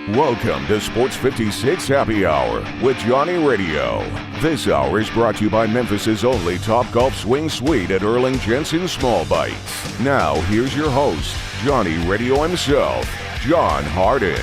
Welcome to Sports 56 Happy Hour with Johnny Radio. This hour is brought to you by Memphis' only Topgolf Swing Suite at Erling Jensen Small Bites. Now, here's your host, Johnny Radio himself, John Harden.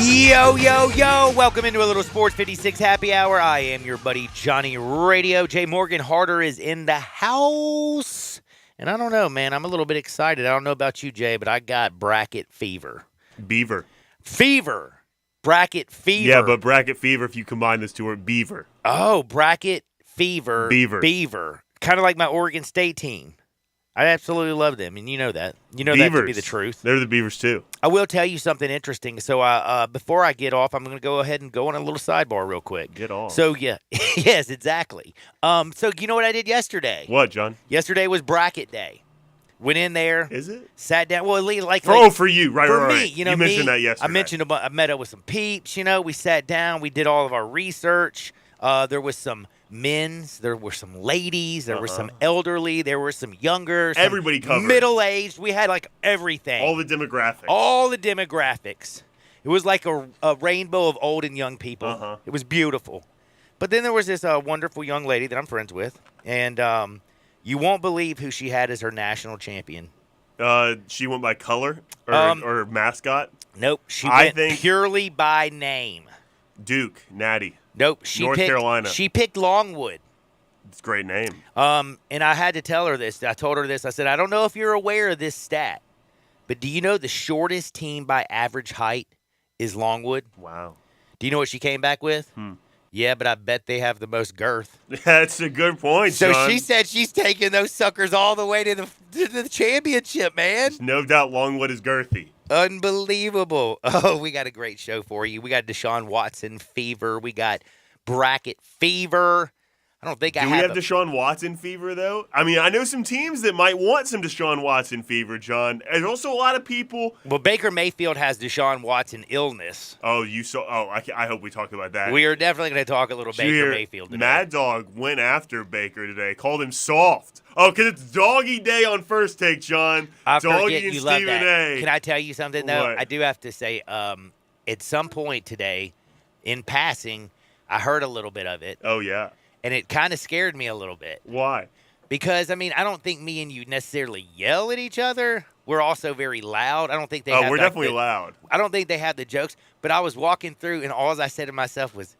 Yo, yo, yo, welcome into a little Sports 56 Happy Hour. I am your buddy Johnny Radio. Jay Morgan Harder is in the house. And I don't know, man, I'm a little bit excited. I don't know about you, Jay, but I got bracket fever. Beaver. Fever. Bracket fever. Yeah, but bracket fever, if you combine those two words, beaver. Oh, bracket fever. Beaver. Beaver. Kind of like my Oregon State team. I absolutely love them, and you know that. You know Beavers. That to be the truth. They're the Beavers, too. I will tell you something interesting. So before I get off, I'm going to go ahead and go on a little sidebar real quick. Get off. So, yeah. Yes, exactly. So, you know what I did yesterday? What, John? Yesterday was bracket day. Went in there. Is it? Sat down. Well, for you. Right, for right, me, right. you know, you mentioned that yesterday. I met up with some peeps, you know. We sat down. We did all of our research. There was some men's, there were some ladies, there were some elderly, there were some younger, some everybody covered, middle-aged. We had like everything. All the demographics. It was like a rainbow of old and young people. It was beautiful. But then there was this wonderful young lady that I'm friends with, and you won't believe who she had as her national champion. She went by color or mascot? Nope. She went purely by name. Duke, Natty. Nope. North Carolina. She picked Longwood. It's a great name. And I had to tell her this. I told her this. I said, I don't know if you're aware of this stat, but do you know the shortest team by average height is Longwood? Wow. Do you know what she came back with? Yeah, but I bet they have the most girth. That's a good point, So John. she said she's taking those suckers all the way to the championship, man. There's no doubt Longwood is girthy. Unbelievable. Oh, we got a great show for you. We got Deshaun Watson fever. We got bracket fever. I don't think Do we have Deshaun Watson fever, though? I mean, I know some teams that might want some Deshaun Watson fever, John. There's also a lot of people. Well, Baker Mayfield has Deshaun Watson illness. Oh, you saw? Oh, I hope we talk about that. We are definitely going to talk a little Baker Mayfield today. Mad Dog went after Baker today, called him soft. Oh, because it's Doggy Day on First Take, John. Doggy and you love Stephen that. A. Can I tell you something, though? What? I do have to say, at some point today, in passing, I heard a little bit of it. Oh, yeah. And it kind of scared me a little bit. Why? Because, I mean, I don't think me and you necessarily yell at each other. We're also very loud. I don't think they have we're definitely loud. I don't think they have the jokes. But I was walking through, and all I said to myself was,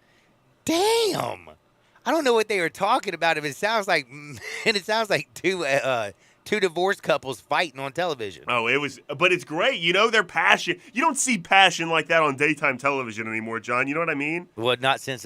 damn. I don't know what they were talking about. It sounds like two divorced couples fighting on television. Oh, but it's great. You know, their passion. You don't see passion like that on daytime television anymore, John. You know what I mean? Well, not since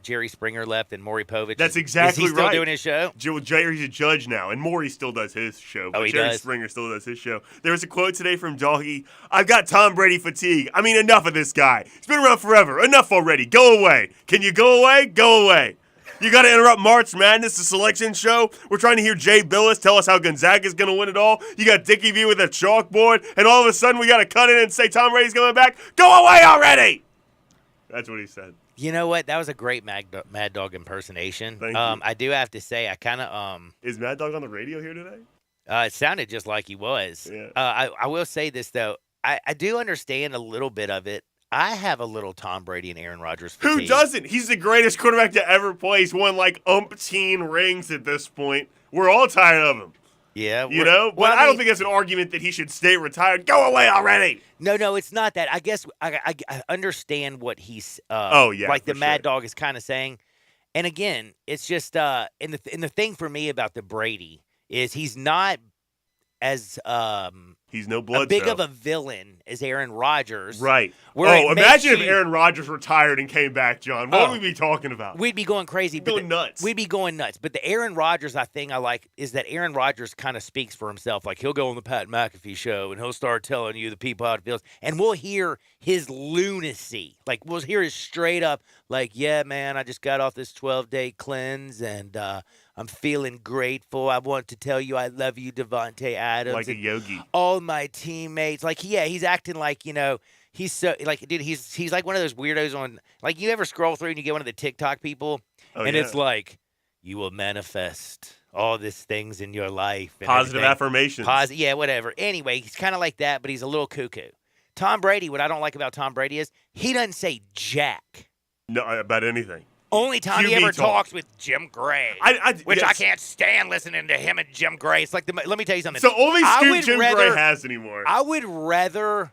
Jerry Springer left and Maury Povich. That's exactly right. Is he still doing his show? Jerry's a judge now, and Maury still does his show. But he Jerry does? Springer still does his show. There was a quote today from Doggy. I've got Tom Brady fatigue. I mean, enough of this guy. He's been around forever. Enough already. Go away. Can you go away? Go away. You got to interrupt March Madness, the selection show. We're trying to hear Jay Billis tell us how Gonzaga's going to win it all. You got Dickie V with a chalkboard, and all of a sudden we got to cut in and say Tom Brady's coming back. Go away already! That's what he said. You know what? That was a great Mad Dog impersonation. Thank you. I do have to say, I kind of Is Mad Dog on the radio here today? it sounded just like he was. Yeah. I will say this though. I do understand a little bit of it. I have a little Tom Brady and Aaron Rodgers fatigue. Who doesn't? He's the greatest quarterback to ever play. He's won like umpteen rings at this point. We're all tired of him. Yeah. You know? But I don't think that's an argument that he should stay retired. Go away already! No, it's not that. I guess I understand what he's like the Mad Dog is kind of saying. And again, it's just and the thing for me about the Brady is he's not as he's no blood big of a villain as Aaron Rodgers. Right. Imagine if Aaron Rodgers retired and came back, John. What would we be talking about? We'd be going crazy. Nuts. We'd be going nuts. But the Aaron Rodgers thing I like is that Aaron Rodgers kind of speaks for himself. Like he'll go on the Pat McAfee show and he'll start telling you the people how it feels. And we'll hear his lunacy. Like we'll hear his straight up, like, yeah, man, I just got off this 12-day cleanse and I'm feeling grateful. I want to tell you I love you, Devontae Adams. Like a and yogi. all my teammates. Like, yeah, he's acting like, he's so, like, dude, he's like one of those weirdos on, like, you ever scroll through and you get one of the TikTok people, and yeah. it's like, you will manifest all these things in your life. And Positive everything. affirmations. Yeah, whatever. Anyway, he's kind of like that, but he's a little cuckoo. Tom Brady, what I don't like about Tom Brady is he doesn't say jack. No, about anything. Only time he QB ever talk. talks with Jim Gray, which I can't stand listening to him and Jim Gray. It's like, let me tell you something. So only scoop Jim Gray has anymore. I would rather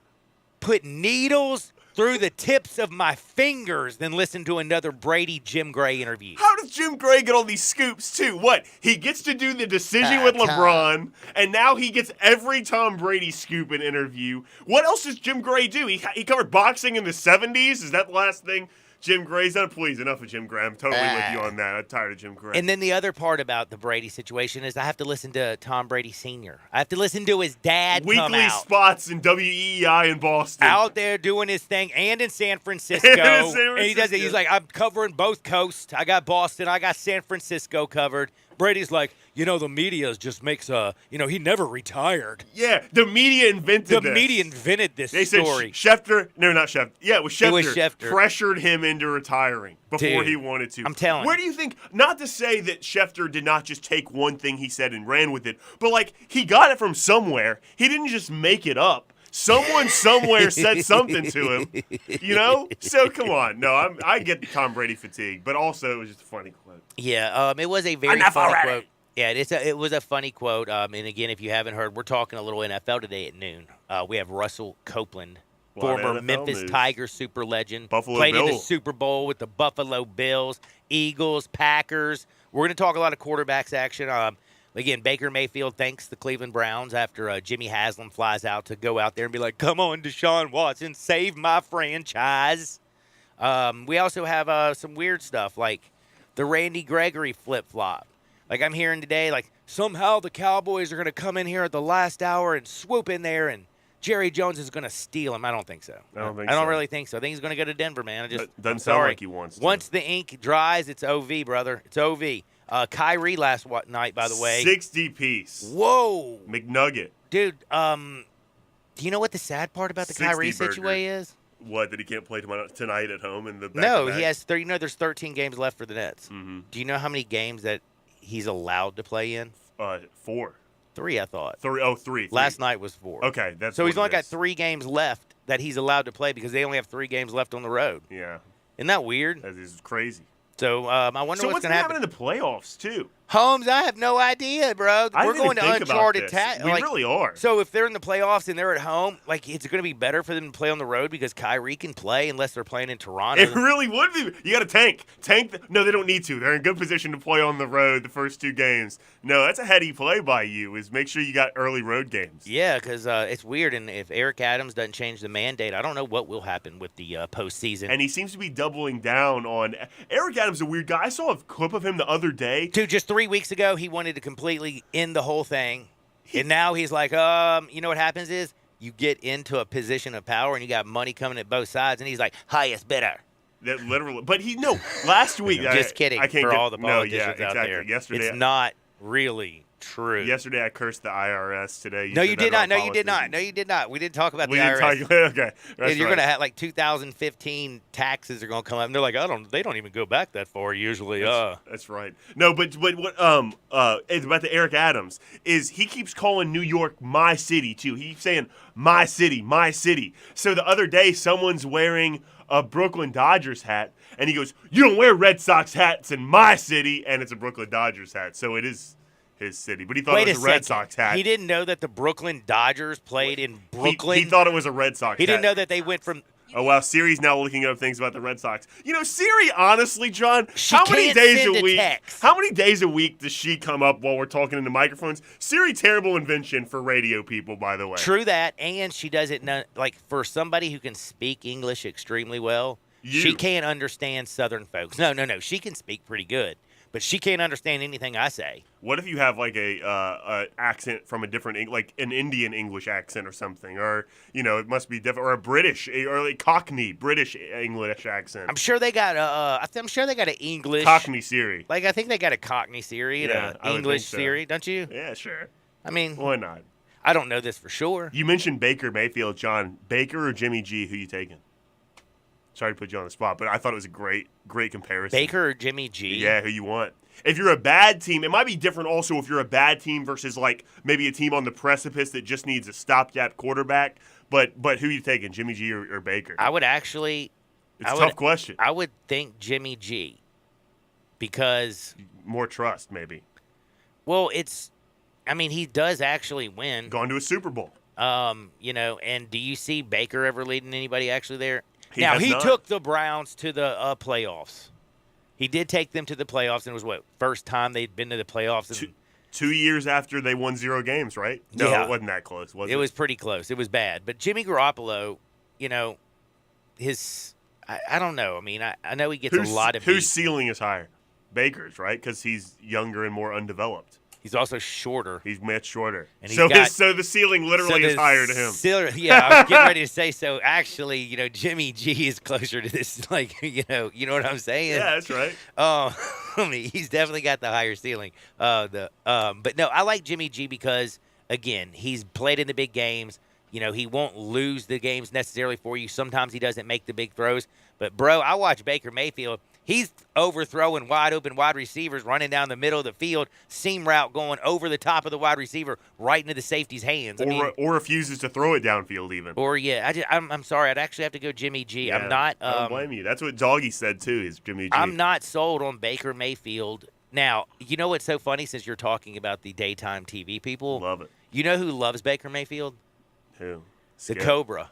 put needles through the tips of my fingers than listen to another Brady Jim Gray interview. How does Jim Gray get all these scoops, too? What? He gets to do the decision with LeBron, and now he gets every Tom Brady scoop and interview. What else does Jim Gray do? He covered boxing in the 70s? Is that the last thing Jim Gray's done? Please, enough of Jim Gray. I'm totally with you on that. I'm tired of Jim Gray. And then the other part about the Brady situation is I have to listen to Tom Brady Sr. I have to listen to his dad come Weekly out. spots in WEEI in Boston. Out there doing his thing, and in San Francisco. And he does it. He's like, I'm covering both coasts. I got Boston. I got San Francisco covered. Brady's like, the media just makes he never retired. Yeah, the media invented this. The media invented this They story. said Schefter, no, not Schefter. Yeah, it was Schefter. Schefter. Pressured him into retiring before Dude, he wanted to. I'm telling Where you. do you think, not to say that Schefter did not just take one thing he said and ran with it, but like he got it from somewhere. He didn't just make it up. Someone somewhere said something to him, So come on. No, I get Tom Brady fatigue, but also it was just a funny quote. Yeah, it was a very Enough funny already. quote. Yeah, it was a funny quote. And again, if you haven't heard, we're talking a little NFL today at noon. We have Russell Copeland, A lot of former NFL Memphis news. Tigers super legend, Buffalo played in the Bills. Super Bowl with the Buffalo Bills, Eagles, Packers. We're going to talk a lot of quarterbacks action. Again, Baker Mayfield thanks the Cleveland Browns after Jimmy Haslam flies out to go out there and be like, come on, Deshaun Watson, save my franchise. We also have some weird stuff like the Randy Gregory flip-flop. Like I'm hearing today, like somehow the Cowboys are going to come in here at the last hour and swoop in there and Jerry Jones is going to steal him. I don't think so. I don't really think so. I think he's going to go to Denver, man. Doesn't sound like he wants to. Once the ink dries, it's OV, brother. It's OV. Kyrie last night, by the way. 60 piece. Whoa. McNugget. Dude, do you know what the sad part about the 60 Kyrie burger. situation is? What, that he can't play tonight at home in the back No, he has there's 13 games left for the Nets. Mm-hmm. Do you know how many games that he's allowed to play in? 4. 3, I thought. 3. Last night was 4. Okay, that's so what he's only it got is. 3 games left that he's allowed to play because they only have 3 games left on the road. Yeah, Isn't that weird? that is crazy. So I wonder So what's what's going going to to happen. happen in the playoffs too? Holmes, I have no idea, bro. I We're didn't going to think about uncharted this. territory. We really are. So if they're in the playoffs and they're at home, like it's going to be better for them to play on the road because Kyrie can play unless they're playing in Toronto. It really would be. You got to tank. No, they don't need to. They're in good position to play on the road the first 2 games. No, that's a heady play by you. Is make sure you got early road games. Yeah, because it's weird, and if Eric Adams doesn't change the mandate, I don't know what will happen with the postseason. And he seems to be doubling down on Eric Adams. A weird guy. I saw a clip of him the other day. Dude, just 3 weeks ago, he wanted to completely end the whole thing, and now he's like, you know what happens is you get into a position of power, and you got money coming at both sides, and he's like, highest bidder. That literally, but last week. Just kidding. I can't for get, all the politicians no, yeah, out exactly. there, Yesterday, it's not really true. Yesterday I cursed the IRS. Today, No, you said did that not. about No, you did not. politicians. No, you did not. We didn't talk about We the didn't IRS. talk. Okay, that's You're right. gonna have like 2015 taxes are gonna come up, and they're like, they don't even go back that far usually. That's right. No, but what it's about the Eric Adams is he keeps calling New York my city too. He keeps saying my city, my city. So the other day someone's wearing a Brooklyn Dodgers hat and he goes, "You don't wear Red Sox hats in my city," and it's a Brooklyn Dodgers hat. So it is his city. But he thought Wait it was a a Red second. Sox hat. He didn't know that the Brooklyn Dodgers played in Brooklyn. He thought it was a Red Sox He hat. didn't know that they went from. Oh, wow. Siri's now looking up things about the Red Sox. Siri, honestly, John, She how many can't days send a a week? text. How many days a week does she come up while we're talking into microphones? Siri, terrible invention for radio people, by the way. True that, and she doesn't know. Like for somebody who can speak English extremely well, she can't understand Southern folks. No. She can speak pretty good, but she can't understand anything I say. What if you have like a accent from a different, like an Indian English accent or something, or it must be different, or a British or like Cockney British English accent. I'm sure they got I'm sure they got an English Cockney Siri. Like I think they got a Cockney Siri and Yeah, I an would English think so. Siri, don't you? Yeah, sure. I mean, Why not? I don't know this for sure. You mentioned Baker Mayfield, John. Baker or Jimmy G? Who you taking? Sorry to put you on the spot, but I thought it was a great comparison. Baker or Jimmy G? Yeah, who you want? If you're a bad team, it might be different also if you're a bad team versus like maybe a team on the precipice that just needs a stopgap quarterback. But who you taking, Jimmy G or Baker? I would actually. It's a tough question. I would think Jimmy G. Because more trust, maybe. Well, he does actually win. Gone to a Super Bowl. And do you see Baker ever leading anybody actually there? He took the Browns to the playoffs. He did take them to the playoffs, and it was first time they'd been to the playoffs. 2 years after they won 0 games, right? No, Yeah. It wasn't that close, was it? It was pretty close. It was bad. But Jimmy Garoppolo, I don't know. I mean, I know he gets a lot of whose beat. ceiling is higher? Baker's, right? Because he's younger and more undeveloped. He's also shorter. He's much shorter. And so the ceiling literally is higher to him. I was getting ready to say, so actually, Jimmy G is closer to this, you know what I'm saying? Yeah, that's right. He's definitely got the higher ceiling. But no, I like Jimmy G because, again, he's played in the big games. He won't lose the games necessarily for you. Sometimes he doesn't make the big throws. But, bro, I watch Baker Mayfield. He's overthrowing wide open wide receivers, running down the middle of the field, seam route going over the top of the wide receiver, right into the safety's hands. Or refuses to throw it downfield even. I'm sorry. I'd actually have to go Jimmy G. Yeah, I'm not. I don't blame you. That's what Doggy said too. Is Jimmy G. I'm not sold on Baker Mayfield. Now, you know what's so funny since you're talking about the daytime TV people? Love it. You know who loves Baker Mayfield? Who? The Cobra.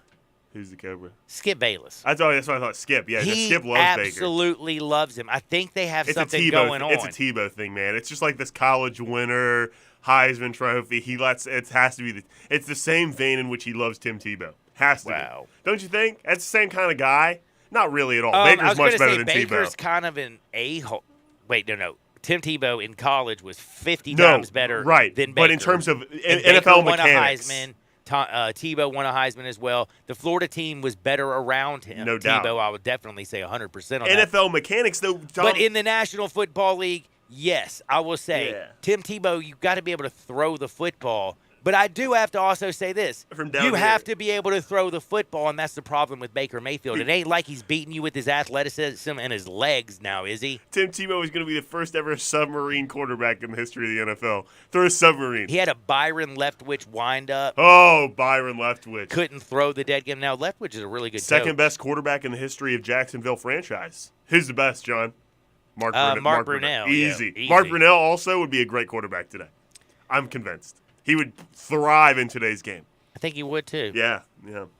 Who's the Cobra? Skip Bayless. That's what I thought. Skip. Yeah, Skip loves Baker. He absolutely loves him. I think they have It's something going on. It's a Tebow thing, man. It's just like this college winner, Heisman Trophy. It has to be. It's the same vein in which he loves Tim Tebow. Has to be. Don't you think? That's the same kind of guy. Not really at all. Baker's much better than Tebow. Baker's kind of an a-hole. Wait, no. Tim Tebow in college was 50 times better than Baker. But in terms of NFL Baker mechanics. won a Heisman. Tebow won a Heisman as well. The Florida team was better around him. No doubt. Tebow, I would definitely say 100% on that. NFL mechanics, though. But in the National Football League, yes, I will say, Yeah. Tim Tebow, you've got to be able to throw the football. But I do have to also say this. You have to be able to throw the football, and that's the problem with Baker Mayfield. It ain't like he's beating you with his athleticism and his legs now, is he? Tim Tebow is going to be the first ever submarine quarterback in the history of the NFL. Throw a submarine. He had a Byron Leftwich wind-up. Oh, Byron Leftwich. Couldn't throw the dead game. Now, Leftwich is a really good Second best quarterback in the history of Jacksonville franchise. Who's the best, John? Mark Brunell. Easy. Yeah, easy. Mark Brunell also would be a great quarterback today. I'm convinced. He would thrive in today's game. I think he would, too. Yeah.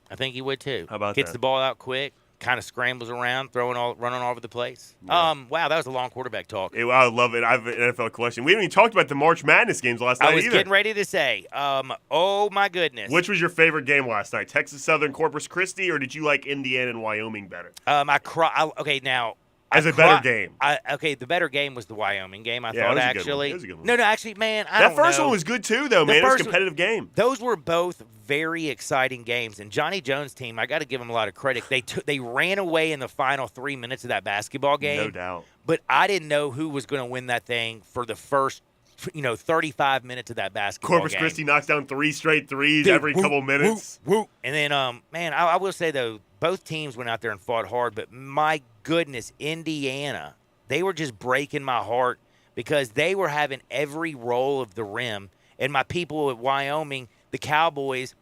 I think he would, too. How about Gets that? the ball out quick, kind of scrambles around, running all over the place. Yeah. Wow, that was a long quarterback talk. I love it. I have an NFL question. We haven't even talked about the March Madness games last night I was either. getting ready to say, oh, my goodness. Which was your favorite game last night? Texas Southern Corpus Christi, or did you like Indiana and Wyoming better? Okay, now. As a better game. The better game was the Wyoming game, I Yeah, thought, it was a good actually. one. It was a good one. No, actually, man, I That don't know. first one was good too, though, man. It was a competitive game. Those were both very exciting games. And Johnny Jones' team, I got to give them a lot of credit. They ran away in the final 3 minutes of that basketball game. No doubt. But I didn't know who was going to win that thing for the first 35 minutes of that basketball Corpus game. Christi knocks down 3 straight threes every couple minutes. Whoop. And then, man, I will say, though, both teams went out there and fought hard. But my goodness, Indiana, they were just breaking my heart because they were having every roll of the rim. And my people at Wyoming, the Cowboys,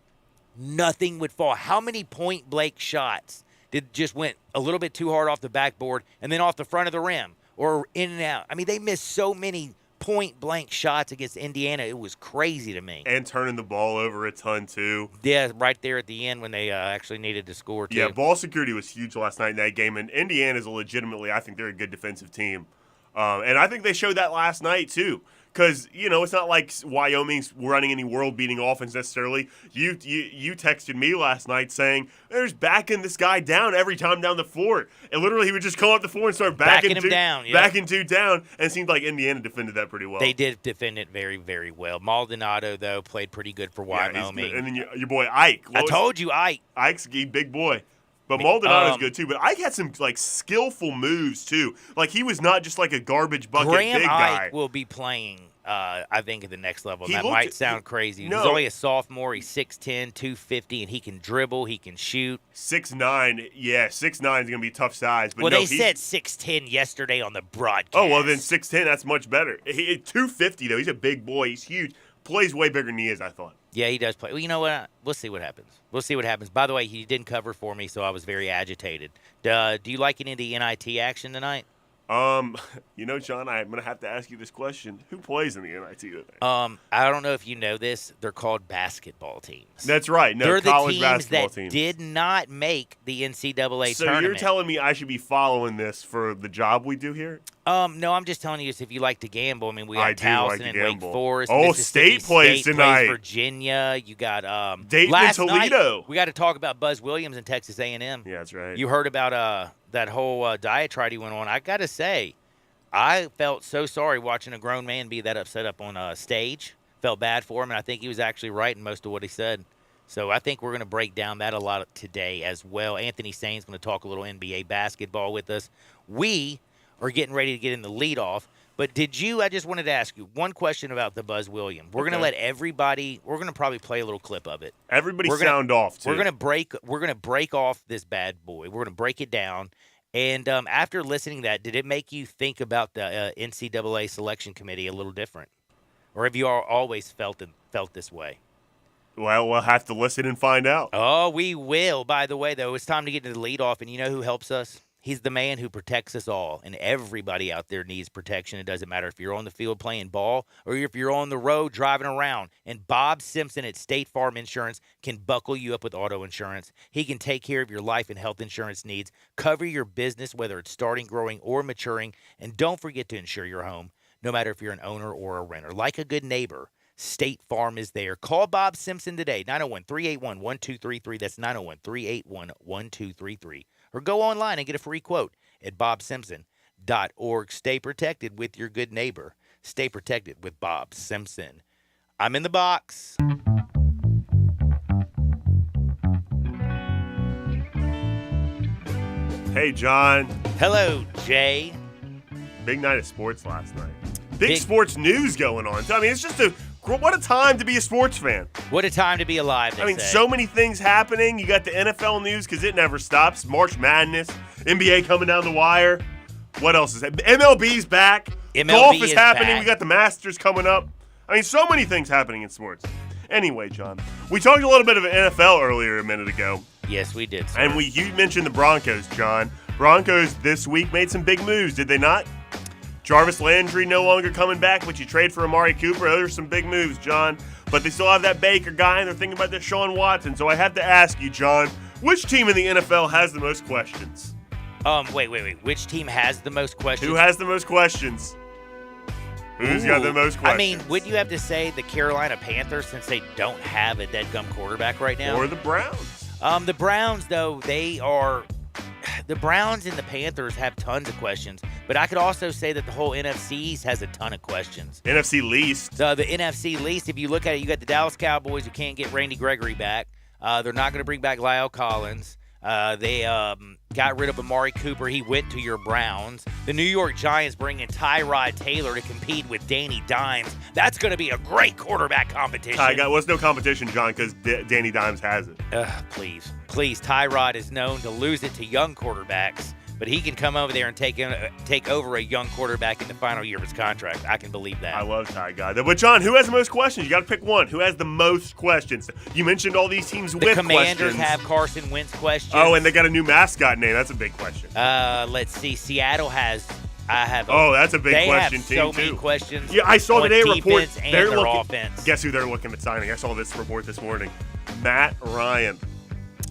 nothing would fall. How many point-blank shots just went a little bit too hard off the backboard and then off the front of the rim or in and out? I mean, they missed so many point-blank shots against Indiana. It was crazy to me. And turning the ball over a ton, too. Yeah, right there at the end when they actually needed to score, too. Yeah, ball security was huge last night in that game. And Indiana's I think they're a good defensive team. And I think they showed that last night, too. Because, it's not like Wyoming's running any world-beating offense necessarily. You texted me last night saying, they're just backing this guy down every time down the floor. And literally he would just come up the floor and start backing him down. Yep. Backing two down. And it seemed like Indiana defended that pretty well. They did defend it very, very well. Maldonado, though, played pretty good for Wyoming. And then your boy Ike. I told you, Ike. Ike's a big boy. But Maldonado's good, too. But Ike had some, skillful moves, too. He was not just, a garbage bucket Graham big guy. Ike will be playing, I think, at the next level. That might sound crazy. No. He's only a sophomore. He's 6'10", 250, and he can dribble. He can shoot. 6'9", yeah. 6'9" is going to be a tough size. But they said 6'10" yesterday on the broadcast. Oh, well, then 6'10", that's much better. 250, though. He's a big boy. He's huge. Plays way bigger than he is, I thought. Yeah, he does play. Well, you know what? We'll see what happens. By the way, he didn't cover for me, so I was very agitated. Do you like any of the NIT action tonight? John, I'm going to have to ask you this question. Who plays in the NIT today? I don't know if you know this. They're called basketball teams. That's right. No, they're college the teams basketball that teams. did not make the NCAA tournament. So you're telling me I should be following this for the job we do here? No, I'm just telling you if you like to gamble. I mean, we got Towson and Wake Forest. Oh, Mississippi State plays tonight. Virginia. You got Dayton and Toledo. Night, we got to talk about Buzz Williams and Texas A&M. Yeah, that's right. You heard about that whole diatribe he went on. I got to say, I felt so sorry watching a grown man be that upset up on stage. Felt bad for him, and I think he was actually right in most of what he said. So I think we're going to break down that a lot today as well. Anthony Sain's going to talk a little NBA basketball with us. We are getting ready to get in the leadoff. But I just wanted to ask you one question about the Buzz Williams. We're going to let everybody, we're going to probably play a little clip of it. Everybody sound off, too. We're going to break off this bad boy. We're going to break it down. And after listening to that, did it make you think about the NCAA selection committee a little different? Or have you always felt this way? Well, we'll have to listen and find out. Oh, we will. By the way, though, it's time to get into the leadoff. And you know who helps us? He's the man who protects us all. And everybody out there needs protection. It doesn't matter if you're on the field playing ball or if you're on the road driving around. And Bob Simpson at State Farm Insurance can buckle you up with auto insurance. He can take care of your life and health insurance needs, cover your business, whether it's starting, growing, or maturing. And don't forget to insure your home, no matter if you're an owner or a renter. Like a good neighbor, State Farm is there. Call Bob Simpson today, 901-381-1233. That's 901-381-1233. Or go online and get a free quote at bobsimpson.org. Stay protected with your good neighbor. Stay protected with Bob Simpson. I'm in the box. Hey, John. Hello, Jay. Big night of sports last night. Big sports news going on. I mean, it's just what a time to be a sports fan. What a time to be alive, they say. So many things happening. You got the NFL news because it never stops. March Madness, NBA coming down the wire. What else is that? MLB's back. Golf is happening. Back. We got the Masters coming up. I mean, so many things happening in sports. Anyway, John, we talked a little bit of NFL earlier a minute ago. Yes, we did, sir. And you mentioned the Broncos, John. Broncos this week made some big moves, did they not? Jarvis Landry no longer coming back, but you trade for Amari Cooper. Those are some big moves, John. But they still have that Baker guy, and they're thinking about Deshaun Watson. So I have to ask you, John, which team in the NFL has the most questions? Wait. Which team has the most questions? Who has the most questions? Who's got the most questions? I mean, wouldn't you have to say the Carolina Panthers since they don't have a dead-gum quarterback right now? Or the Browns? The Browns, though, the Browns and the Panthers have tons of questions, but I could also say that the whole NFC East has a ton of questions. NFC least. The NFC least, if you look at it, you got the Dallas Cowboys who can't get Randy Gregory back. They're not going to bring back Lyle Collins. They got rid of Amari Cooper. He went to your Browns. The New York Giants bringing Tyrod Taylor to compete with Danny Dimes. That's going to be a great quarterback competition. What's no competition, John, because Danny Dimes has it. Please. Tyrod is known to lose it to young quarterbacks, but he can come over there and take over a young quarterback in the final year of his contract. I can believe that. I love Ty God. But, John, who has the most questions? You got to pick one. Who has the most questions? You mentioned all these teams with questions. The Commanders have Carson Wentz questions. Oh, and they got a new mascot name. That's a big question. Let's see. Seattle has. That's a big question, too. They have so many questions. Yeah, I saw today a report. And their offense. Guess who they're looking at signing? I saw this report this morning. Matt Ryan.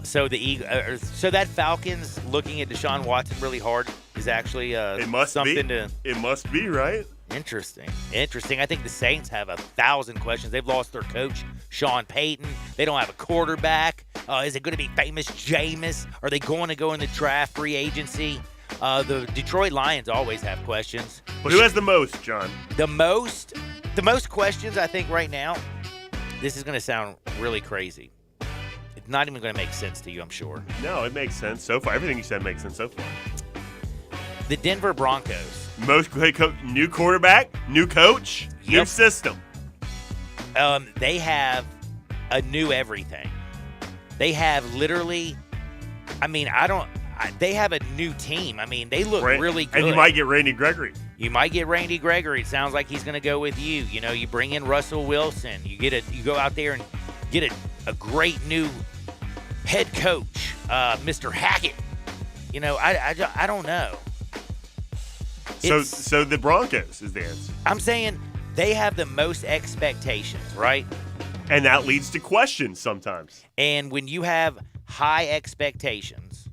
So so that Falcons looking at Deshaun Watson really hard is actually it must something be. It must be, right? Interesting. I think the Saints have 1,000 questions. They've lost their coach, Sean Payton. They don't have a quarterback. Is it going to be famous Jameis? Are they going to go in the draft free agency? The Detroit Lions always have questions. But who has the most, John? The most questions, I think, right now, this is going to sound really crazy. It's not even going to make sense to you, I'm sure. No, it makes sense so far. Everything you said makes sense so far. The Denver Broncos. Most new quarterback, new coach, new Yep. system. They have a new everything. They have literally, they have a new team. I mean, they look really good. And you might get Randy Gregory. It sounds like he's going to go with you. You know, you bring in Russell Wilson. You go out there and get a great new head coach, Mr. Hackett. You know, I don't know. So the Broncos is the answer. I'm saying they have the most expectations, right? And that leads to questions sometimes. And when you have high expectations,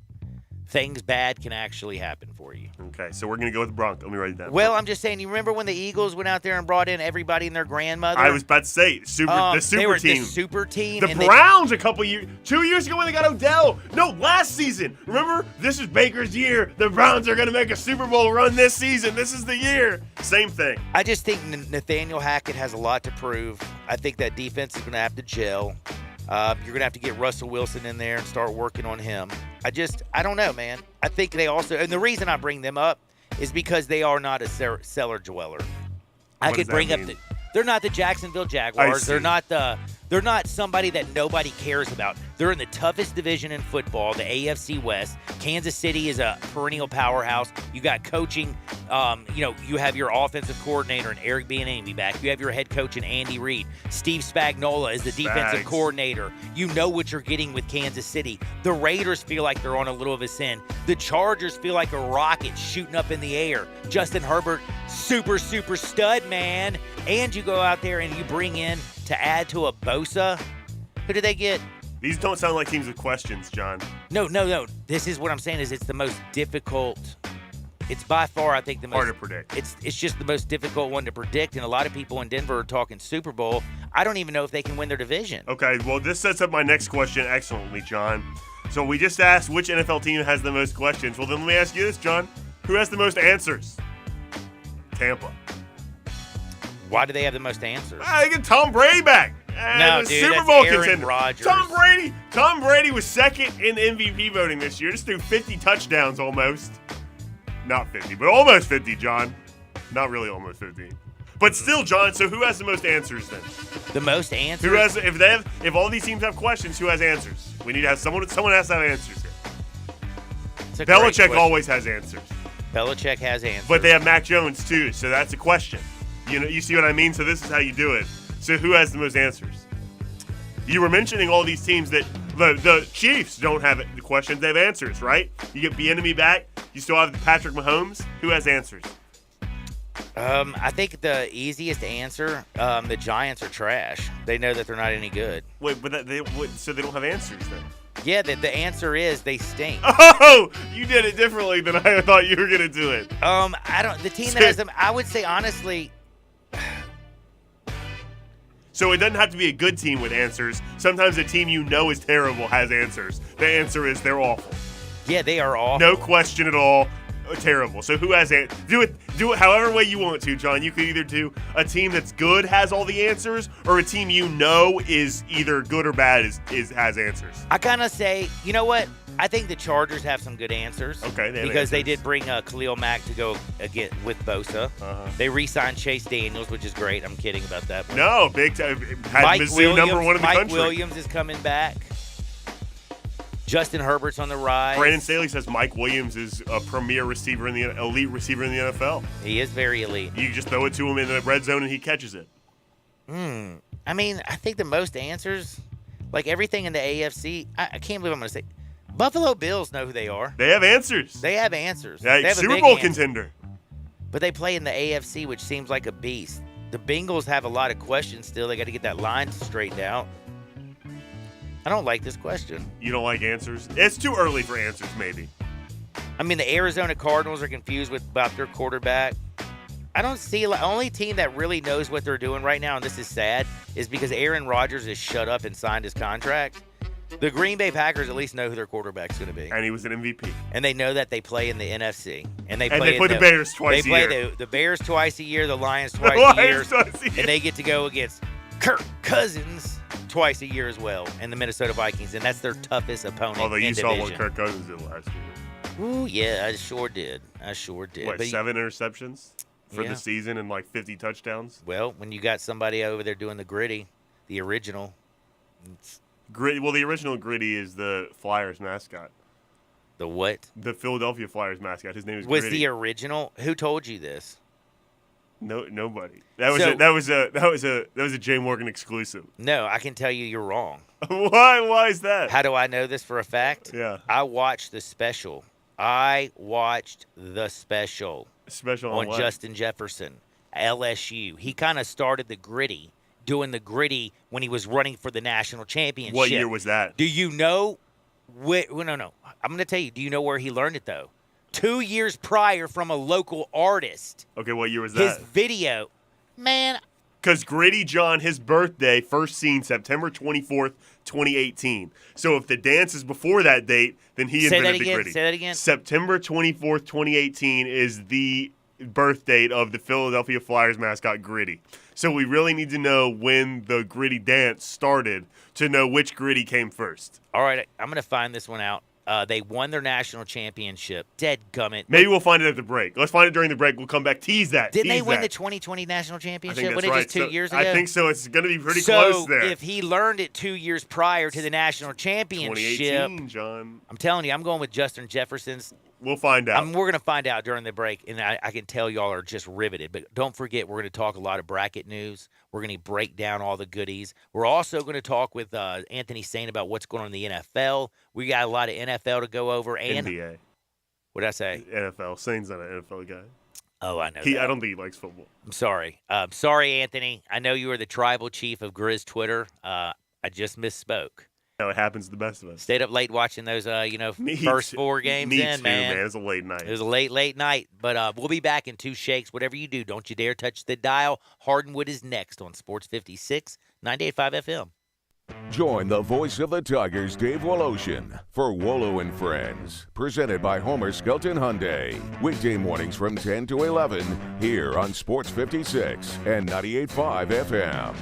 things bad can actually happen for you. Okay, so we're going to go with the Broncos. Let me write it down. Well, I'm just saying, you remember when the Eagles went out there and brought in everybody and their grandmother? I was about to say, the super they were team. The super team. The Browns 2 years ago when they got Odell. No, last season. Remember? This is Baker's year. The Browns are going to make a Super Bowl run this season. This is the year. Same thing. I just think Nathaniel Hackett has a lot to prove. I think that defense is going to have to gel. You're going to have to get Russell Wilson in there and start working on him. I don't know, man. I think they also, and the reason I bring them up is because they are not a cellar dweller. I could bring up they're not the Jacksonville Jaguars. They're not somebody that nobody cares about. They're in the toughest division in football, the AFC West. Kansas City is a perennial powerhouse. You got coaching. You have your offensive coordinator and Eric Bieniemy back. You have your head coach in Andy Reid. Steve Spagnuolo is the defensive coordinator. You know what you're getting with Kansas City. The Raiders feel like they're on a little of a sin. The Chargers feel like a rocket shooting up in the air. Justin Herbert, super stud, man. And you go out there and you bring in to add to a Bosa. Who do they get? These don't sound like teams with questions, John. No. This is what I'm saying is it's the most difficult. It's by far, I think, the most hard to predict. It's just the most difficult one to predict, and a lot of people in Denver are talking Super Bowl. I don't even know if they can win their division. Okay, well, this sets up my next question excellently, John. So we just asked which NFL team has the most questions. Well, then let me ask you this, John. Who has the most answers? Tampa. Why do they have the most answers? They get Tom Brady back. No, the dude, Super that's Bowl Aaron contender. Rodgers. Tom Brady was second in MVP voting this year. Just threw 50 touchdowns almost. Not 50, but almost 50, John. Not really almost 50. But still, John, so who has the most answers then? The most answers? Who has if all these teams have questions, who has answers? We need to have someone has to have answers here. Belichick always has answers. Belichick has answers. But they have Mac Jones too, so that's a question. You see what I mean? So this is how you do it. So who has the most answers? You were mentioning all these teams that the Chiefs don't have the questions, they have answers, right? You get Bieniemy back, you still have Patrick Mahomes. Who has answers? I think the easiest answer, the Giants are trash. They know that they're not any good. Wait, but so they don't have answers then? Yeah, the answer is they stink. Oh, you did it differently than I thought you were gonna do it. The team that has them, I would say honestly. So it doesn't have to be a good team with answers. Sometimes a team you know is terrible has answers. The answer is they're awful. Yeah, they are awful. No question at all. Terrible. So who has it? Do it however way you want to, John. You could either do a team that's good has all the answers, or a team you know is either good or bad has answers. I kind of say, you know what? I think the Chargers have some good answers. Okay, they did bring Khalil Mack to go get with Bosa. Uh-huh. They re-signed Chase Daniels, which is great. I'm kidding about that. But no, big time. Had Mike Mizzou Williams, number one in the Mike country. Williams is coming back. Justin Herbert's on the rise. Brandon Staley says Mike Williams is a premier receiver elite receiver in the NFL. He is very elite. You just throw it to him in the red zone and he catches it. I mean, I think the most answers, like everything in the AFC, I can't believe I'm going to say, Buffalo Bills know who they are. They have answers. They have answers. Yeah, they have Super Bowl contender. But they play in the AFC, which seems like a beast. The Bengals have a lot of questions still. They got to get that line straightened out. I don't like this question. You don't like answers? It's too early for answers, maybe. I mean, the Arizona Cardinals are confused about their quarterback. I don't see the only team that really knows what they're doing right now, and this is sad, is because Aaron Rodgers has shut up and signed his contract. The Green Bay Packers at least know who their quarterback's going to be. And he was an MVP. And they know that they play in the NFC. And they play the Bears twice a year. They play the Bears twice a year, the Lions twice a year. And they get to go against Kirk Cousins twice a year as well, and the Minnesota Vikings. And that's their toughest opponent. Although you in saw division. what Kirk Cousins did last year. Ooh, yeah, I sure did. What, But 7 interceptions for the season and like 50 touchdowns? Well, when you got somebody over there doing the gritty, the original. Gritty. Well, the original Gritty is the Flyers mascot. The what? The Philadelphia Flyers mascot. His name is Was Gritty. the original? Who told you this? No, nobody. That was a Jay Morgan exclusive. No, I can tell you you're wrong. Why? Why is that? How do I know this for a fact? Yeah. I watched the special. Special on what? Justin Jefferson, LSU. He kind of started the gritty, doing the gritty when he was running for the national championship. What year was that? Do you know? No. I'm going to tell you. Do you know where he learned it, though? 2 years prior from a local artist. Okay, what year was His that? video. Man. Because Gritty John, his birthday, first seen September 24th, 2018. So if the dance is before that date, then he invented the Gritty. Say that again. September 24th, 2018 is the birth date of the Philadelphia Flyers mascot, Gritty. So we really need to know when the Gritty dance started to know which Gritty came first. All right, I'm going to find this one out. They won their national championship. Dadgummit. Maybe we'll find it at the break. Let's find it during the break. We'll come back. Tease that. Didn't they win the 2020 national championship? I think that's Wasn't right. it just 2 years ago? I think so. It's going to be pretty close there. So if he learned it 2 years prior to the national championship, 2018, John. I'm telling you, I'm going with Justin Jefferson's. We'll find out. We're going to find out during the break, and I can tell y'all are just riveted. But don't forget, we're going to talk a lot of bracket news. We're going to break down all the goodies. We're also going to talk with Anthony Sain about what's going on in the NFL. We got a lot of NFL to go over. And NBA. What did I say? NFL. Sain's not an NFL guy. Oh, I know I that. don't think he likes football. I'm sorry. Sorry, Anthony. I know you were the tribal chief of Grizz Twitter. I just misspoke. No, it happens to the best of us. Stayed up late watching those, first 4 games Me in, too, man. It was a late night. It was a late night. But we'll be back in 2 shakes. Whatever you do, don't you dare touch the dial. Hardenwood is next on Sports 56, 98.5 FM. Join the voice of the Tigers, Dave Woloshin, for Wolo and Friends, presented by Homer Skelton Hyundai. Weekday mornings from 10 to 11 here on Sports 56 and 98.5 FM.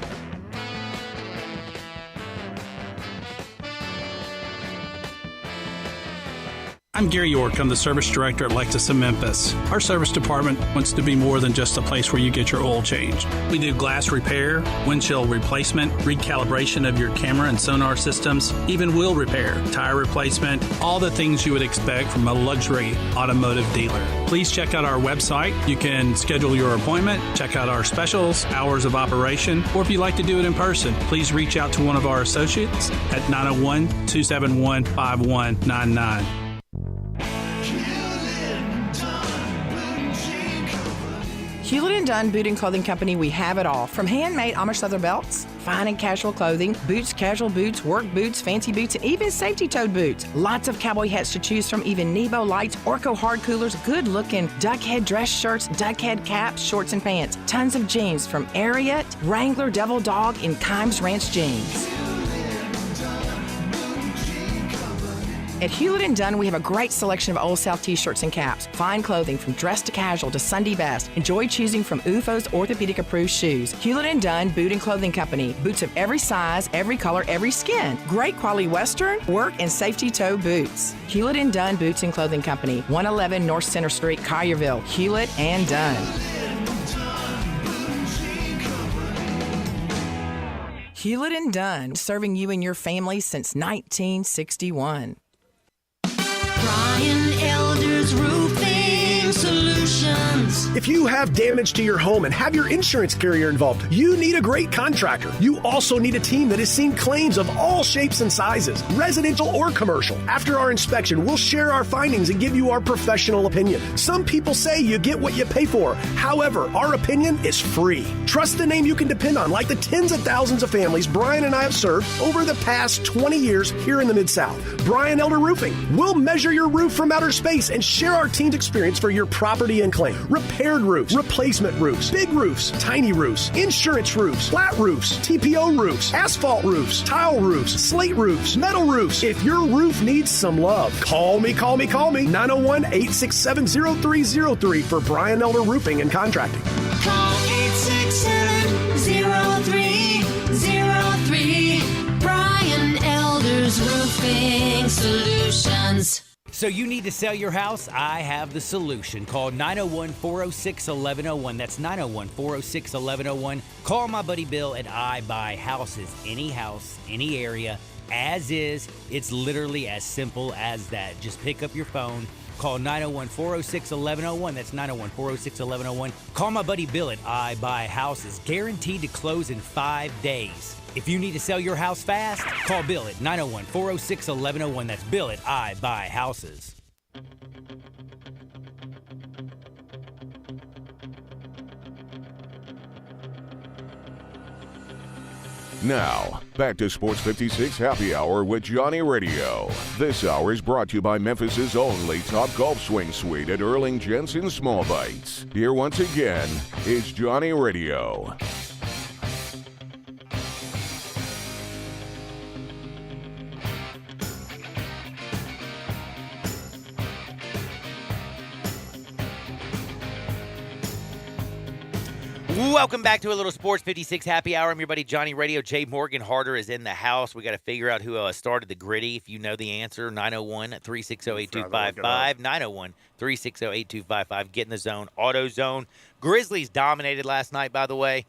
I'm Gary York. I'm the service director at Lexus of Memphis. Our service department wants to be more than just a place where you get your oil changed. We do glass repair, windshield replacement, recalibration of your camera and sonar systems, even wheel repair, tire replacement, all the things you would expect from a luxury automotive dealer. Please check out our website. You can schedule your appointment, check out our specials, hours of operation, or if you'd like to do it in person, please reach out to one of our associates at 901-271-5199. Hewlett & Dunn Boot and Clothing Company, we have it all. From handmade Amish leather belts, fine and casual clothing, boots, casual boots, work boots, fancy boots, and even safety-toed boots. Lots of cowboy hats to choose from, even Nebo lights, Orco hard coolers, good-looking duck head dress shirts, duck head caps, shorts, and pants. Tons of jeans from Ariat, Wrangler, Devil Dog, and Kimes Ranch jeans. At Hewlett & Dunn, we have a great selection of Old South t-shirts and caps. Fine clothing from dress to casual to Sunday best. Enjoy choosing from UFO's orthopedic-approved shoes. Hewlett & Dunn Boot and Clothing Company. Boots of every size, every color, every skin. Great quality Western, work, and safety toe boots. Hewlett & Dunn Boots and Clothing Company. 111 North Center Street, Collierville. Hewlett & Dunn. Hewlett & Dunn, serving you and your family since 1961. Brian Elder's Roofing Solutions. If you have damage to your home and have your insurance carrier involved, you need a great contractor. You also need a team that has seen claims of all shapes and sizes, residential or commercial. After our inspection, we'll share our findings and give you our professional opinion. Some people say you get what you pay for. However, our opinion is free. Trust the name you can depend on, like the tens of thousands of families Brian and I have served over the past 20 years here in the Mid-South. Brian Elder Roofing. We'll measure your roof from outer space and share our team's experience for your property and claim. Repair repaired roofs, replacement roofs, big roofs, tiny roofs, insurance roofs, flat roofs, TPO roofs, asphalt roofs, tile roofs, slate roofs, metal roofs. If your roof needs some love, call me. 901-867-0303 for Brian Elder Roofing and Contracting. Call 867-0303. Brian Elder's Roofing Solutions. So you need to sell your house? I have the solution. Call 901-406-1101. That's 901-406-1101. Call my buddy Bill at I Buy Houses. Any house, any area, as is. It's literally as simple as that. Just pick up your phone. Call 901-406-1101. That's 901-406-1101. Call my buddy Bill at I Buy Houses. Guaranteed to close in 5 days. If you need to sell your house fast, call Bill at 901-406-1101. That's Bill at I Buy Houses. Now, back to Sports 56 Happy Hour with Johnny Radio. This hour is brought to you by Memphis's only Top Golf Swing Suite at Erling Jensen Small Bites. Here once again is Johnny Radio. Welcome back to a little Sports 56 Happy Hour. I'm your buddy Johnny Radio. Jay Morgan Harder is in the house. We got to figure out who started the Gritty. If you know the answer, 901-360-8255. 901-360-8255. Get in the zone. AutoZone. Grizzlies dominated last night, by the way.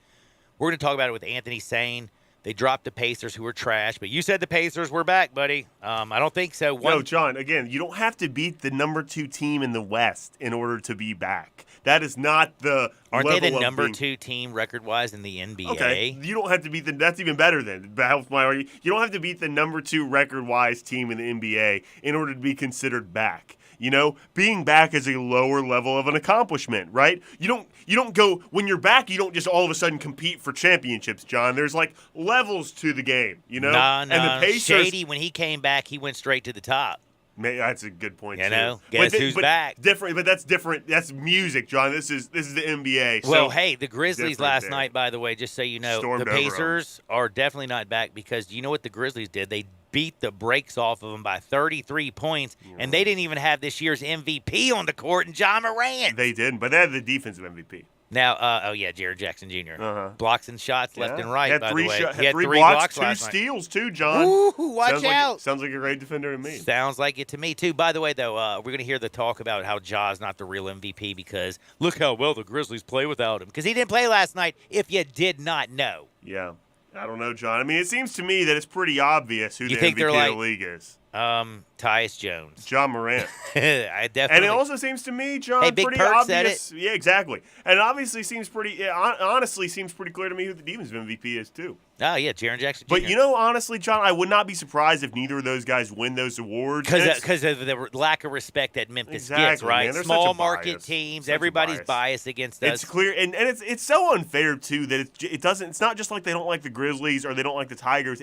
We're going to talk about it with Anthony Sane. They dropped the Pacers, who were trash. But you said the Pacers were back, buddy. I don't think so. No, John, again, you don't have to beat the number 2 team in the West in order to be back. That is not the Aren't level they the of number being... 2 team record-wise in the NBA? Okay, you don't have to beat the... That's even better then. That helps my argument. You don't have to beat the number 2 record-wise team in the NBA in order to be considered back. You know, being back is a lower level of an accomplishment, right? You don't go when you're back. You don't just all of a sudden compete for championships, John. There's like levels to the game, you know. And the Pacers, Shady, when he came back, he went straight to the top. That's a good point. You know, guess who's back? Different, but that's different. That's music, John. This is the NBA. So well, hey, the Grizzlies last night, by the way, just so you know, Stormed the Pacers are definitely not back because you know what the Grizzlies did? They beat the brakes off of them by 33 points, and they didn't even have this year's MVP on the court in John Morant. They didn't, but they had the defensive MVP. Now, Jared Jackson Jr. Blocks and shots left and right, by the way. He had 3 blocks, 2 steals, too, John. Ooh, watch out. Sounds like a great defender to me. Sounds like it to me, too. By the way, though, we're going to hear the talk about how Ja's not the real MVP because look how well the Grizzlies play without him. Because he didn't play last night, if you did not know. Yeah. I don't know, John. I mean, it seems to me that it's pretty obvious who the MVP of the league is. Tyus Jones. John Morant. I definitely. And it also seems to me, John, hey, Big pretty Perk obvious. said it. Yeah, exactly. And it obviously seems pretty, honestly seems pretty clear to me who the defensive MVP is, too. Oh, yeah, Jaren Jackson Jr. But, you know, honestly, John, I would not be surprised if neither of those guys win those awards. Because of the lack of respect that Memphis gets, right? Man, small market teams, everybody's biased against us. It's clear, and it's so unfair, too, that it's not just like they don't like the Grizzlies or they don't like the Tigers.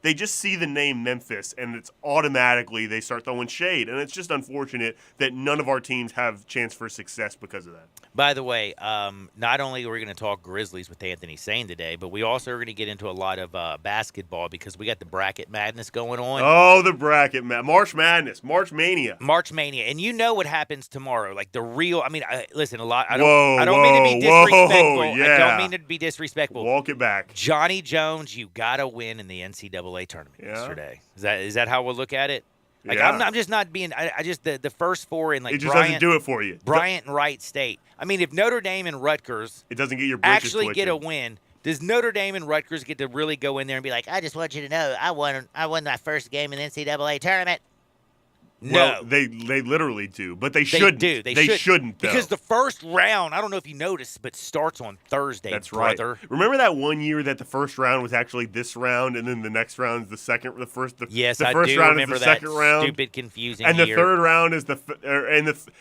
They just see the name Memphis, and it's automatically they start throwing shade. And it's just unfortunate that none of our teams have chance for success because of that. By the way, not only are we going to talk Grizzlies with Anthony Sane today, but we also are going to get into a lot of basketball because we got the bracket madness going on. Oh, the bracket March Madness, March Mania. And you know what happens tomorrow. Like the real, I mean, listen, I don't mean to be disrespectful. Yeah. I don't mean to be disrespectful. Walk it back. Johnny Jones, you got to win in the NCAA tournament yesterday. Is that how we'll look at it? Like I'm just not being. I just the first 4 in like it just doesn't do it for you. Bryant and Wright State. I mean, if Notre Dame and Rutgers it doesn't get your britches actually twitching. get a win, does Notre Dame and Rutgers get to really go in there and be like, I just want you to know I won my first game in the NCAA tournament? No. Well, they literally do, but they shouldn't. They shouldn't, though. Because the first round, I don't know if you noticed, but starts on Thursday, That's brother. Right. Remember that one year that the first round was actually this round, and then the next round is the second, Yes, the I first do round remember is the that second round. Stupid, confusing and the year. third round is the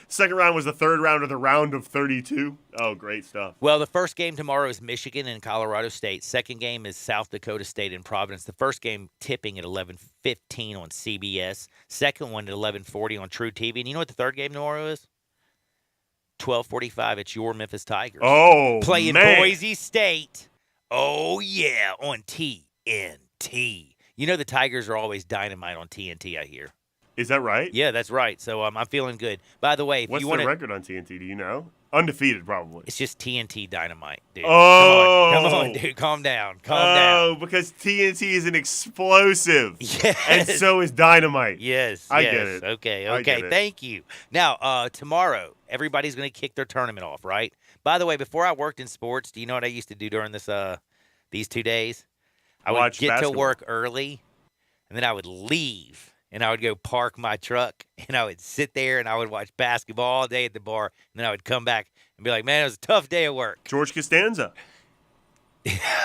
second round was the third round of the round of 32. Oh, great stuff. Well, the first game tomorrow is Michigan and Colorado State. Second game is South Dakota State and Providence. The first game tipping at 11:15 on CBS. Second one at 11:40 on True TV. And you know what the third game tomorrow is? 12:45. It's your Memphis Tigers. Oh, playing man. Boise State. Oh, yeah, on TNT. You know the Tigers are always dynamite on TNT, I hear. Is that right? Yeah, that's right. So I'm feeling good. By the way, if What's you the want to, record on TNT? Do you know? Undefeated, probably. it's just TNT dynamite, dude. Oh. Come on, dude. Calm down. Calm Oh, down. because TNT is an explosive. Yes. And so is dynamite. Yes. I yes. get it. Okay. I get Okay. it. Thank you. Now, tomorrow, everybody's going to kick their tournament off, right? By the way, before I worked in sports, do you know what I used to do during these 2 days? I would Watch get basketball. to work early, and then I would leave, and I would go park my truck, and I would sit there, and I would watch basketball all day at the bar, and then I would come back and be like, man, it was a tough day at work. George Costanza.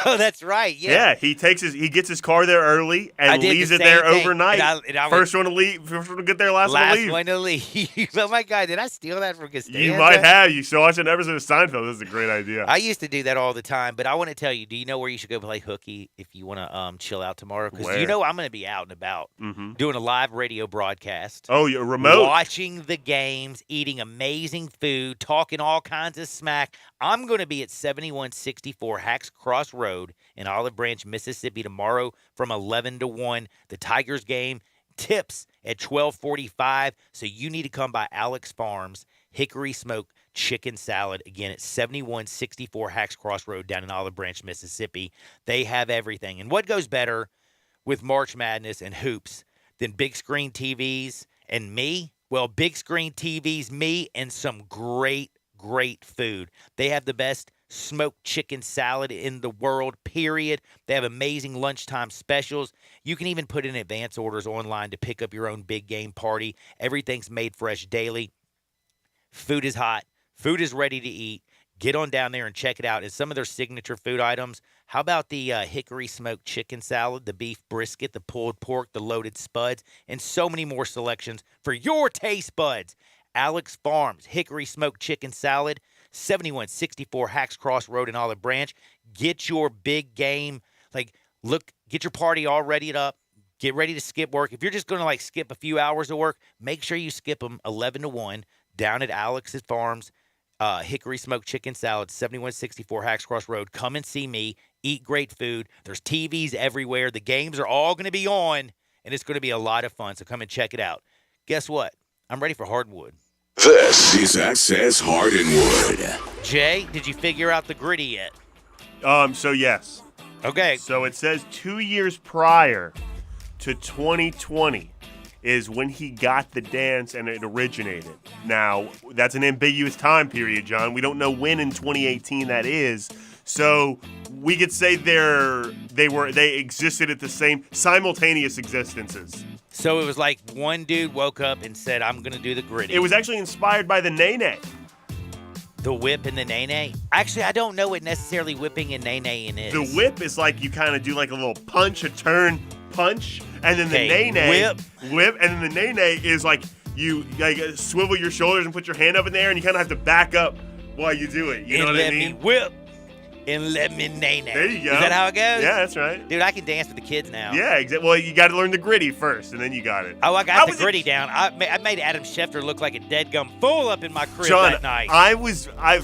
Oh, that's right. Yeah, he gets his car there early I and did the leaves it same there thing. overnight. And I would- First one to leave, first one to get there, last one to leave. one to leave. Oh, my God, did I steal that from Costanza? You might have. You still watch an episode of Seinfeld. This is a great idea. I used to do that all the time, but I want to tell you, do you know where you should go play hooky if you want to chill out tomorrow? Because Where? you know I'm going to be out and about doing a live radio broadcast. Oh, you're remote. Watching the games, eating amazing food, talking all kinds of smack. I'm going to be at 7164 Hacks Cross Road in Olive Branch, Mississippi tomorrow from 11 to 1. The Tigers game tips at 12:45, so you need to come by Alex Farms Hickory Smoked Chicken Salad, again at 7164 Hacks Cross Road down in Olive Branch, Mississippi. They have everything. And what goes better with March Madness and hoops than big screen TVs and me? Well, big screen TVs, me, and some great food. They have the best smoked chicken salad in the world, period. They have amazing lunchtime specials. You can even put in advance orders online to pick up your own big game party. Everything's made fresh daily. Food is hot. Food is ready to eat. Get on down there and check it out. And some of their signature food items, how about the hickory smoked chicken salad, the beef brisket, the pulled pork, the loaded spuds, and so many more selections for your taste buds. Alex Farms Hickory Smoked Chicken Salad, 7164 Hacks Cross Road in Olive Branch. Get your big game, get your party all readied up. Get ready to skip work. If you're just going to skip a few hours of work, make sure you skip them 11 to 1 down at Alex's Farms. Hickory Smoked Chicken Salad, 7164 Hacks Cross Road. Come and see me. Eat great food. There's TVs everywhere. The games are all going to be on, and it's going to be a lot of fun. So come and check it out. Guess what? I'm ready for hardwood. This is Access Hardwood. Jay, did you figure out the gritty yet? So yes. Okay. So it says 2 years prior to 2020 is when he got the dance and it originated. Now, that's an ambiguous time period, John. We don't know when in 2018 that is. So we could say they existed at the same simultaneous existences. So it was like one dude woke up and said, I'm going to do the gritty. It was actually inspired by the Nene. The whip and the nay-nay? Actually, I don't know what necessarily whipping and nay-naying is. The whip is like you kind of do like a little punch, a turn punch, and then the Okay, Nene whip, and then the Nene is like you swivel your shoulders and put your hand up in there, and you kind of have to back up while you do it. You know what I mean? Let me whip and let me nay-nay. There you go. Is that how it goes? Yeah, that's right. Dude, I can dance with the kids now. Yeah, exactly. Well, you got to learn the gritty first, and then you got it. Oh, I got the gritty down. I made Adam Schefter look like a dead gum fool up in my crib John, that night.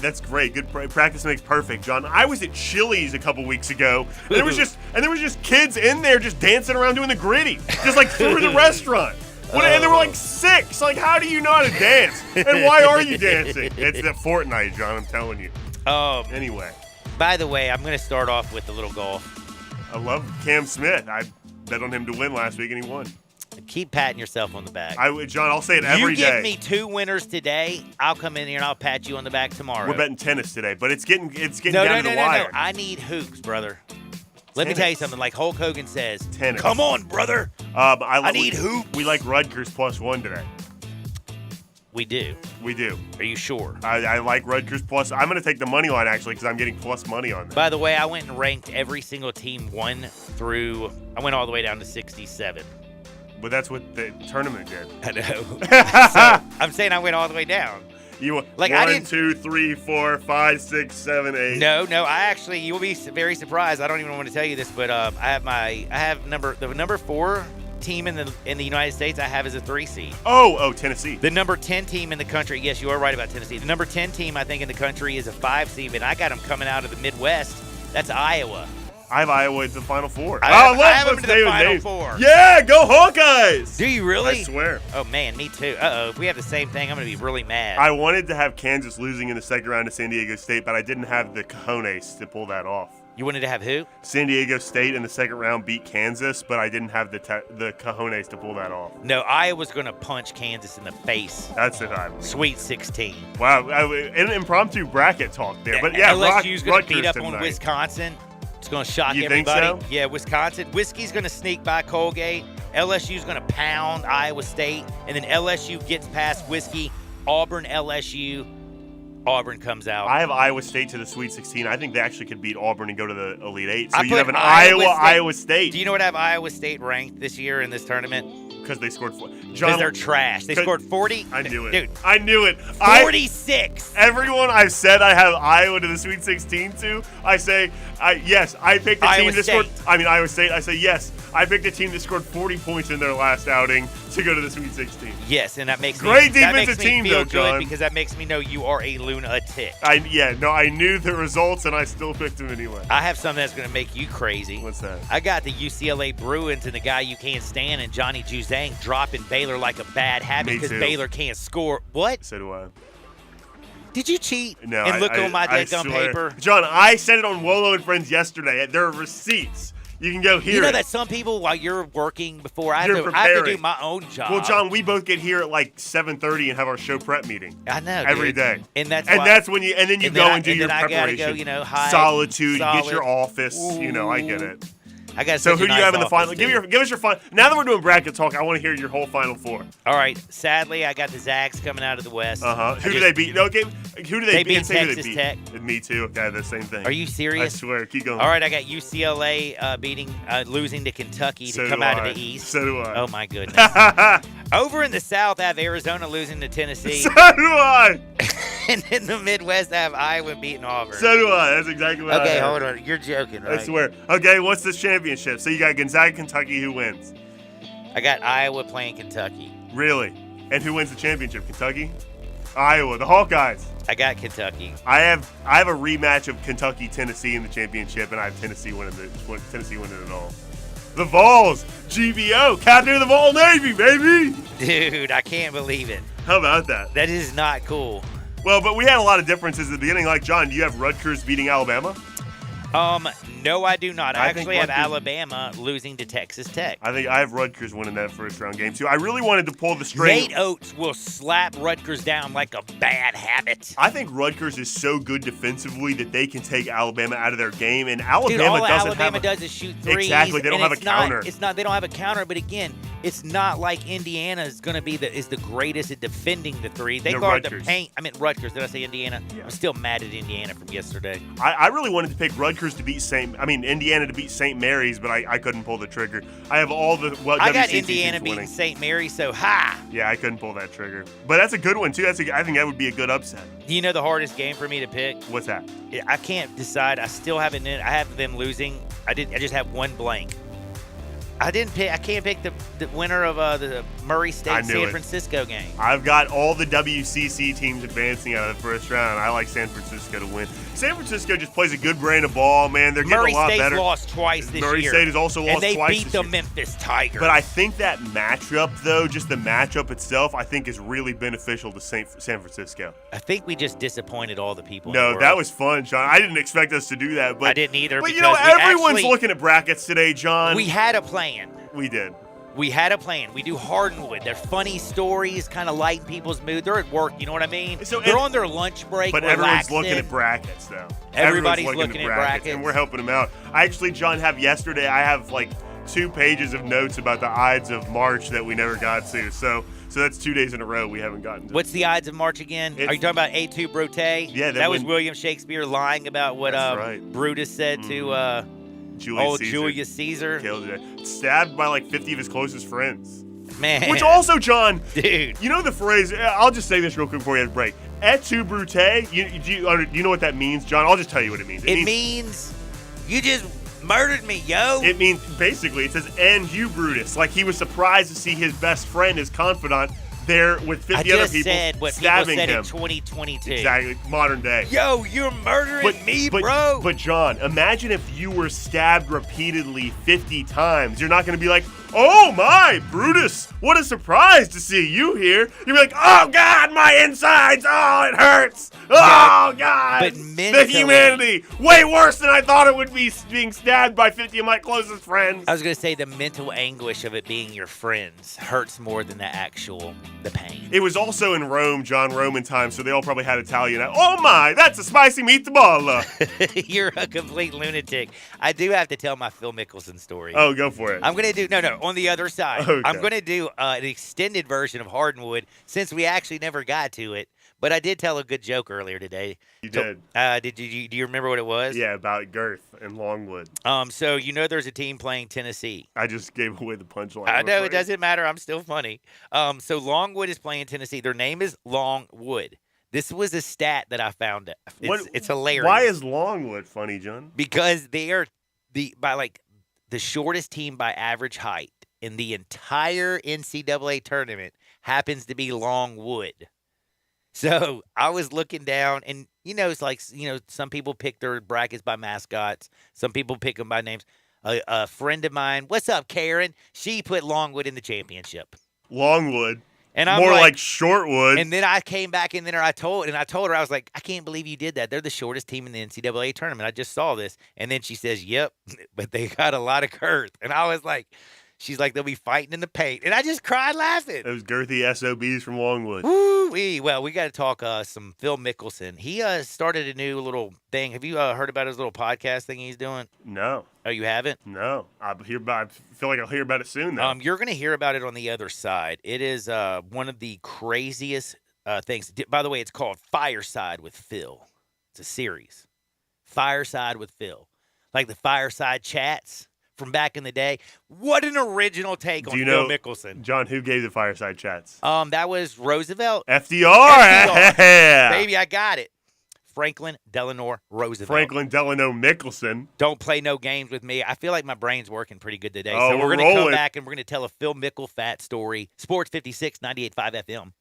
That's great. Good practice makes perfect, John. I was at Chili's a couple weeks ago, and there was just kids in there just dancing around doing the gritty, just like through the restaurant. And they were like 6. Like, how do you know how to dance? And why are you dancing? It's the Fortnite, John. I'm telling you. Anyway. By the way, I'm going to start off with a little golf. I love Cam Smith. I bet on him to win last week, and he won. Keep patting yourself on the back. John, I'll say it every day. You give me 2 winners today, I'll come in here and I'll pat you on the back tomorrow. We're betting tennis today, but it's getting down to the No. wire. I need hoops, brother. Let me tell you something. Like Hulk Hogan says, tennis. Come on, brother. I need hoops. We like Rutgers +1 today. We do. We do. Are you sure? I like Rutgers plus. I'm going to take the money line, actually, because I'm getting plus money on that. By the way, I went and ranked every single team 1 through, I went all the way down to 67. But that's what the tournament did. I know. So, I'm saying I went all the way down. You like 1, 2, 3, 4, 5, 6, 7, 8. No. I actually, you'll be very surprised. I don't even want to tell you this, but I have the number 4 team in the United States I have is a 3 seed. Oh, Tennessee. The number 10 team in the country, yes, you are right about Tennessee. The number 10 team, I think, in the country is a 5 seed, and I got them coming out of the Midwest. That's Iowa. I have Iowa at the Final Four. I have them to the Final Four. Yeah, go Hawkeyes! Do you really? I swear. Oh, man, me too. Uh-oh, if we have the same thing, I'm going to be really mad. I wanted to have Kansas losing in the second round to San Diego State, but I didn't have the cojones to pull that off. You wanted to have who? San Diego State in the second round beat Kansas, but I didn't have the cojones to pull that off. No, Iowa's going to punch Kansas in the face. That's it, I Sweet 16. Wow, an impromptu bracket talk there. But yeah, LSU's going to beat Rutgers up on tonight. Wisconsin. It's going to shock You everybody. think so? Yeah, Wisconsin. Whiskey's going to sneak by Colgate. LSU's going to pound Iowa State. And then LSU gets past Whiskey. Auburn, LSU. Auburn comes out. I have Iowa State to the Sweet 16. I think they actually could beat Auburn and go to the Elite Eight. So I you put have an Iowa State. Iowa State. Do you know what I have Iowa State ranked this year in this tournament? Because they scored 4. Because they're trash. They scored 40. I knew it. Dude, I knew it. 46. Everyone I've said I have Iowa to the Sweet 16 to, I say, yes, I picked a team that scored. Iowa State. I say, yes, I picked a team that scored 40 points in their last outing to go to the Sweet 16. Yes, and that makes Great me, defensive team, feel though, good John. because that makes me know you are a lunatic. I knew the results, and I still picked them anyway. I have something that's going to make you crazy. What's that? I got the UCLA Bruins and the guy you can't stand and Johnny Juzang dropping Baylor like a bad habit because Baylor can't score. What? So do I. Did you cheat? No, and look on my I deck on swear. paper? John, I said it on Wolo and Friends yesterday. There are receipts. You can go here. You know that some people, while you're working before, I have to do my own job. Well, John, we both get here at like 7:30 and have our show prep meeting. I know, every dude. day. And that's when you then go and do your preparation. Gotta go, hide, solitude. solid. You get your office. Ooh. I get it. I got. So who do you have in the final? Dude. Give us your final. Now that we're doing bracket talk, I want to hear your whole Final Four. All right. Sadly, I got the Zags coming out of the West. Who do they beat? Okay. Who do they beat? They beat Texas Tech. Me too. Okay, the same thing. Are you serious? I swear. Keep going. All right. I got UCLA losing to Kentucky to come out of the East. So do I. Oh my goodness. Over in the South, I have Arizona losing to Tennessee. So do I. And in the Midwest, I have Iowa beating Auburn. So do I. That's exactly what I have. Hold on. You're joking, right? I swear. Okay, what's the championship? So you got Gonzaga, Kentucky. Who wins? I got Iowa playing Kentucky. Really? And who wins the championship? Kentucky? Iowa, the Hawkeyes. I got Kentucky. I have a rematch of Kentucky, Tennessee in the championship, and I have Tennessee winning it all. The Vols, GVO, captain of the Vol Navy, baby. Dude, I can't believe it. How about that? That is not cool. Well, but we had a lot of differences at the beginning. Like, John, do you have Rutgers beating Alabama? No, I do not. I actually have Rutgers, Alabama losing to Texas Tech. I think I have Rutgers winning that first round game too. I really wanted to pull the string. Nate Oates will slap Rutgers down like a bad habit. I think Rutgers is so good defensively that they can take Alabama out of their game, and Alabama Dude, all doesn't Alabama have does is shoot threes. Exactly, they don't have a counter. It's not. They don't have a counter. But again, it's not like Indiana is going to be the greatest at defending the three. They guard Rutgers. the paint. I mean Rutgers. Did I say Indiana? Yeah. I'm still mad at Indiana from yesterday. I really wanted to pick Rutgers to beat Indiana to beat St. Mary's, but I couldn't pull the trigger. I have all the I got WCC Indiana teams beating winning. St. Mary's, so ha! Yeah, I couldn't pull that trigger. But that's a good one too. I think that would be a good upset. Do you know the hardest game for me to pick? What's that? I can't decide. I still haven't. I have them losing. I just have one blank. I can't pick the winner of the Murray State San Francisco game. I've got all the WCC teams advancing out of the first round. I like San Francisco to win. San Francisco just plays a good brand of ball, man. They're getting Murray a lot State's better. lost twice this year. Murray State has also lost twice and they beat this the year. Memphis Tigers. But I think that matchup, though, just the matchup itself, I think is really beneficial to San Francisco. I think we just disappointed all the people. No, in the world. that was fun, John. I didn't expect us to do that. But I didn't either. But you know, because everyone's looking at brackets today, John. We had a plan. We did. We had a plan. We do Hardwood. They're funny stories, kind of lighten people's mood. They're at work, you know what I mean? They're on their lunch break, but everyone's looking at brackets, though. Everybody's looking at brackets. And we're helping them out. I actually, John, yesterday, I have like 2 pages of notes about the Ides of March that we never got to. So that's 2 days in a row we haven't gotten to. What's the Ides of March again? Are you talking about A2 Brute? Yeah. That was William Shakespeare lying about what Brutus said to Julius Caesar. Killed it. Stabbed by like 50 of his closest friends. Man. Which also, John, dude, you know the phrase, I'll just say this real quick before we have a break. Et tu, Brute, you know what that means, John? I'll just tell you what it means. It means you just murdered me, yo. It means, basically, it says, and you, Brutus. Like he was surprised to see his best friend, his confidant, there with 50 other people said what stabbing people said him. in 2022. Exactly, modern day. Yo, you're murdering me, bro. But John, imagine if you were stabbed repeatedly 50 times. You're not going to be like, oh my, Brutus, what a surprise to see you here. You'll be like, oh God, my insides, oh, it hurts. Oh God, but the mentally, humanity, way worse than I thought it would be being stabbed by 50 of my closest friends. I was going to say the mental anguish of it being your friends hurts more than the pain. It was also in Rome, John, Roman time, so they all probably had Italian. Oh my, that's a spicy meatball. You're a complete lunatic. I do have to tell my Phil Mickelson story. Oh, go for it. I'm going to do, on the other side. Okay. I'm going to do an extended version of Hardwood since we actually never got to it. But I did tell a good joke earlier today. You did. Do you remember what it was? Yeah, about Girth and Longwood. So there's a team playing Tennessee. I just gave away the punchline. I know, it doesn't matter. I'm still funny. So Longwood is playing Tennessee. Their name is Longwood. This was a stat that I found. It's hilarious. Why is Longwood funny, John? Because they are the shortest team by average height in the entire NCAA tournament happens to be Longwood. So I was looking down, and it's like some people pick their brackets by mascots, some people pick them by names. A friend of mine, what's up, Karen? She put Longwood in the championship. Longwood. And I'm more like Shortwood. And then I came back and then I told her, I was like, I can't believe you did that. They're the shortest team in the NCAA tournament. I just saw this. And then she says, yep, but they got a lot of girth. And I was like, she's like, they'll be fighting in the paint. And I just cried laughing. Those girthy SOBs from Longwood. Woo-wee. Well, we got to talk some Phil Mickelson. He started a new little thing. Have you heard about his little podcast thing he's doing? No. Oh, you haven't? No. I feel like I'll hear about it soon, though. You're going to hear about it on the other side. It is one of the craziest things. By the way, it's called Fireside with Phil. It's a series. Fireside with Phil. Like the Fireside Chats from back in the day. What an original take on Phil Mickelson. John, who gave the Fireside Chats? That was Roosevelt. FDR. Yeah. Baby, I got it. Franklin Delano Roosevelt. Franklin Delano Mickelson. Don't play no games with me. I feel like my brain's working pretty good today. Oh, so we're going to rolling. come back and we're going to tell a Phil Mickelfat story. Sports 56, 98.5 FM.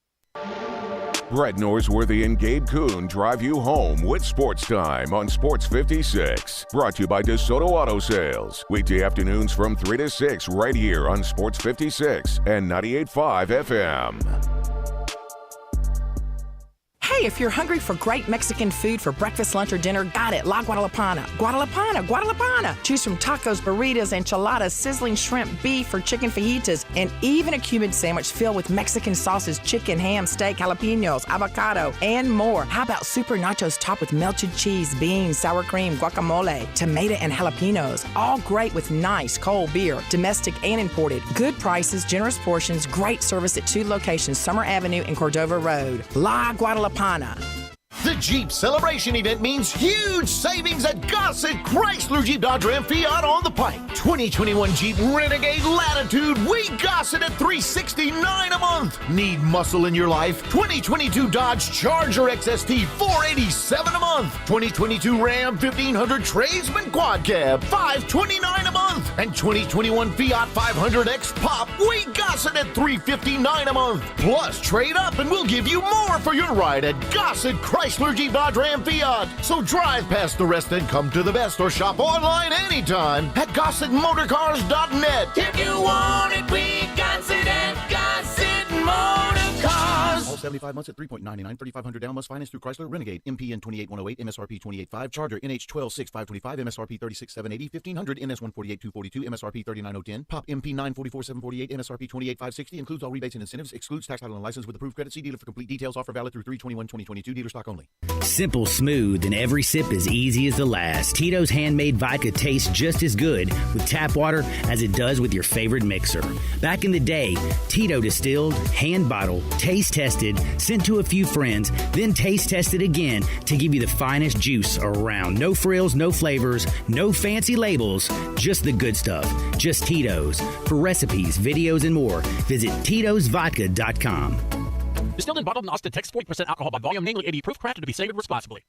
Brett Norsworthy and Gabe Kuhn drive you home with Sports Time on Sports 56. Brought to you by DeSoto Auto Sales. Weekday afternoons from 3 to 6 right here on Sports 56 and 98.5 FM. Hey, if you're hungry for great Mexican food for breakfast, lunch, or dinner, got it. La Guadalupana. Guadalupana. Choose from tacos, burritos, enchiladas, sizzling shrimp, beef, or chicken fajitas, and even a Cuban sandwich filled with Mexican sauces, chicken, ham, steak, jalapenos, avocado, and more. How about super nachos topped with melted cheese, beans, sour cream, guacamole, tomato, and jalapenos? All great with nice cold beer, domestic and imported. Good prices, generous portions, great service at 2 locations, Summer Avenue and Cordova Road. La Guadalupana. The Jeep Celebration event means huge savings at Gossett Chrysler Jeep Dodge Ram Fiat on the Pike. 2021 Jeep Renegade Latitude, we Gossett at $369 a month. Need muscle in your life? 2022 Dodge Charger XST, $487 a month. 2022 Ram 1500 Tradesman Quad Cab, $529 a month. And 2021 Fiat 500X Pop, we Gossett at $359 a month. Plus, trade up and we'll give you more for your ride at Gossett Chrysler Jeep Dodge Ram Fiat. So drive past the rest and come to the best or shop online anytime at GossettMotorCars.net. If you want it, we got it at Gossett Motor Cars. All 75 months at 3.99, 3,500 down, must finance through Chrysler, Renegade, MPN 28108, MSRP 285, Charger, NH 126,525, MSRP 36,780, 1500, NS 148,242, MSRP 39,010, Pop MP 944,748, MSRP 28,560, includes all rebates and incentives, excludes tax title and license with approved credit. See dealer for complete details. Offer valid through 3/21/2022, dealer stock only. Simple, smooth, and every sip as easy as the last. Tito's handmade vodka tastes just as good with tap water as it does with your favorite mixer. Back in the day, Tito distilled, hand bottled, taste tested, sent to a few friends, then taste tested again to give you the finest juice around. No frills, no flavors, no fancy labels, just the good stuff. Just Tito's. For recipes, videos, and more, visit Tito'sVodka.com. Distilled and bottled in Austin, Texas, 40% alcohol by volume, namely 80 proof, crafted to be savored responsibly.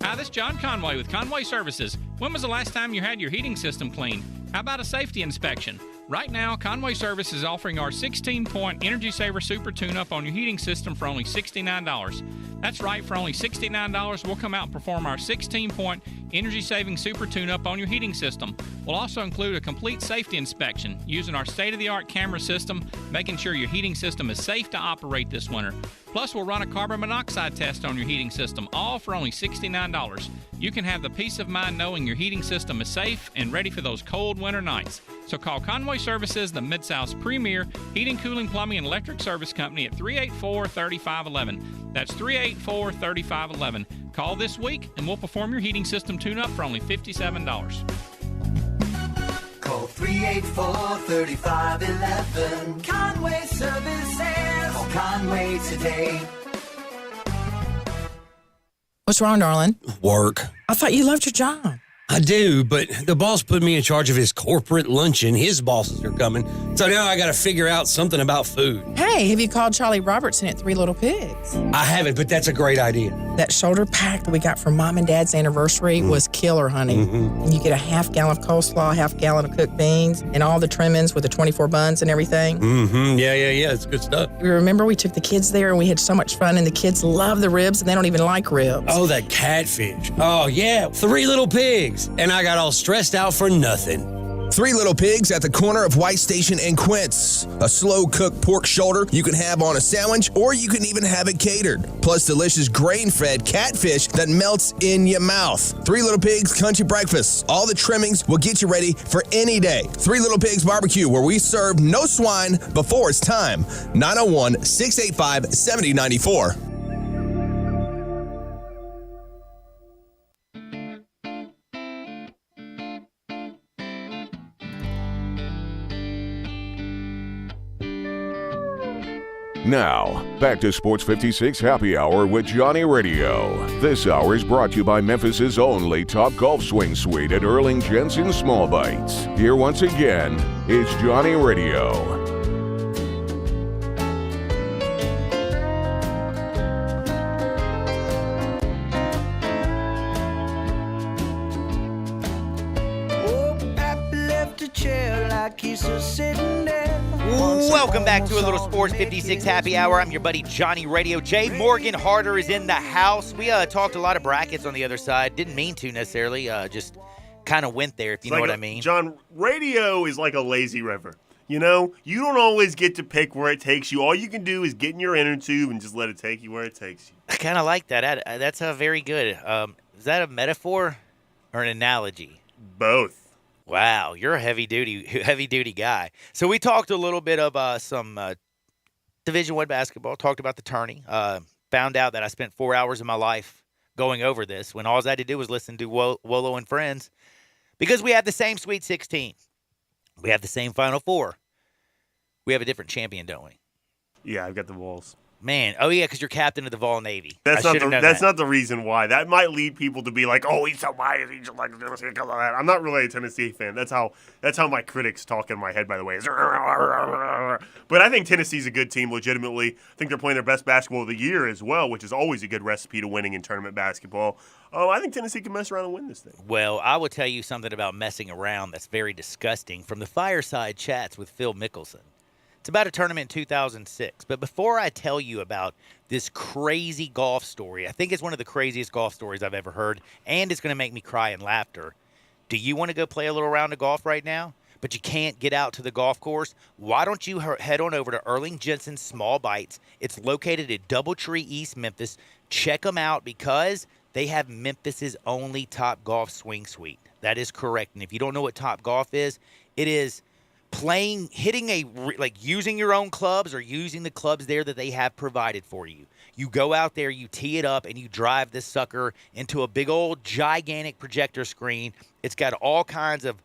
Hi, this is John Conway with Conway Services. When was the last time you had your heating system cleaned? How about a safety inspection? Right now, Conway Service is offering our 16-point Energy Saver Super Tune-Up on your heating system for only $69. That's right, for only $69, we'll come out and perform our 16-point Energy Saving Super Tune-Up on your heating system. We'll also include a complete safety inspection using our state-of-the-art camera system, making sure your heating system is safe to operate this winter. Plus, we'll run a carbon monoxide test on your heating system, all for only $69. You can have the peace of mind knowing your heating system is safe and ready for those cold winter nights. So call Conway Services, the Mid-South's premier heating, cooling, plumbing, and electric service company at 384-3511. That's 384-3511. Call this week, and we'll perform your heating system tune-up for only $57. Call 384-3511. Conway Services. Call Conway today. What's wrong, darling? Work. I thought you loved your job. I do, but the boss put me in charge of his corporate luncheon. His bosses are coming. So now I got to figure out something about food. Hey, have you called Charlie Robertson at Three Little Pigs? I haven't, but that's a great idea. That shoulder pack that we got for Mom and Dad's anniversary was killer, honey. Mm-hmm. And you get a half gallon of coleslaw, half gallon of cooked beans, and all the trimmings with the 24 buns and everything. Mm-hmm. Yeah. It's good stuff. You remember we took the kids there and we had so much fun, and the kids love the ribs and they don't even like ribs. Oh, that catfish. Oh, yeah. 3 Little Pigs. And I got all stressed out for nothing. 3 Little Pigs at the corner of White Station and Quince. A slow-cooked pork shoulder you can have on a sandwich, or you can even have it catered. Plus delicious grain-fed catfish that melts in your mouth. 3 Little Pigs Country Breakfast. All the trimmings will get you ready for any day. 3 Little Pigs Barbecue, where we serve no swine before it's time. 901-685-7094. Now, back to Sports 56 Happy Hour with Johnny Radio. This hour is brought to you by Memphis's only Top Golf Swing Suite at Erling Jensen Small Bites. Here once again is Johnny Radio. Welcome back to a little Sports 56 Happy Hour. I'm your buddy Johnny Radio. Jay Morgan Harder is in the house. We talked a lot of brackets on the other side. Didn't mean to necessarily. Just kind of went there, if you know what I mean. John, radio is like a lazy river. You know, you don't always get to pick where it takes you. All you can do is get in your inner tube and just let it take you where it takes you. I kind of like that. That's very good. Is that a metaphor or an analogy? Both. Wow, you're a heavy duty guy. So we talked a little bit of some Division I basketball. Talked about the tourney. Found out that I spent 4 hours of my life going over this when all I had to do was listen to Wolo and Friends, because we have the same Sweet 16. We have the same Final Four. We have a different champion, don't we? Yeah, I've got the Vols. Man, oh yeah, because you're captain of the Vol Navy. That's not the reason why. That might lead people to be like, "Oh, he's so biased. He's just like Tennessee." I'm not really a Tennessee fan. That's how my critics talk in my head. By the way, but I think Tennessee's a good team. Legitimately, I think they're playing their best basketball of the year as well, which is always a good recipe to winning in tournament basketball. Oh, I think Tennessee can mess around and win this thing. Well, I will tell you something about messing around that's very disgusting from the Fireside Chats with Phil Mickelson. It's about a tournament in 2006. But before I tell you about this crazy golf story, I think it's one of the craziest golf stories I've ever heard, and it's going to make me cry in laughter. Do you want to go play a little round of golf right now, but you can't get out to the golf course? Why don't you head on over to Erling Jensen Small Bites? It's located at Doubletree, East Memphis. Check them out because they have Memphis's only Top Golf Swing Suite. That is correct. And if you don't know what Top Golf is, it is using your own clubs or using the clubs there that they have provided for you. You go out there, you tee it up, and you drive this sucker into a big old gigantic projector screen. It's got all kinds of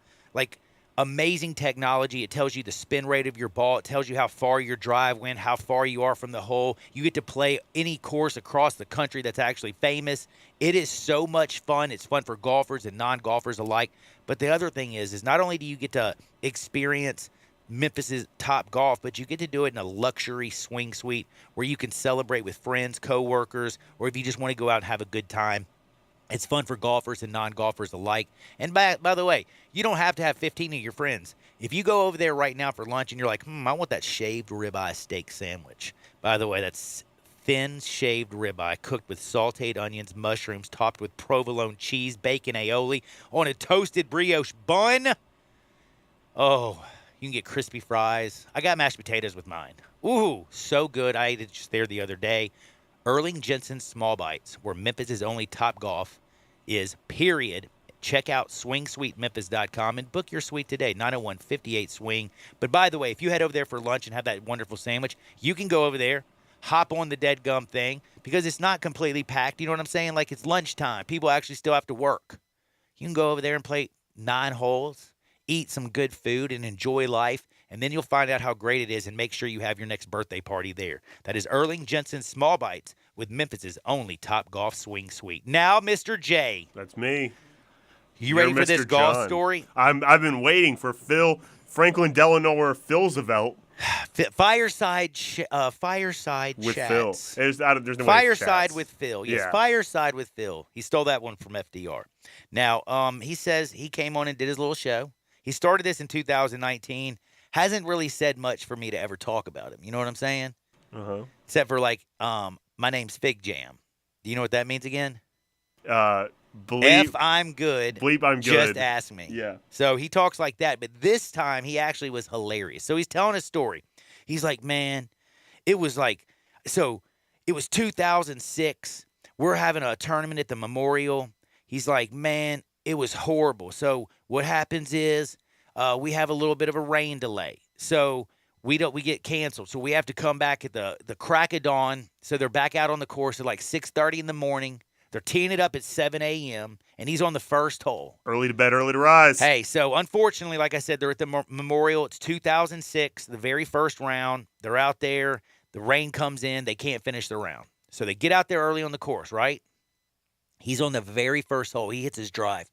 amazing technology. It tells you the spin rate of your ball. It tells you how far your drive went, how far you are from the hole. You get to play any course across the country that's actually famous. It is so much fun. It's fun for golfers and non-golfers alike. But the other thing is not only do you get to experience Memphis's Top Golf, but you get to do it in a luxury swing suite where you can celebrate with friends, coworkers, or if you just want to go out and have a good time. It's fun for golfers and non-golfers alike. And by the way, you don't have to have 15 of your friends. If you go over there right now for lunch and you're like, I want that shaved ribeye steak sandwich. By the way, that's thin shaved ribeye cooked with sauteed onions, mushrooms, topped with provolone cheese, bacon aioli on a toasted brioche bun. Oh, you can get crispy fries. I got mashed potatoes with mine. Ooh, so good. I ate it just there the other day. Erling Jensen's Small Bites, where Memphis' only Top Golf is, period. Check out swingsweetmemphis.com and book your suite today, 901-58-SWING. But by the way, if you head over there for lunch and have that wonderful sandwich, you can go over there, hop on the dead gum thing, because it's not completely packed. You know what I'm saying? Like, it's lunchtime. People actually still have to work. You can go over there and play 9 holes, eat some good food, and enjoy life. And then you'll find out how great it is and make sure you have your next birthday party there. That is Erling Jensen's Small Bites with Memphis' only Top Golf Swing Suite. Now, Mr. J. That's me. You ready for this golf story? I've been waiting for Phil Franklin Delano Filzevelt. Fireside with chats. Phil. There's no Fireside with Phil. Yes, Yeah. Fireside with Phil. He stole that one from FDR. Now, he says he came on and did his little show. He started this in 2019. Hasn't really said much for me to ever talk about him. You know what I'm saying? Uh-huh. Except for, like, my name's Fig Jam. Do you know what that means again? Bleep, I'm good. Bleep, I'm good. Just ask me. Yeah. So he talks like that, but this time he actually was hilarious. So he's telling a story. He's like, man, it was 2006. We're having a tournament at the Memorial. He's like, man, it was horrible. So what happens is we have a little bit of a rain delay. So we get canceled. So we have to come back at the crack of dawn. So they're back out on the course at like 6:30 in the morning. They're teeing it up at 7 a.m., and he's on the first hole. Early to bed, early to rise. Hey, so unfortunately, like I said, they're at the Memorial. It's 2006, the very first round. They're out there. The rain comes in. They can't finish the round. So they get out there early on the course, right? He's on the very first hole. He hits his drive.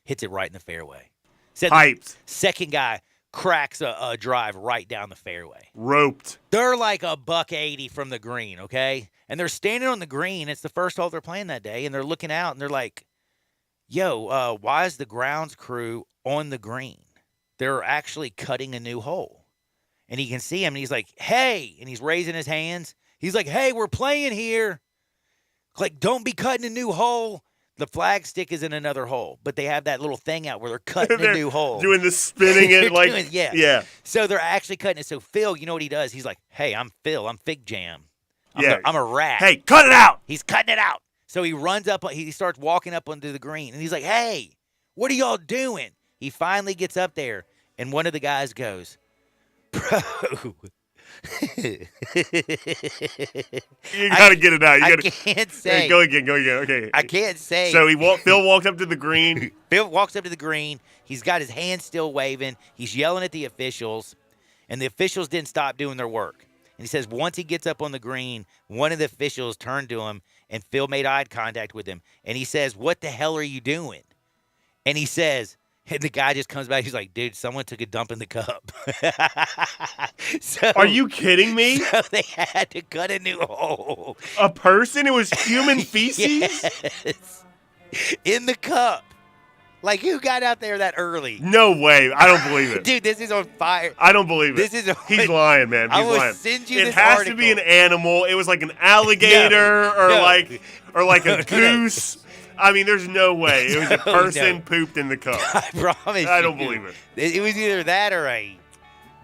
Hits it right in the fairway. Hyped. Second guy cracks a drive right down the fairway. Roped. They're like $180 from the green, okay? And they're standing on the green. It's the first hole they're playing that day, and they're looking out, and they're like, yo, why is the grounds crew on the green? They're actually cutting a new hole. And he can see him, and he's like, hey, and he's raising his hands. He's like, hey, we're playing here. Like, don't be cutting a new hole. The flag stick is in another hole, but they have that little thing out where they're cutting a new hole. Doing the spinning it like, yeah. So they're actually cutting it. So Phil, you know what he does? He's like, hey, I'm Phil. I'm Fig Jam. I'm a rat. Hey, cut it out. He's cutting it out. So he runs up. He starts walking up onto the green, and he's like, hey, what are y'all doing? He finally gets up there, and one of the guys goes, bro. You got to get it out. I can't say. Go again. Okay. I can't say. So Phil walked up to the green. Phil walks up to the green. He's got his hands still waving. He's yelling at the officials, and the officials didn't stop doing their work. And he says once he gets up on the green, one of the officials turned to him, and Phil made eye contact with him. And he says, what the hell are you doing? And he says, and the guy just comes back. He's like, dude, someone took a dump in the cup. Are you kidding me? So they had to cut a new hole. A person? It was human feces? Yes. In the cup. Like, who got out there that early? No way. I don't believe it. Dude, this is on fire. I don't believe it. He's lying, man. He's lying. Send you it this has article. to be an animal. It was like an alligator or like a goose. I mean, there's no way. It was a person pooped in the cup. I promise I don't believe it. It was either that or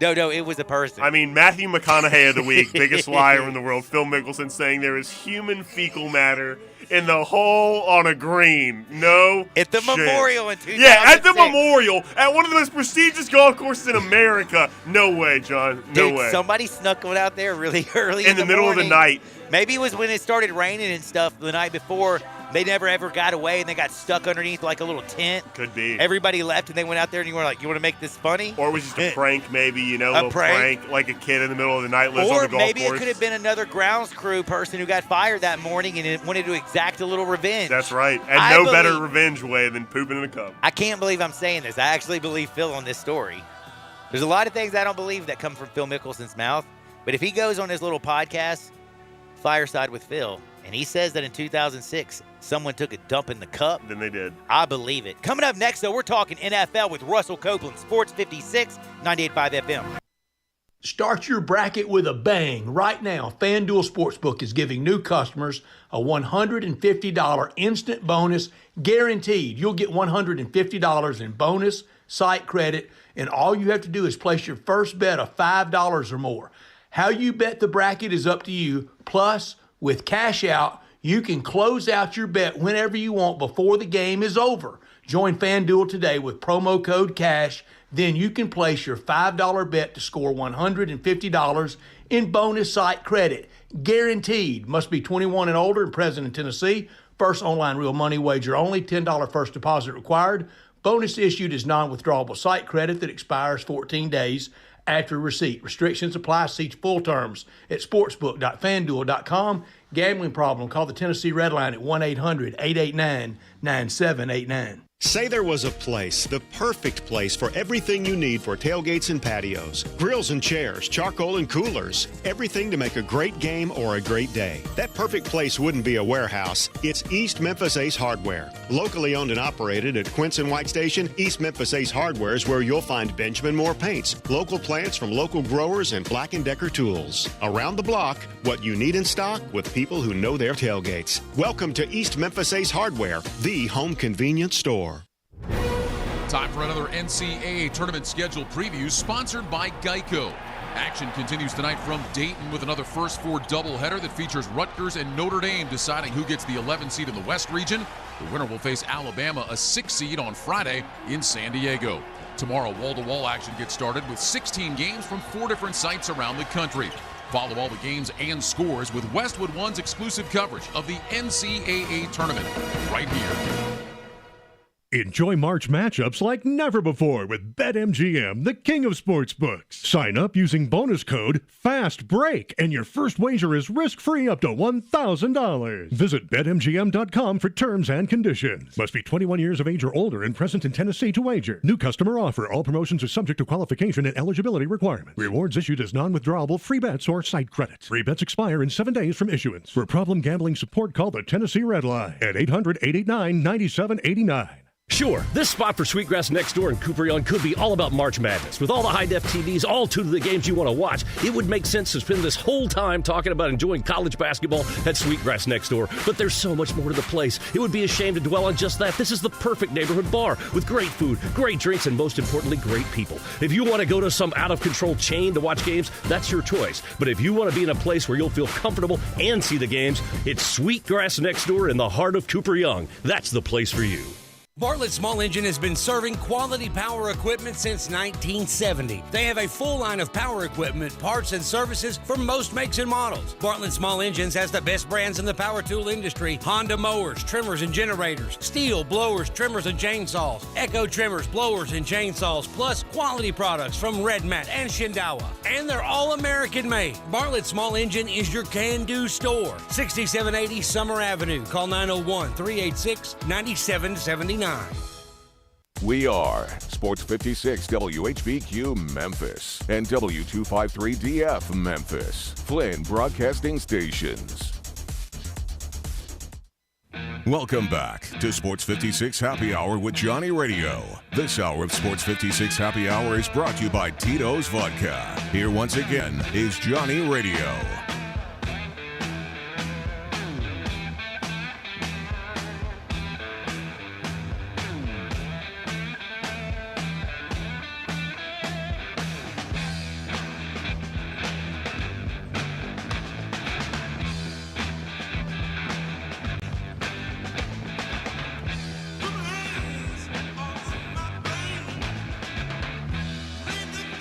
No, it was a person. I mean, Matthew McConaughey of the week, biggest liar in the world, Phil Mickelson saying there is human fecal matter in the hole on a green. No At the shit. Memorial in 2006. Yeah, at the Memorial, at one of the most prestigious golf courses in America. No way, John. No Dude, way. somebody snuck one out there really early in the middle morning. of the night. Maybe it was when it started raining and stuff the night before. They never ever got away, and they got stuck underneath like a little tent. Could be. Everybody left, and they went out there, and you were like, you want to make this funny? Or it was just a prank, maybe, a little prank, like a kid in the middle of the night lives on the golf maybe course. it could have been another grounds crew person who got fired that morning and wanted to exact a little revenge. That's right. And no better revenge way than pooping in a cup. I can't believe I'm saying this. I actually believe Phil on this story. There's a lot of things I don't believe that come from Phil Mickelson's mouth, but if he goes on his little podcast, Fireside with Phil, And he says that in 2006, someone took a dump in the cup. Then they did. I believe it. Coming up next, though, we're talking NFL with Russell Copeland, Sports 56, 98.5 FM. Start your bracket with a bang. Right now, FanDuel Sportsbook is giving new customers a $150 instant bonus guaranteed. You'll get $150 in bonus site credit, and all you have to do is place your first bet of $5 or more. How you bet the bracket is up to you. Plus, with Cash Out, you can close out your bet whenever you want before the game is over. Join FanDuel today with promo code CASH. Then you can place your $5 bet to score $150 in bonus site credit. Guaranteed. Must be 21 and older and present in Tennessee. First online real money wager only. $10 first deposit required. Bonus issued is non-withdrawable site credit that expires 14 days after receipt. Restrictions apply. See full terms at sportsbook.fanduel.com. Gambling problem? Call the Tennessee Red Line at 1-800-889-9789. Say there was a place, the perfect place for everything you need for tailgates and patios. Grills and chairs, charcoal and coolers. Everything to make a great game or a great day. That perfect place wouldn't be a warehouse. It's East Memphis Ace Hardware. Locally owned and operated at Quince and White Station, East Memphis Ace Hardware is where you'll find Benjamin Moore paints, local plants from local growers, and Black & Decker tools. Around the block, what you need in stock with people who know their tailgates. Welcome to East Memphis Ace Hardware, the home convenience store. Time for another NCAA tournament schedule preview sponsored by Geico. Action continues tonight from Dayton with another first four doubleheader that features Rutgers and Notre Dame deciding who gets the 11 seed in the West region. The winner will face Alabama, a 6 seed, on Friday in San Diego. Tomorrow, wall-to-wall action gets started with 16 games from 4 different sites around the country. Follow all the games and scores with Westwood One's exclusive coverage of the NCAA tournament right here. Enjoy March matchups like never before with BetMGM, the king of sportsbooks. Sign up using bonus code FASTBREAK, and your first wager is risk-free up to $1,000. Visit BetMGM.com for terms and conditions. Must be 21 years of age or older and present in Tennessee to wager. New customer offer. All promotions are subject to qualification and eligibility requirements. Rewards issued as non-withdrawable free bets or site credit. Free bets expire in 7 days from issuance. For problem gambling support, call the Tennessee Red Line at 800-889-9789. Sure, this spot for Sweetgrass Next Door in Cooper Young could be all about March Madness. With all the high-def TVs, all tuned to the games you want to watch, it would make sense to spend this whole time talking about enjoying college basketball at Sweetgrass Next Door. But there's so much more to the place. It would be a shame to dwell on just that. This is the perfect neighborhood bar with great food, great drinks, and most importantly, great people. If you want to go to some out-of-control chain to watch games, that's your choice. But if you want to be in a place where you'll feel comfortable and see the games, it's Sweetgrass Next Door in the heart of Cooper Young. That's the place for you. Bartlett Small Engine has been serving quality power equipment since 1970. They have a full line of power equipment, parts, and services for most makes and models. Bartlett Small Engines has the best brands in the power tool industry: Honda mowers, trimmers, and generators, Steel blowers, trimmers, and chainsaws, Echo trimmers, blowers, and chainsaws, plus quality products from Red Mat and Shindawa. And they're all American made. Bartlett Small Engine is your can-do store. 6780 Summer Avenue. Call 901-386-9779. We are Sports 56 WHBQ Memphis and W253DF Memphis, Flynn Broadcasting Stations. Welcome back to Sports 56 Happy Hour with Johnny Radio. This hour of Sports 56 Happy Hour is brought to you by Tito's Vodka. Here once again is Johnny Radio.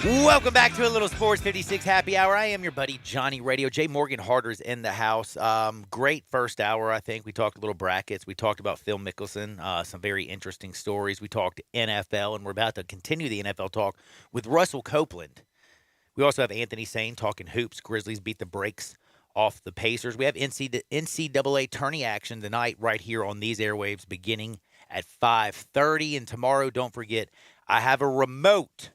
Welcome back to a little Sports 56 Happy Hour. I am your buddy Johnny Radio. Jay Morgan Harder's in the house. Great first hour, I think. We talked a little brackets. We talked about Phil Mickelson, some very interesting stories. We talked NFL, and we're about to continue the NFL talk with Russell Copeland. We also have Anthony Sane talking hoops. Grizzlies beat the brakes off the Pacers. We have NCAA tourney action tonight right here on these airwaves beginning at 5:30. And tomorrow, don't forget, I have a remote.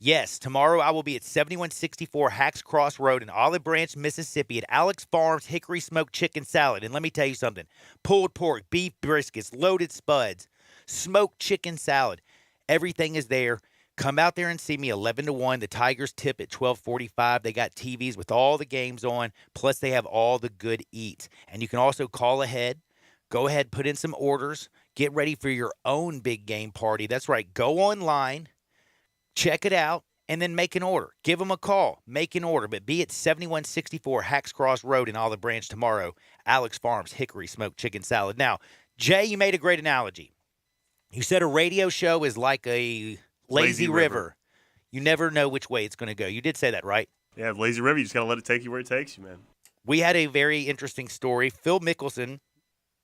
Yes, tomorrow I will be at 7164 Hacks Cross Road in Olive Branch, Mississippi at Alex Farms Hickory Smoked Chicken Salad. And let me tell you something. Pulled pork, beef briskets, loaded spuds, smoked chicken salad. Everything is there. Come out there and see me 11 to 1. The Tigers tip at 12:45. They got TVs with all the games on. Plus, they have all the good eats. And you can also call ahead. Go ahead, put in some orders. Get ready for your own big game party. That's right. Go online. Check it out, and then make an order. Give them a call. Make an order. But be at 7164 Hacks Cross Road in Olive Branch tomorrow. Alex Farms Hickory Smoked Chicken Salad. Now, Jay, you made a great analogy. You said a radio show is like a lazy river. You never know which way it's going to go. You did say that, right? Yeah, lazy river. You just got to let it take you where it takes you, man. We had a very interesting story. Phil Mickelson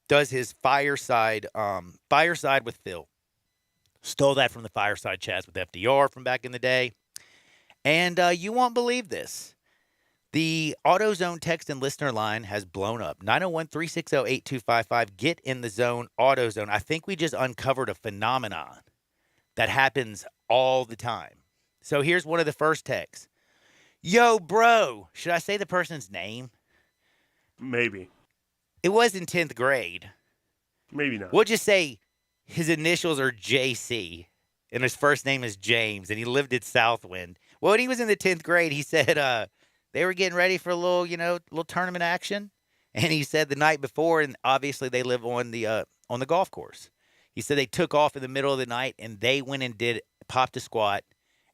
does his fireside with Phil. Stole that from the Fireside Chats with FDR from back in the day. And you won't believe this. The AutoZone text and listener line has blown up. 901-360-8255. Get in the zone, AutoZone. I think we just uncovered a phenomenon that happens all the time. So here's one of the first texts. Yo, bro. Should I say the person's name? Maybe. It was in 10th grade. Maybe not. We'll just say his initials are JC, and his first name is James, and he lived at Southwind. Well, when he was in the 10th grade, he said they were getting ready for a little tournament action, and he said the night before, and obviously they live on the golf course. He said they took off in the middle of the night, and they went and popped a squat,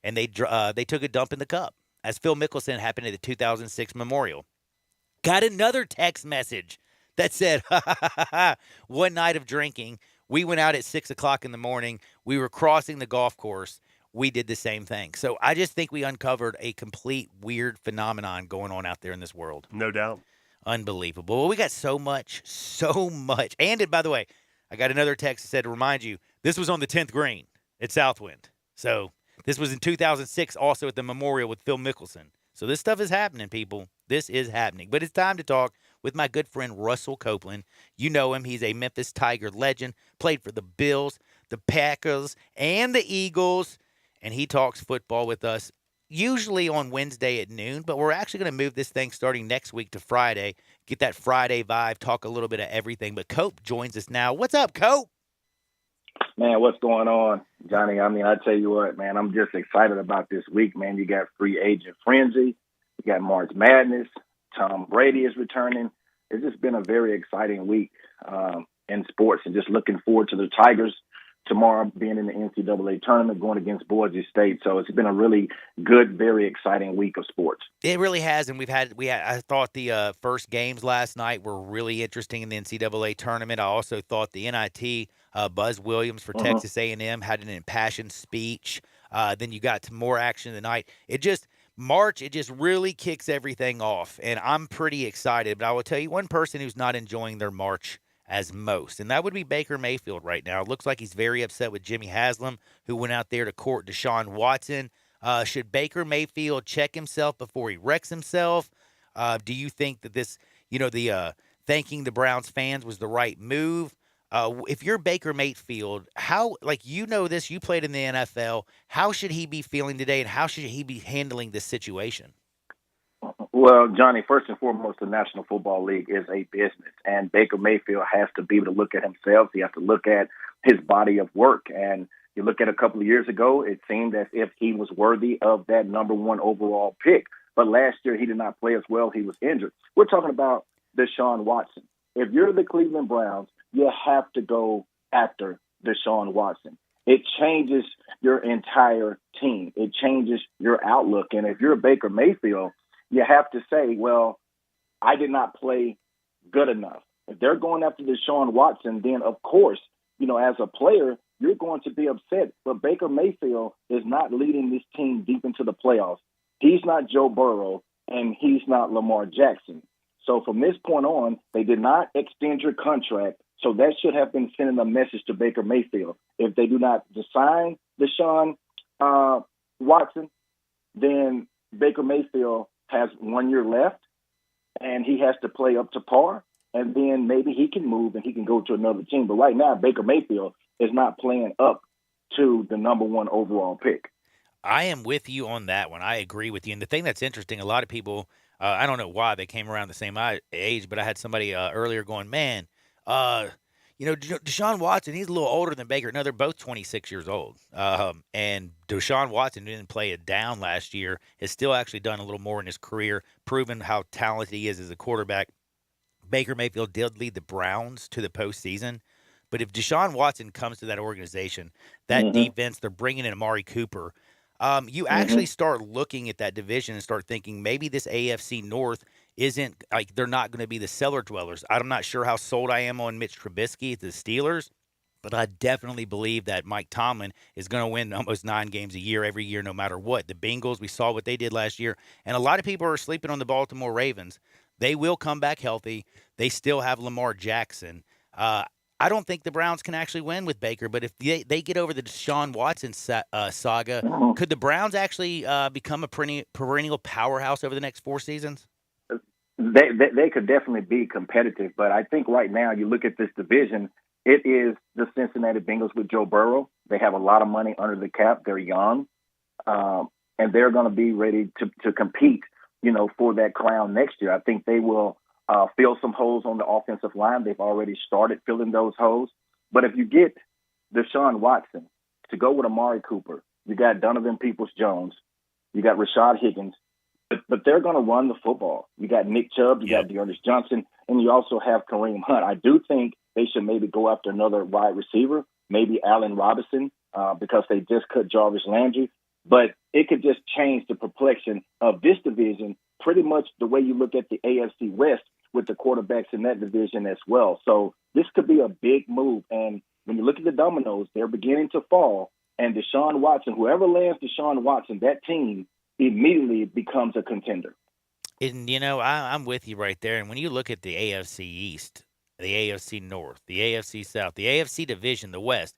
and they took a dump in the cup, as Phil Mickelson happened at the 2006 Memorial. Got another text message that said, one night of drinking, we went out at 6 o'clock in the morning. We were crossing the golf course. We did the same thing. So I just think we uncovered a complete weird phenomenon going on out there in this world. No doubt. Unbelievable. Well, we got so much. And by the way, I got another text that said to remind you, this was on the 10th green at Southwind. So this was in 2006 also at the Memorial with Phil Mickelson. So this stuff is happening, people. This is happening. But it's time to talk with my good friend Russell Copeland. You know him. He's a Memphis Tiger legend. Played for the Bills, the Packers, and the Eagles. And he talks football with us usually on Wednesday at noon. But we're actually going to move this thing starting next week to Friday. Get that Friday vibe, talk a little bit of everything. But Cope joins us now. What's up, Cope? Man, what's going on, Johnny? I mean, I tell you what, man, I'm just excited about this week, man. You got free agent frenzy. You got March Madness. Tom Brady is returning. It's just been a very exciting week in sports, and just looking forward to the Tigers tomorrow being in the NCAA tournament going against Boise State. So it's been a really good, very exciting week of sports. It really has, and I thought the first games last night were really interesting in the NCAA tournament. I also thought the NIT, Buzz Williams for Texas A&M had an impassioned speech. Then you got to more action tonight. March, it just really kicks everything off, and I'm pretty excited. But I will tell you one person who's not enjoying their March as most, and that would be Baker Mayfield right now. It looks like he's very upset with Jimmy Haslam, who went out there to court Deshaun Watson. Should Baker Mayfield check himself before he wrecks himself? Do you think that this, the thanking the Browns fans was the right move? If you're Baker Mayfield, this, you played in the NFL, how should he be feeling today, and how should he be handling this situation? Well, Johnny, first and foremost, the National Football League is a business, and Baker Mayfield has to be able to look at himself. He has to look at his body of work. And you look at a couple of years ago, it seemed as if he was worthy of that number one overall pick. But last year, he did not play as well. He was injured. We're talking about Deshaun Watson. If you're the Cleveland Browns, you have to go after Deshaun Watson. It changes your entire team. It changes your outlook. And if you're Baker Mayfield, you have to say, well, I did not play good enough. If they're going after Deshaun Watson, then, of course, as a player, you're going to be upset. But Baker Mayfield is not leading this team deep into the playoffs. He's not Joe Burrow, and he's not Lamar Jackson. So from this point on, they did not extend your contract. So that should have been sending a message to Baker Mayfield. If they do not sign Deshaun Watson, then Baker Mayfield has 1 year left, and he has to play up to par, and then maybe he can move and he can go to another team. But right now, Baker Mayfield is not playing up to the number one overall pick. I am with you on that one. I agree with you. And the thing that's interesting, a lot of people, I don't know why they came around the same age, but I had somebody earlier going, man, Deshaun Watson, he's a little older than Baker. No, they're both 26 years old. And Deshaun Watson didn't play it down last year. Has still actually done a little more in his career, proven how talented he is as a quarterback. Baker Mayfield did lead the Browns to the postseason. But if Deshaun Watson comes to that organization, that defense, they're bringing in Amari Cooper, you actually start looking at that division and start thinking maybe this AFC North isn't like they're not going to be the cellar dwellers. I'm not sure how sold I am on Mitch Trubisky at the Steelers, but I definitely believe that Mike Tomlin is going to win almost 9 games a year every year no matter what. The Bengals, we saw what they did last year, and a lot of people are sleeping on the Baltimore Ravens. They will come back healthy. They still have Lamar Jackson. I don't think the Browns can actually win with Baker, but if they get over the Deshaun Watson saga, could the Browns actually become a perennial powerhouse over the next 4 seasons? They could definitely be competitive, but I think right now you look at this division, it is the Cincinnati Bengals with Joe Burrow. They have a lot of money under the cap. They're young, and they're going to be ready to compete, for that crown next year. I think they will fill some holes on the offensive line. They've already started filling those holes. But if you get Deshaun Watson to go with Amari Cooper, you got Donovan Peoples-Jones, you got Rashad Higgins, but they're going to run the football. You got Nick Chubb, you got Dearness Johnson, and you also have Kareem Hunt. I do think they should maybe go after another wide receiver, maybe Allen Robinson, because they just cut Jarvis Landry. But it could just change the complexion of this division, pretty much the way you look at the AFC West with the quarterbacks in that division as well. So this could be a big move. And when you look at the dominoes, they're beginning to fall. And Deshaun Watson, whoever lands Deshaun Watson, that team immediately becomes a contender. And, I'm with you right there. And when you look at the AFC East, the AFC North, the AFC South, the AFC division, the West,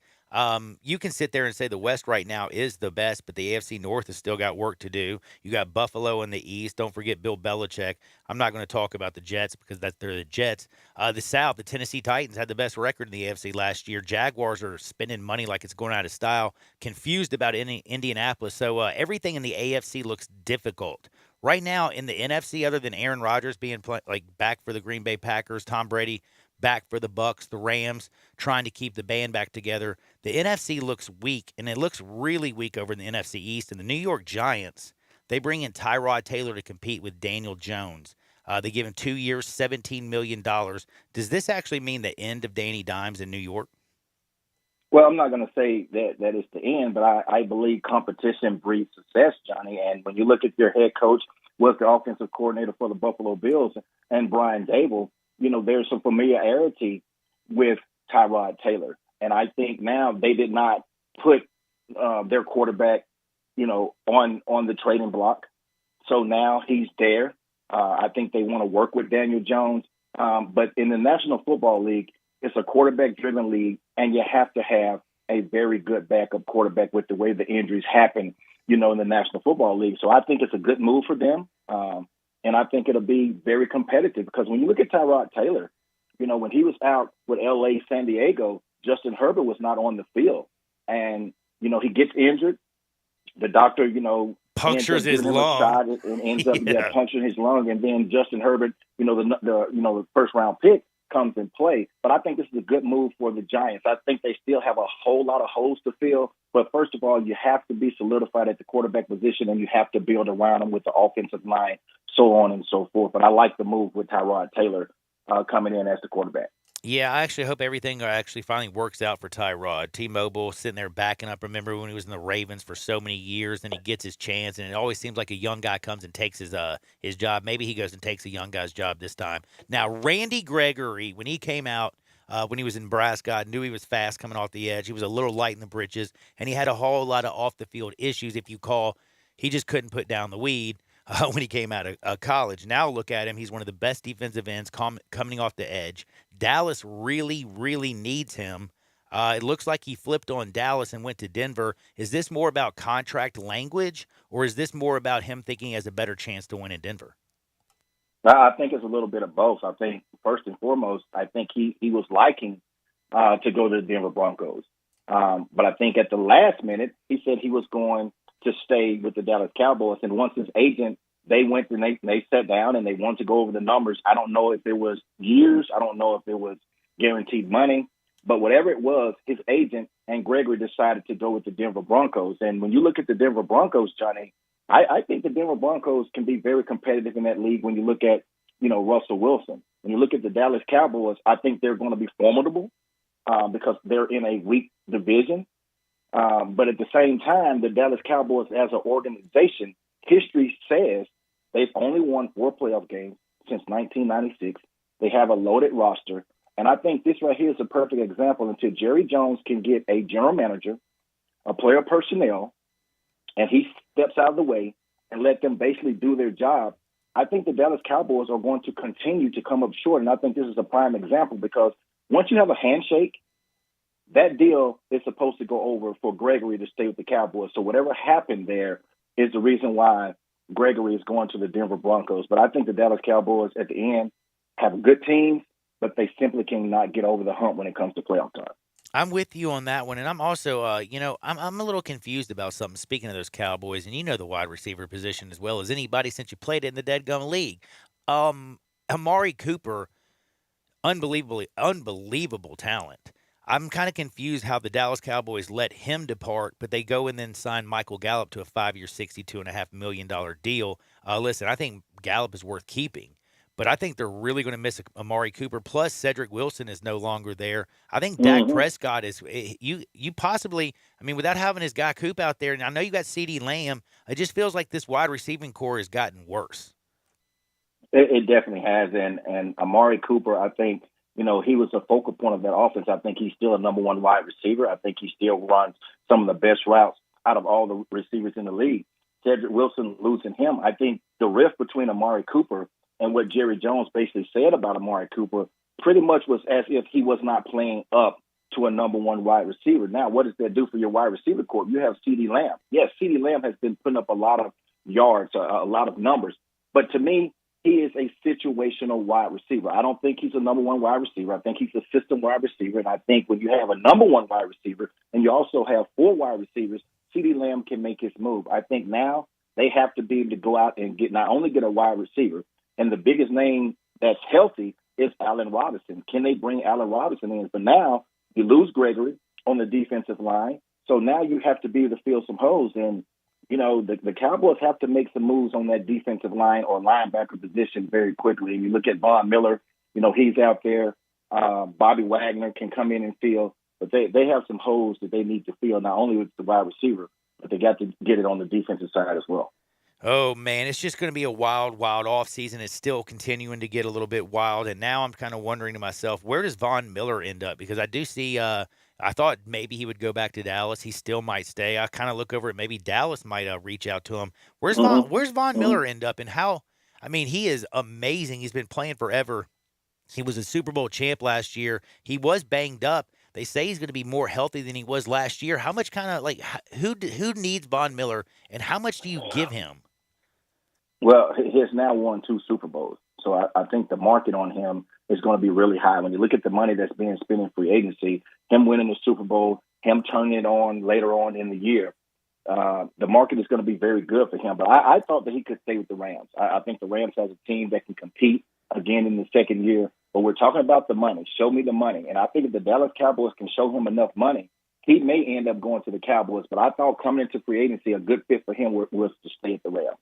you can sit there and say the West right now is the best, but the AFC North has still got work to do. You got Buffalo in the East. Don't forget Bill Belichick. I'm not going to talk about the Jets because they're the Jets. The South, the Tennessee Titans had the best record in the AFC last year. Jaguars are spending money like it's going out of style. Confused about Indianapolis. So everything in the AFC looks difficult. Right now in the NFC, other than Aaron Rodgers being back for the Green Bay Packers, Tom Brady back for the Bucks, the Rams trying to keep the band back together, the NFC looks weak, and it looks really weak over in the NFC East. And the New York Giants, they bring in Tyrod Taylor to compete with Daniel Jones. They give him 2 years, $17 million. Does this actually mean the end of Danny Dimes in New York? Well, I'm not going to say that it's the end, but I believe competition breeds success, Johnny. And when you look at your head coach, was the offensive coordinator for the Buffalo Bills, and Brian Dable, there's some familiarity with Tyrod Taylor. And I think now they did not put their quarterback, on the trading block. So now he's there. I think they want to work with Daniel Jones. But in the National Football League, it's a quarterback-driven league, and you have to have a very good backup quarterback with the way the injuries happen, in the National Football League. So I think it's a good move for them. And I think it'll be very competitive because when you look at Tyrod Taylor, when he was out with L.A., San Diego, Justin Herbert was not on the field. And, he gets injured. The doctor, punctures his lung and ends up puncturing his lung. And then Justin Herbert, the first-round pick comes in play. But I think this is a good move for the Giants. I think they still have a whole lot of holes to fill. But first of all, you have to be solidified at the quarterback position, and you have to build around them with the offensive line, so on and so forth. But I like the move with Tyrod Taylor coming in as the quarterback. Yeah, I actually hope everything actually finally works out for Tyrod. T-Mobile sitting there backing up. Remember when he was in the Ravens for so many years, and he gets his chance, and it always seems like a young guy comes and takes his job. Maybe he goes and takes a young guy's job this time. Now, Randy Gregory, when he came out, when he was in Nebraska, I knew he was fast coming off the edge. He was a little light in the britches, and he had a whole lot of off-the-field issues. If you call, he just couldn't put down the weed when he came out of college. Now look at him. He's one of the best defensive ends coming off the edge. Dallas really, really needs him. It looks like he flipped on Dallas and went to Denver. Is this more about contract language, or is this more about him thinking he has a better chance to win in Denver? I think it's a little bit of both. I think, first and foremost, I think he was liking to go to the Denver Broncos. But I think at the last minute, he said he was going to stay with the Dallas Cowboys. And once his agent, they went and they sat down and they wanted to go over the numbers. I don't know if it was years. I don't know if it was guaranteed money. But whatever it was, his agent and Gregory decided to go with the Denver Broncos. And when you look at the Denver Broncos, Johnny, I think the Denver Broncos can be very competitive in that league when you look at, Russell Wilson. When you look at the Dallas Cowboys, I think they're going to be formidable because they're in a weak division. But at the same time, the Dallas Cowboys as an organization, history says they've only won 4 playoff games since 1996. They have a loaded roster. And I think this right here is a perfect example. Until Jerry Jones can get a general manager, a player personnel, and he steps out of the way and let them basically do their job, I think the Dallas Cowboys are going to continue to come up short. And I think this is a prime example because once you have a handshake, that deal is supposed to go over for Gregory to stay with the Cowboys. So whatever happened there is the reason why Gregory is going to the Denver Broncos. But I think the Dallas Cowboys at the end have good teams, but they simply cannot get over the hump when it comes to playoff time. I'm with you on that one, and I'm also, I'm a little confused about something. Speaking of those Cowboys, and you know the wide receiver position as well as anybody since you played it in the deadgum league. Amari Cooper, unbelievable talent. I'm kind of confused how the Dallas Cowboys let him depart, but they go and then sign Michael Gallup to a 5-year, $62.5 million deal. Listen, I think Gallup is worth keeping. But I think they're really going to miss Amari Cooper. Plus, Cedric Wilson is no longer there. I think Dak Prescott is you possibly. I mean, without having his guy Coop out there, and I know you got CeeDee Lamb. It just feels like this wide receiving core has gotten worse. It definitely has, and Amari Cooper, I think he was a focal point of that offense. I think he's still a number one wide receiver. I think he still runs some of the best routes out of all the receivers in the league. Cedric Wilson losing him, I think the rift between Amari Cooper and what Jerry Jones basically said about Amari Cooper pretty much was as if he was not playing up to a number one wide receiver. Now, what does that do for your wide receiver corps? You have CeeDee Lamb. Yes, CeeDee Lamb has been putting up a lot of yards, a lot of numbers. But to me, he is a situational wide receiver. I don't think he's a number one wide receiver. I think he's a system wide receiver. And I think when you have a number one wide receiver and you also have 4 wide receivers, CeeDee Lamb can make his move. I think now they have to be able to go out and not only get a wide receiver, and the biggest name that's healthy is Allen Robinson. Can they bring Allen Robinson in? But now you lose Gregory on the defensive line. So now you have to be able to fill some holes. And, the Cowboys have to make some moves on that defensive line or linebacker position very quickly. And you look at Von Miller, he's out there. Bobby Wagner can come in and fill. But they have some holes that they need to fill, not only with the wide receiver, but they got to get it on the defensive side as well. Oh, man, it's just going to be a wild, wild offseason. It's still continuing to get a little bit wild. And now I'm kind of wondering to myself, where does Von Miller end up? Because I do see I thought maybe he would go back to Dallas. He still might stay. I kind of look over at maybe Dallas might reach out to him. Where's Von Miller end up? And how – I mean, he is amazing. He's been playing forever. He was a Super Bowl champ last year. He was banged up. They say he's going to be more healthy than he was last year. How much kind of like who needs Von Miller, and how much do you give him? Well, he has now won 2 Super Bowls. So I think the market on him is going to be really high. When you look at the money that's being spent in free agency, him winning the Super Bowl, him turning it on later on in the year, the market is going to be very good for him. But I thought that he could stay with the Rams. I think the Rams has a team that can compete again in the second year. But we're talking about the money. Show me the money. And I think if the Dallas Cowboys can show him enough money, he may end up going to the Cowboys. But I thought coming into free agency, a good fit for him was to stay at the Rams.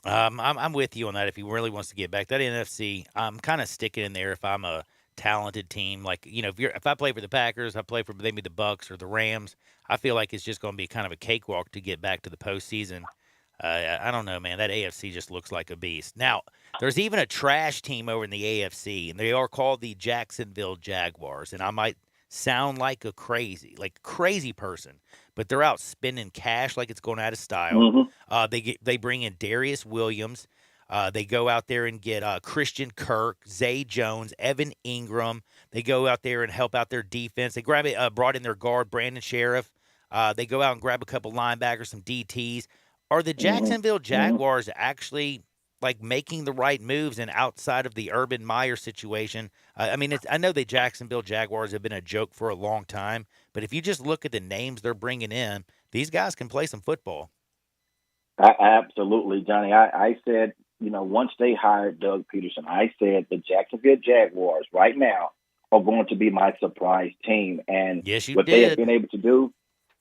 I'm with you on that. If he really wants to get back, that NFC, I'm kind of sticking in there. If I'm a talented team, like if I play for the Packers, I play for maybe the Bucks or the Rams. I feel like it's just going to be kind of a cakewalk to get back to the postseason. I don't know, man. That AFC just looks like a beast. Now, there's even a trash team over in the AFC, and they are called the Jacksonville Jaguars. And I might sound like a crazy person, but they're out spending cash like it's going out of style. Mm-hmm. They bring in Darius Williams. They go out there and get Christian Kirk, Zay Jones, Evan Ingram. They go out there and help out their defense. They brought in their guard, Brandon Sheriff. They go out and grab a couple linebackers, some DTs. Are the Jacksonville Jaguars actually like making the right moves and outside of the Urban Meyer situation? I know the Jacksonville Jaguars have been a joke for a long time, but if you just look at the names they're bringing in, these guys can play some football. Absolutely, Johnny. I said, once they hired Doug Peterson, I said the Jacksonville Jaguars right now are going to be my surprise team. And Yes, you what they have did. been able to do,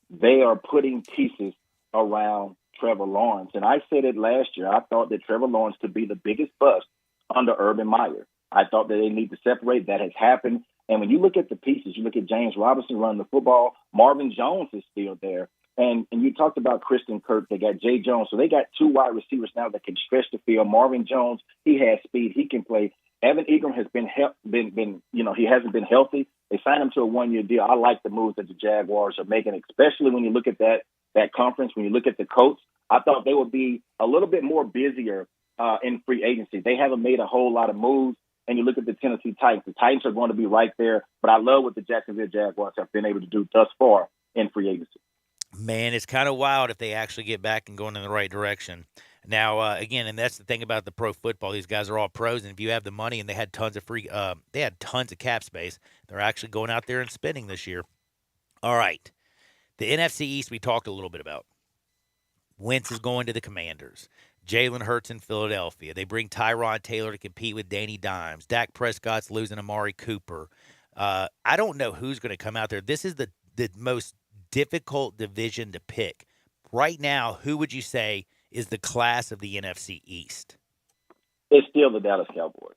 they are putting pieces around Trevor Lawrence. And I said it last year. I thought that Trevor Lawrence could be the biggest bust under Urban Meyer. I thought that they need to separate. That has happened. And when you look at the pieces, you look at James Robinson running the football, Marvin Jones is still there. And you talked about Kristen Kirk. They got Jay Jones. So they got two wide receivers now that can stretch the field. Marvin Jones, he has speed. He can play. Evan Ingram has been he hasn't been healthy. They signed him to a one-year deal. I like the moves that the Jaguars are making, especially when you look at that conference, when you look at the Colts. I thought they would be a little bit more busier in free agency. They haven't made a whole lot of moves. And you look at the Tennessee Titans. The Titans are going to be right there. But I love what the Jacksonville Jaguars have been able to do thus far in free agency. Man, it's kind of wild if they actually get back and going in the right direction. Now, again, and that's the thing about the pro football. These guys are all pros, and if you have the money and they had tons of cap space, they're actually going out there and spending this year. All right. The NFC East we talked a little bit about. Wentz is going to the Commanders. Jalen Hurts in Philadelphia. They bring Tyrod Taylor to compete with Danny Dimes. Dak Prescott's losing Amari Cooper. I don't know who's going to come out there. This is the most difficult division to pick. Right now, who would you say is the class of the NFC East? It's still the Dallas Cowboys.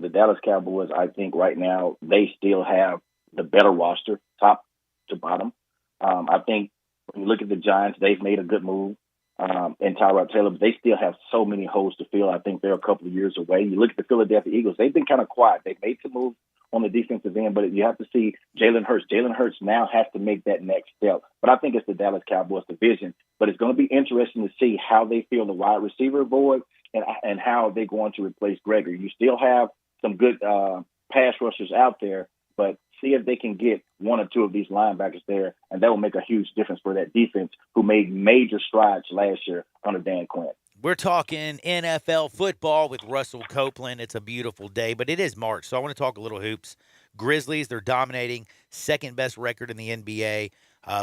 The Dallas Cowboys, I think right now, they still have the better roster, top to bottom. I think when you look at the Giants, they've made a good move. And Tyrod Taylor, but they still have so many holes to fill. I think they're a couple of years away. You look at the Philadelphia Eagles, they've been kind of quiet. They've made some moves on the defensive end, but you have to see Jalen Hurts. Jalen Hurts now has to make that next step. But I think it's the Dallas Cowboys division. But it's going to be interesting to see how they feel the wide receiver void and how they're going to replace Gregory. You still have some good pass rushers out there, but see if they can get one or two of these linebackers there, and that will make a huge difference for that defense who made major strides last year under Dan Quinn. We're talking NFL football with Russell Copeland. It's a beautiful day, but it is March, so I want to talk a little hoops. Grizzlies, they're dominating, second best record in the NBA,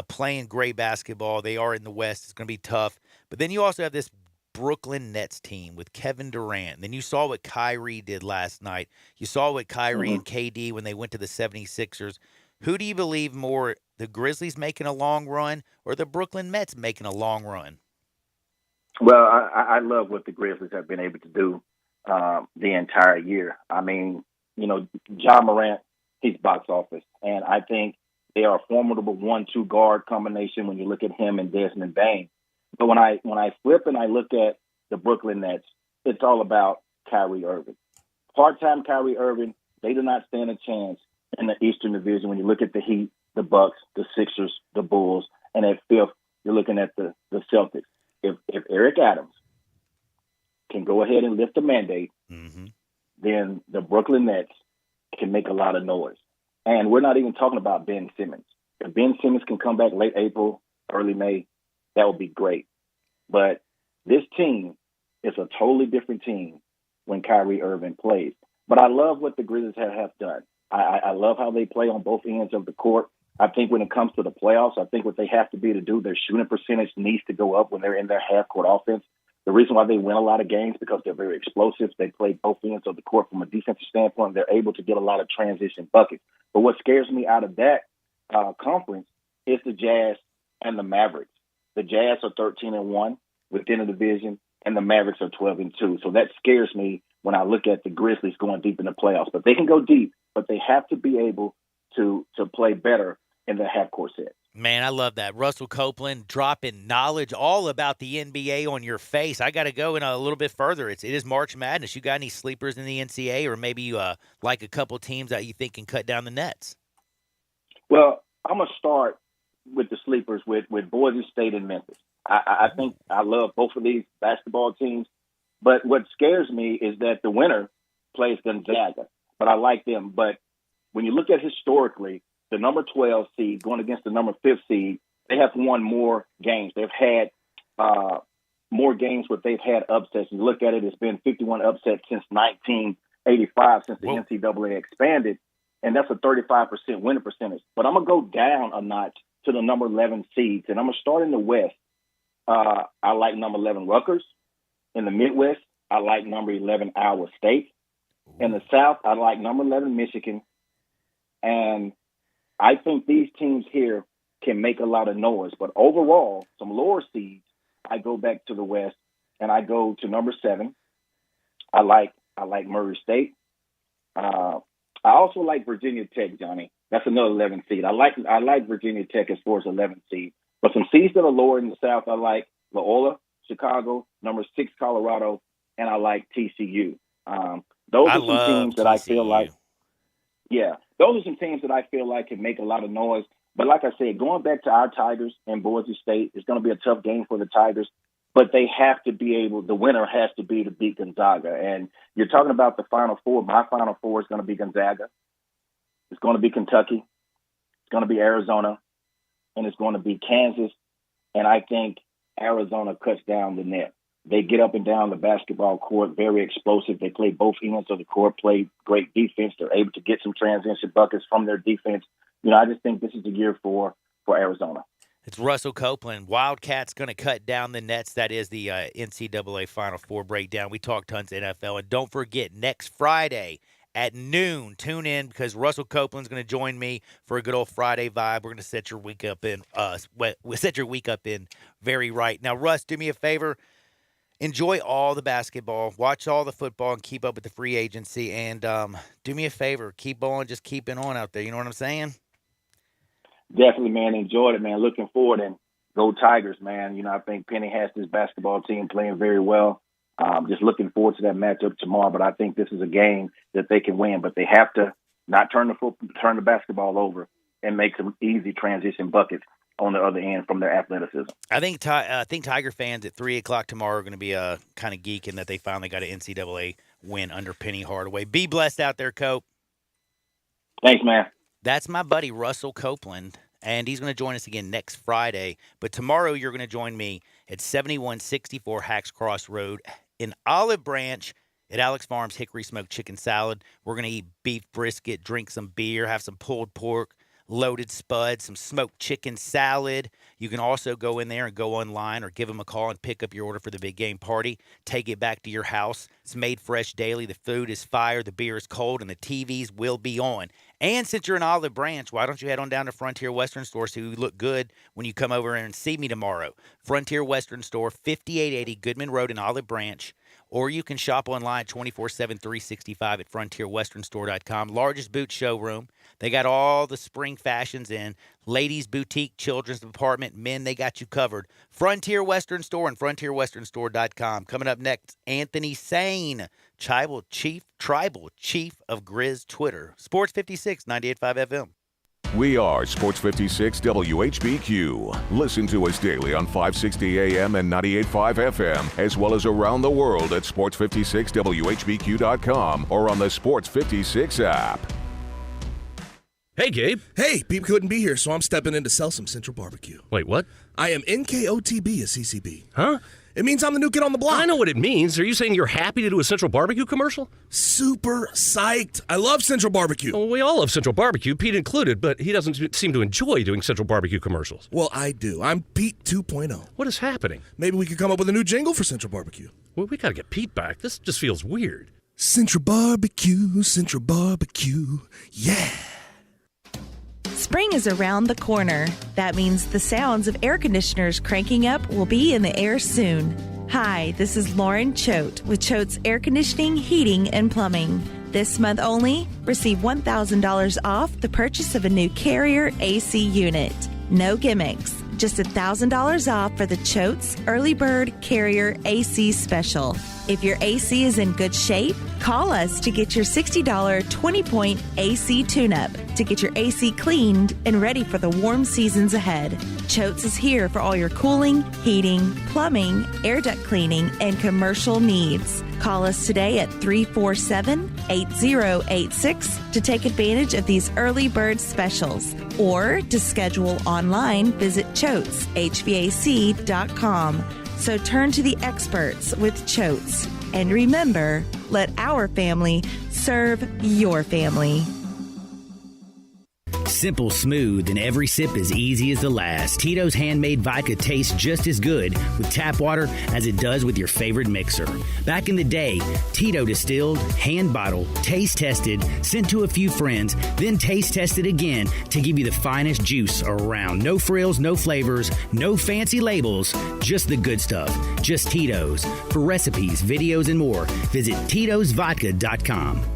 playing great basketball. They are in the West. It's going to be tough. But then you also have this Brooklyn Nets team with Kevin Durant. Then you saw what Kyrie did last night. You saw what Kyrie and KD when they went to the 76ers. Who do you believe more, the Grizzlies making a long run or the Brooklyn Nets making a long run? Well, I love what the Grizzlies have been able to do the entire year. I mean, Ja Morant, he's box office. And I think they are a formidable 1-2 guard combination when you look at him and Desmond Bane. But when I flip and I look at the Brooklyn Nets, it's all about Kyrie Irving. Part-time Kyrie Irving, they do not stand a chance in the Eastern Division when you look at the Heat, the Bucks, the Sixers, the Bulls, and at fifth, you're looking at the Celtics. If Eric Adams can go ahead and lift the mandate, then the Brooklyn Nets can make a lot of noise. And we're not even talking about Ben Simmons. If Ben Simmons can come back late April, early May, that would be great. But this team is a totally different team when Kyrie Irving plays. But I love what the Grizzlies have done. I love how they play on both ends of the court. I think when it comes to the playoffs, I think what they have to be to do, their shooting percentage needs to go up when they're in their half-court offense. The reason why they win a lot of games because they're very explosive. They play both ends of the court from a defensive standpoint. They're able to get a lot of transition buckets. But what scares me out of that conference is the Jazz and the Mavericks. The Jazz are 13-1 within the division, and the Mavericks are 12-2. So that scares me when I look at the Grizzlies going deep in the playoffs. But they can go deep, but they have to be able to play better in the half-court set. Man, I love that. Russell Copeland dropping knowledge all about the NBA on your face. I got to go in a little bit further. It is March Madness. You got any sleepers in the NCAA, or maybe you like a couple teams that you think can cut down the nets? Well, I'm going to start with the sleepers with Boise State and Memphis. I think I love both of these basketball teams, but what scares me is that the winner plays Gonzaga, but I like them. But when you look at historically, the number 12 seed going against the number 5 seed, they have won more games. They've had more games where they've had upsets. And you look at it, it's been 51 upsets since 1985, since the NCAA expanded, and that's a 35% winning percentage. But I'm going to go down a notch to the number 11 seeds, and I'm going to start in the West. I like number 11 Rutgers. In the Midwest, I like number 11 Iowa State. In the South, I like number 11 Michigan. And I think these teams here can make a lot of noise. But overall, some lower seeds, I go back to the West, and I go to number 7. I like Murray State. I also like Virginia Tech, Johnny. That's another 11 seed. I like Virginia Tech as far as 11 seed. But some seeds that are lower in the South, I like Loyola, Chicago, number 6 Colorado, and I like TCU. Those are some teams that I feel like, those are some teams that I feel like can make a lot of noise. But like I said, going back to our Tigers and Boise State, it's going to be a tough game for the Tigers. But they have to be able, the winner has to be to beat Gonzaga. And you're talking about the Final Four. My Final Four is going to be Gonzaga. It's going to be Kentucky. It's going to be Arizona. And it's going to be Kansas. And I think Arizona cuts down the net. They get up and down the basketball court, very explosive. They play both ends of the court, play great defense. They're able to get some transition buckets from their defense. You know, I just think this is the year for Arizona. It's Russell Copeland. Wildcats going to cut down the nets. That is the NCAA Final Four breakdown. We talked tons of NFL. And don't forget, next Friday at noon, tune in because Russell Copeland's going to join me for a good old Friday vibe. We're going to set your week up in very right. Now, Russ, do me a favor. Enjoy all the basketball, watch all the football, and keep up with the free agency. And do me a favor, keep on just keeping on out there. You know what I'm saying? Definitely, man. Enjoyed it, man. Looking forward, and go Tigers, man. You know, I think Penny has this basketball team playing very well. Just looking forward to that matchup tomorrow. But I think this is a game that they can win. But they have to not turn the basketball over and make some easy transition buckets on the other end from their athleticism. I think Tiger fans at 3 o'clock tomorrow are going to be kind of geeking that they finally got an NCAA win under Penny Hardaway. Be blessed out there, Cope. Thanks, man. That's my buddy Russell Copeland, and he's going to join us again next Friday. But tomorrow you're going to join me at 7164 Hacks Cross Road in Olive Branch at Alex Farms Hickory Smoked Chicken Salad. We're going to eat beef brisket, drink some beer, have some pulled pork, loaded spud, some smoked chicken salad. You can also go in there and go online or give them a call and pick up your order for the big game party. Take it back to your house. It's made fresh daily. The food is fire, the beer is cold, and the TVs will be on. And since you're in Olive Branch, why don't you head on down to Frontier Western Store so you look good when you come over and see me tomorrow. Frontier Western Store, 5880 Goodman Road in Olive Branch. Or you can shop online 24/7, 365 at frontierwesternstore.com. Largest boot showroom. They got all the spring fashions in. Ladies boutique, children's department, men, they got you covered. Frontier Western Store and frontierwesternstore.com. Coming up next, Anthony Sane, Tribal Chief of Grizz Twitter. Sports 56, 98.5 FM. We are Sports 56 WHBQ. Listen to us daily on 560 AM and 98.5 FM, as well as around the world at sports56whbq.com or on the Sports 56 app. Hey, Gabe. Hey, Beep couldn't be here, so I'm stepping in to sell some Central Barbecue. Wait, what? I am NKOTB at CCB. Huh? It means I'm the new kid on the block. I know what it means. Are you saying you're happy to do a Central Barbecue commercial? Super psyched. I love Central Barbecue. Well, we all love Central Barbecue, Pete included, but he doesn't seem to enjoy doing Central Barbecue commercials. Well, I do. I'm Pete 2.0. What is happening? Maybe we could come up with a new jingle for Central Barbecue. Well, we got to get Pete back. This just feels weird. Central Barbecue, yeah. Spring is around the corner. That means the sounds of air conditioners cranking up will be in the air soon. Hi, this is Lauren Choate with Choate's Air Conditioning, Heating, and Plumbing. This month only, receive $1,000 off the purchase of a new Carrier AC unit. No gimmicks, just $1,000 off for the Choate's Early Bird Carrier AC Special. If your AC is in good shape, call us to get your $60 20-point AC tune-up to get your AC cleaned and ready for the warm seasons ahead. Choate's is here for all your cooling, heating, plumbing, air duct cleaning, and commercial needs. Call us today at 347-8086 to take advantage of these early bird specials. Or to schedule online, visit ChoatesHVAC.com. So turn to the experts with Choates. And remember, let our family serve your family. Simple, smooth, and every sip as easy as the last. Tito's handmade vodka tastes just as good with tap water as it does with your favorite mixer. Back in the day, Tito distilled, hand bottled, taste tested, sent to a few friends, then taste tested again to give you the finest juice around. No frills, no flavors, no fancy labels, just the good stuff. Just Tito's. For recipes, videos, and more, visit Tito'sVodka.com.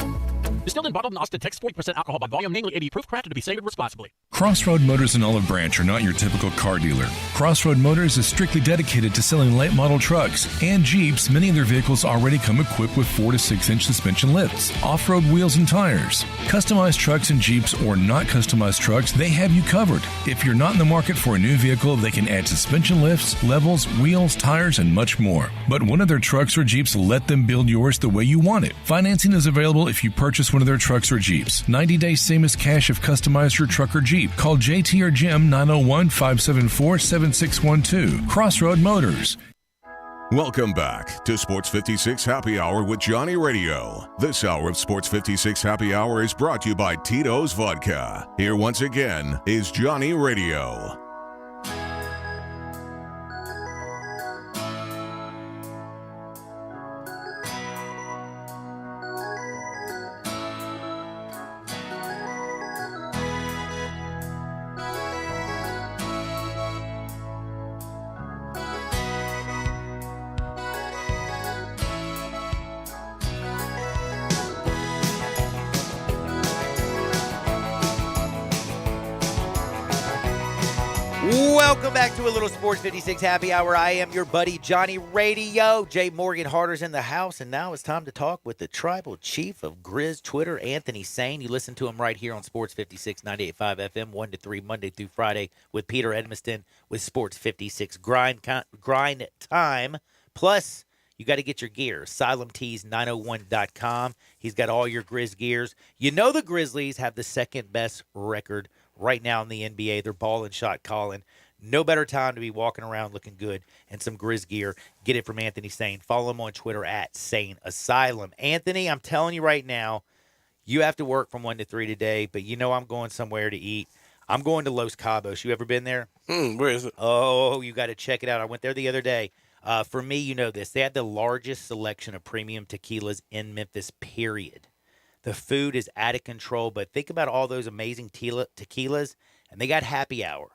Distilled and bottled in Austin, Texas, 40% alcohol by volume, namely 80 proof, crafted to be savored responsibly. Crossroad Motors in Olive Branch are not your typical car dealer. Crossroad Motors is strictly dedicated to selling late model trucks and Jeeps. Many of their vehicles already come equipped with 4 to 6 inch suspension lifts, off-road wheels and tires. Customized trucks and Jeeps or not customized trucks, they have you covered. If you're not in the market for a new vehicle, they can add suspension lifts, levels, wheels, tires, and much more. But one of their trucks or Jeeps will let them build yours the way you want it. Financing is available if you purchase one of their trucks or Jeeps. 90 days same as cash if customized your truck or Jeep. Call JT or Jim 901-574-7612. Crossroad Motors. Welcome back to Sports 56 Happy Hour with Johnny Radio. This hour of Sports 56 Happy Hour is brought to you by Tito's Vodka. Here once again is Johnny Radio. Welcome back to a little Sports 56 Happy Hour. I am your buddy Johnny Radio. Jay Morgan Harder's in the house, and now it's time to talk with the tribal chief of Grizz Twitter, Anthony Sane. You listen to him right here on Sports 56 98.5 FM, 1 to 3, Monday through Friday, with Peter Edmiston with Sports 56 Grind Time. Plus, you got to get your gear. AsylumTees901.com. He's got all your Grizz gears. You know the Grizzlies have the second best record right now in the NBA. They're ball and shot calling. No better time to be walking around looking good and some Grizz gear. Get it from Anthony Sane. Follow him on Twitter at Sane Asylum. Anthony, I'm telling you right now, you have to work from 1 to 3 today, but you know I'm going somewhere to eat. I'm going to Los Cabos. You ever been there? Where is it? Oh, you got to check it out. I went there the other day. For me, you know this. They had the largest selection of premium tequilas in Memphis, period. The food is out of control, but think about all those amazing tequilas, and they got happy hour,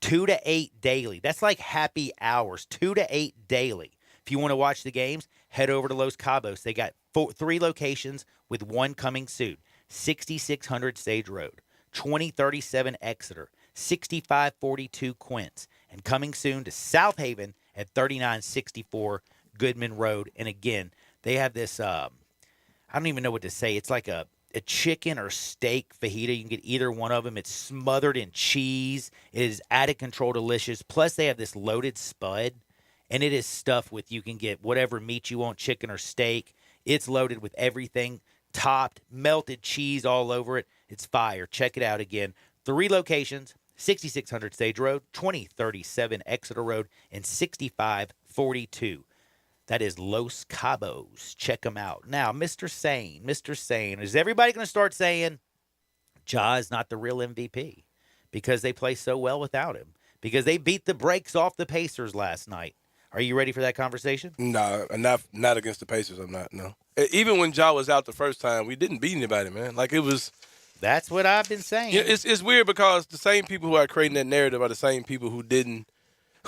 2 to 8 daily. That's like happy hours, 2 to 8 daily. If you want to watch the games, head over to Los Cabos. They got 3 locations with one coming soon. 6600 Sage Road, 2037 Exeter, 6542 Quince, and coming soon to South Haven at 3964 Goodman Road. And again, they have this, I don't even know what to say. It's like a chicken or steak fajita. You can get either one of them. It's smothered in cheese. It is out of control delicious. Plus, they have this loaded spud, and it is stuffed with, you can get whatever meat you want, chicken or steak. It's loaded with everything, topped, melted cheese all over it. It's fire. Check it out again. 3 locations, 6600 Sage Road, 2037 Exeter Road, and 6542. That is Los Cabos. Check them out. Now, Mr. Sane, is everybody going to start saying Ja is not the real MVP because they play so well without him? Because they beat the brakes off the Pacers last night. Are you ready for that conversation? No, not against the Pacers. I'm not. No. Even when Ja was out the first time, we didn't beat anybody, man. Like it was. That's what I've been saying. You know, it's weird because the same people who are creating that narrative are the same people who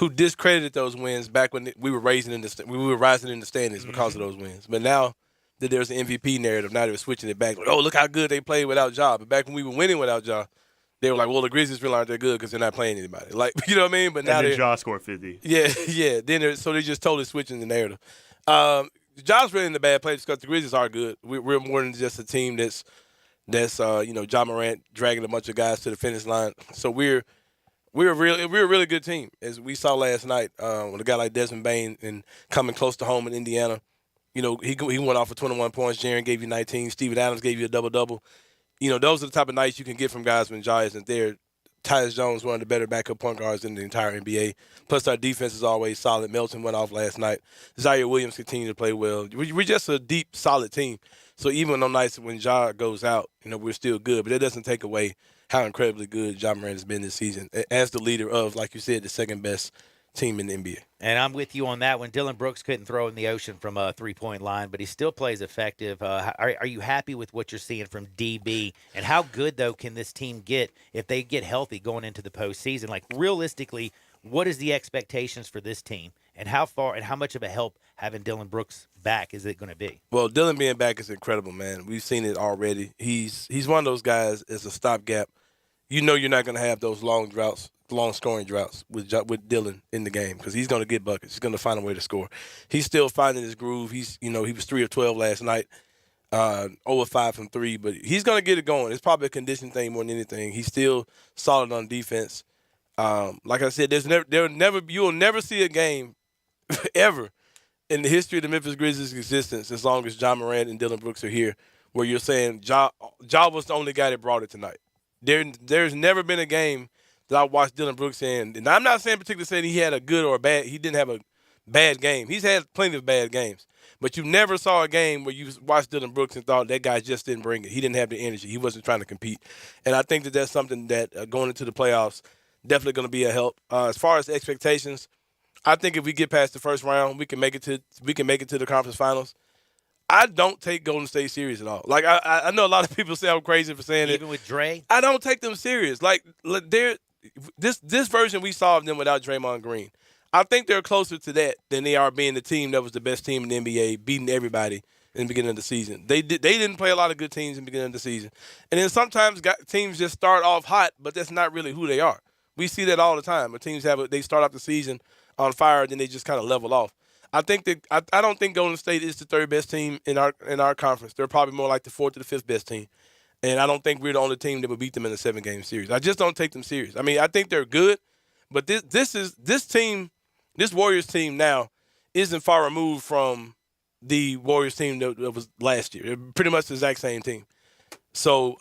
discredited those wins back when we were rising in the standings because of those wins. But now that there's an MVP narrative, now they're switching it back. Like, oh, look how good they played without Ja. But back when we were winning without Ja, they were like, well, the Grizzlies really aren't that good because they're not playing anybody. Like, you know what I mean? But now and then Ja scored 50. Yeah. So they're just totally switching the narrative. Ja's really in the bad place because the Grizzlies are good. We're more than just a team that's Ja Morant dragging a bunch of guys to the finish line. So we're a really good team, as we saw last night with a guy like Desmond Bane and coming close to home in Indiana. You know, he went off for 21 points. Jaren gave you 19. Steven Adams gave you a double-double. You know, those are the type of nights you can get from guys when Ja isn't there. Tyus Jones, one of the better backup point guards in the entire NBA. Plus, our defense is always solid. Melton went off last night. Zaire Williams continued to play well. We're just a deep, solid team. So even on nights when Ja goes out, you know, we're still good. But that doesn't take away how incredibly good John Morant has been this season as the leader of, like you said, the second best team in the NBA. And I'm with you on that one. Dylan Brooks couldn't throw in the ocean from a three-point line, but he still plays effective. Are you happy with what you're seeing from DB? And how good, though, can this team get if they get healthy going into the postseason? Like, realistically, what is the expectations for this team? And how far and how much of a help having Dylan Brooks back is it going to be? Well, Dylan being back is incredible, man. We've seen it already. He's one of those guys as a stopgap. You know you're not going to have those long scoring droughts with Dylan in the game because he's going to get buckets. He's going to find a way to score. He's still finding his groove. He was 3 of 12 last night, 0 of 5 from 3, but he's going to get it going. It's probably a condition thing more than anything. He's still solid on defense. Like I said, you'll never see a game ever in the history of the Memphis Grizzlies' existence, as long as John Morant and Dylan Brooks are here, where you're saying Ja was the only guy that brought it tonight. There's never been a game that I watched Dylan Brooks in, and I'm not particularly saying he had a good or a bad. He didn't have a bad game. He's had plenty of bad games, but you never saw a game where you watched Dylan Brooks and thought that guy just didn't bring it. He didn't have the energy. He wasn't trying to compete, and I think that's something that going into the playoffs definitely going to be a help. As far as expectations, I think if we get past the first round, we can make it to the conference finals. I don't take Golden State serious at all. Like I know a lot of people say I'm crazy for saying it. Even with Dre? I don't take them serious. Like this version we saw of them without Draymond Green, I think they're closer to that than they are being the team that was the best team in the NBA, beating everybody in the beginning of the season. They didn't play a lot of good teams in the beginning of the season. And then sometimes teams just start off hot, but that's not really who they are. We see that all the time. When teams they start off the season on fire, then they just kind of level off. I think that I don't think Golden State is the third best team in our conference. They're probably more like the fourth or the fifth best team. And I don't think we're the only team that would beat them in a 7-game series. I just don't take them serious. I mean, I think they're good, but this Warriors team now isn't far removed from the Warriors team that was last year. They're pretty much the exact same team. So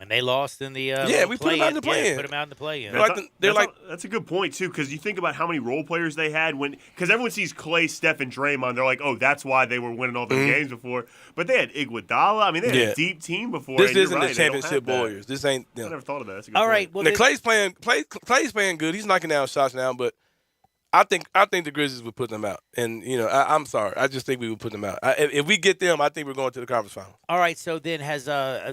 and they lost in the we put them out in the play-in. Yeah, put them out in the play-in. That's a good point too, because you think about how many role players they had because everyone sees Clay, Steph, and Draymond. They're like, oh, that's why they were winning all those games before. But they had Iguodala. I mean, they had a deep team before. This isn't the championship Warriors. This ain't. I never thought of that. That's a good all point. right. Well, Clay's playing good. He's knocking down shots now, but I think the Grizzlies would put them out. And, I'm sorry. I just think we would put them out. If we get them, I think we're going to the conference final. All right, so then has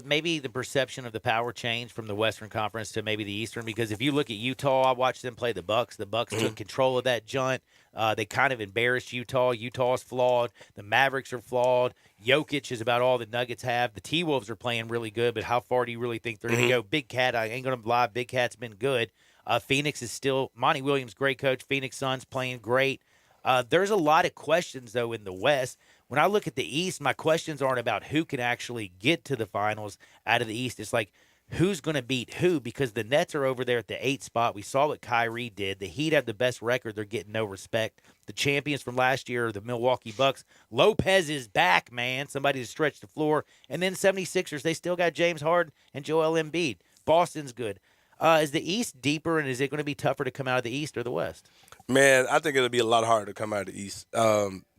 maybe the perception of the power changed from the Western Conference to maybe the Eastern? Because if you look at Utah, I watched them play the Bucks. The Bucks took control of that joint. They kind of embarrassed Utah. Utah's flawed. The Mavericks are flawed. Jokic is about all the Nuggets have. The T-Wolves are playing really good, but how far do you really think they're going to go? Big Cat, I ain't going to lie, Big Cat's been good. Phoenix is still – Monty Williams, great coach. Phoenix Suns playing great. There's a lot of questions, though, in the West. When I look at the East, my questions aren't about who can actually get to the finals out of the East. It's like who's going to beat who, because the Nets are over there at the 8th spot. We saw what Kyrie did. The Heat have the best record. They're getting no respect. The champions from last year are the Milwaukee Bucks. Lopez is back, man. Somebody to stretch the floor. And then 76ers, they still got James Harden and Joel Embiid. Boston's good. Is the East deeper, and is it going to be tougher to come out of the East or the West? Man, I think it'll be a lot harder to come out of the East.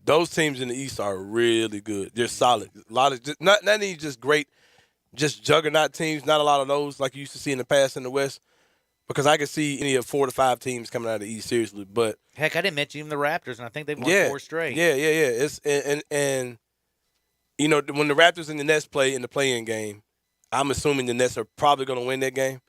Those teams in the East are really good. They're solid. A lot of not even just great, just juggernaut teams. Not a lot of those like you used to see in the past in the West. Because I could see any of 4 to 5 teams coming out of the East seriously. But heck, I didn't mention even the Raptors, and I think they've won 4 straight. Yeah. It's and when the Raptors and the Nets play in the play-in game, I'm assuming the Nets are probably going to win that game.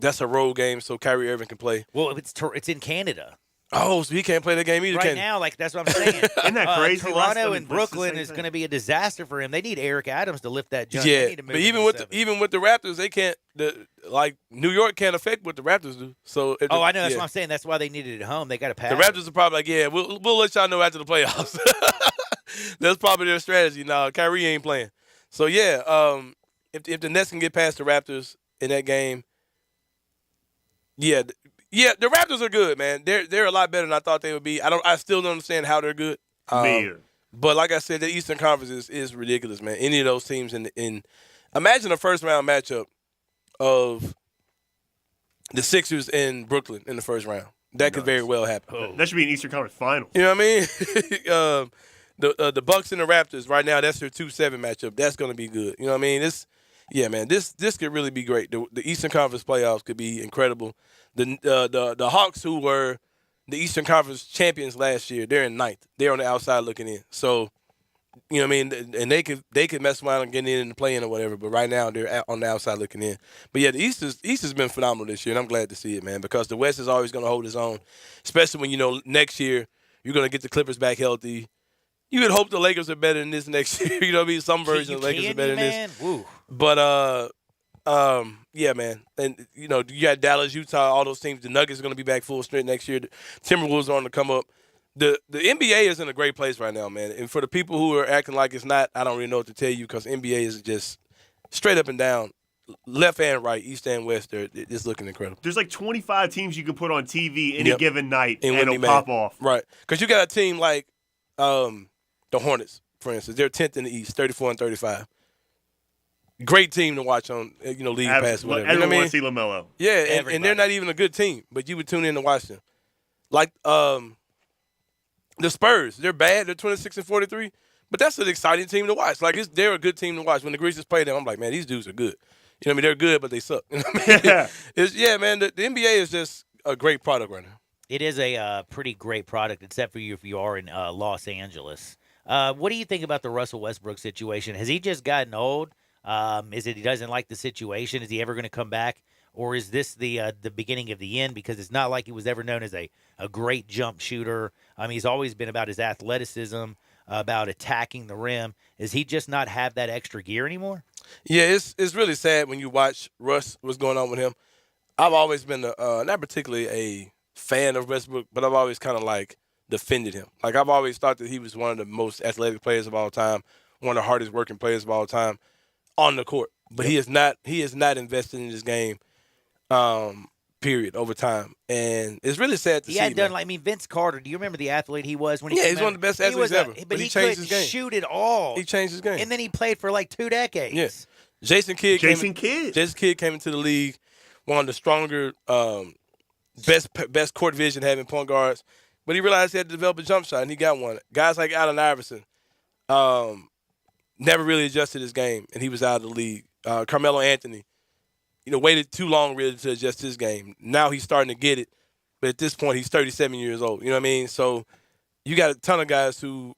That's a road game, so Kyrie Irving can play. Well, it's in Canada. Oh, so he can't play that game either. Right now, that's what I'm saying. Isn't that crazy? Toronto and Brooklyn is going to be a disaster for him. They need Eric Adams to lift that jump. Yeah, but even with the Raptors, they can't. New York can't affect what the Raptors do. So I know that's what I'm saying. That's why they need it at home. They got to pass. The Raptors are probably like, we'll let y'all know after the playoffs. That's probably their strategy. Now Kyrie ain't playing. So if the Nets can get past the Raptors in that game. Yeah, the Raptors are good, man. They're a lot better than I thought they would be. I still don't understand how they're good. Me either. But like I said, the Eastern Conference is ridiculous, man. Any of those teams in imagine a first round matchup of the Sixers and Brooklyn in the first round. That could very well happen. Oh. That should be an Eastern Conference Finals. You know what I mean? The Bucks and the Raptors right now, that's their 2-7 matchup. That's going to be good. You know what I mean? Yeah, man, this could really be great. The Eastern Conference playoffs could be incredible. The Hawks, who were the Eastern Conference champions last year, they're in ninth. They're on the outside looking in. So, you know what I mean? And they could mess around and get in the play-in or whatever, but right now they're on the outside looking in. But, yeah, the East has been phenomenal this year, and I'm glad to see it, man, because the West is always going to hold its own, especially when, you know, next year you're going to get the Clippers back healthy. You would hope the Lakers are better than this next year. You know what I mean? Some version of the Lakers are better than this. Woo. But, yeah, man. And, you know, you got Dallas, Utah, all those teams. The Nuggets are going to be back full strength next year. The Timberwolves are on to come up. The NBA is in a great place right now, man. And for the people who are acting like it's not, I don't really know what to tell you because NBA is just straight up and down, left and right, east and west. It's looking incredible. There's like 25 teams you can put on TV any given night, and it'll man. pop off. Right. Because you got a team like the Hornets, for instance. They're 10th in the East, 34-35. Great team to watch on, you know, League Pass, whatever. Everyone wants to see LaMelo. Yeah, and they're not even a good team, but you would tune in to watch them. Like the Spurs, they're bad. They're 26-43, but that's an exciting team to watch. Like they're a good team to watch. When the Grizzlies play them, I'm like, man, these dudes are good. You know what I mean? They're good, but they suck. You know what I mean? Yeah, man. The NBA is just a great product right now. It is a pretty great product, except for you if you are in Los Angeles. What do you think about the Russell Westbrook situation? Has he just gotten old? Is it he doesn't like the situation? Is he ever going to come back? Or is this the beginning of the end? Because it's not like he was ever known as a great jump shooter. He's always been about his athleticism, about attacking the rim. Does he just not have that extra gear anymore? Yeah, it's really sad when you watch Russ, what's going on with him. I've always been not particularly a fan of Westbrook, but I've always kind of like defended him. Like I've always thought that he was one of the most athletic players of all time, one of the hardest working players of all time on the court. But he is not invested in this game, period, over time. And it's really sad to see. He had done Vince Carter. Do you remember the athlete he was when he he's one of the best athletes ever. But he couldn't changed his game. Shoot it all. He changed his game. And then he played for like 2 decades. Yes. Jason Kidd came into the league, one of the stronger, best court vision having point guards. But he realized he had to develop a jump shot, and he got one. Guys like Allen Iverson never really adjusted his game, and he was out of the league. Carmelo Anthony, waited too long really to adjust his game. Now he's starting to get it, but at this point he's 37 years old. You know what I mean? So you got a ton of guys who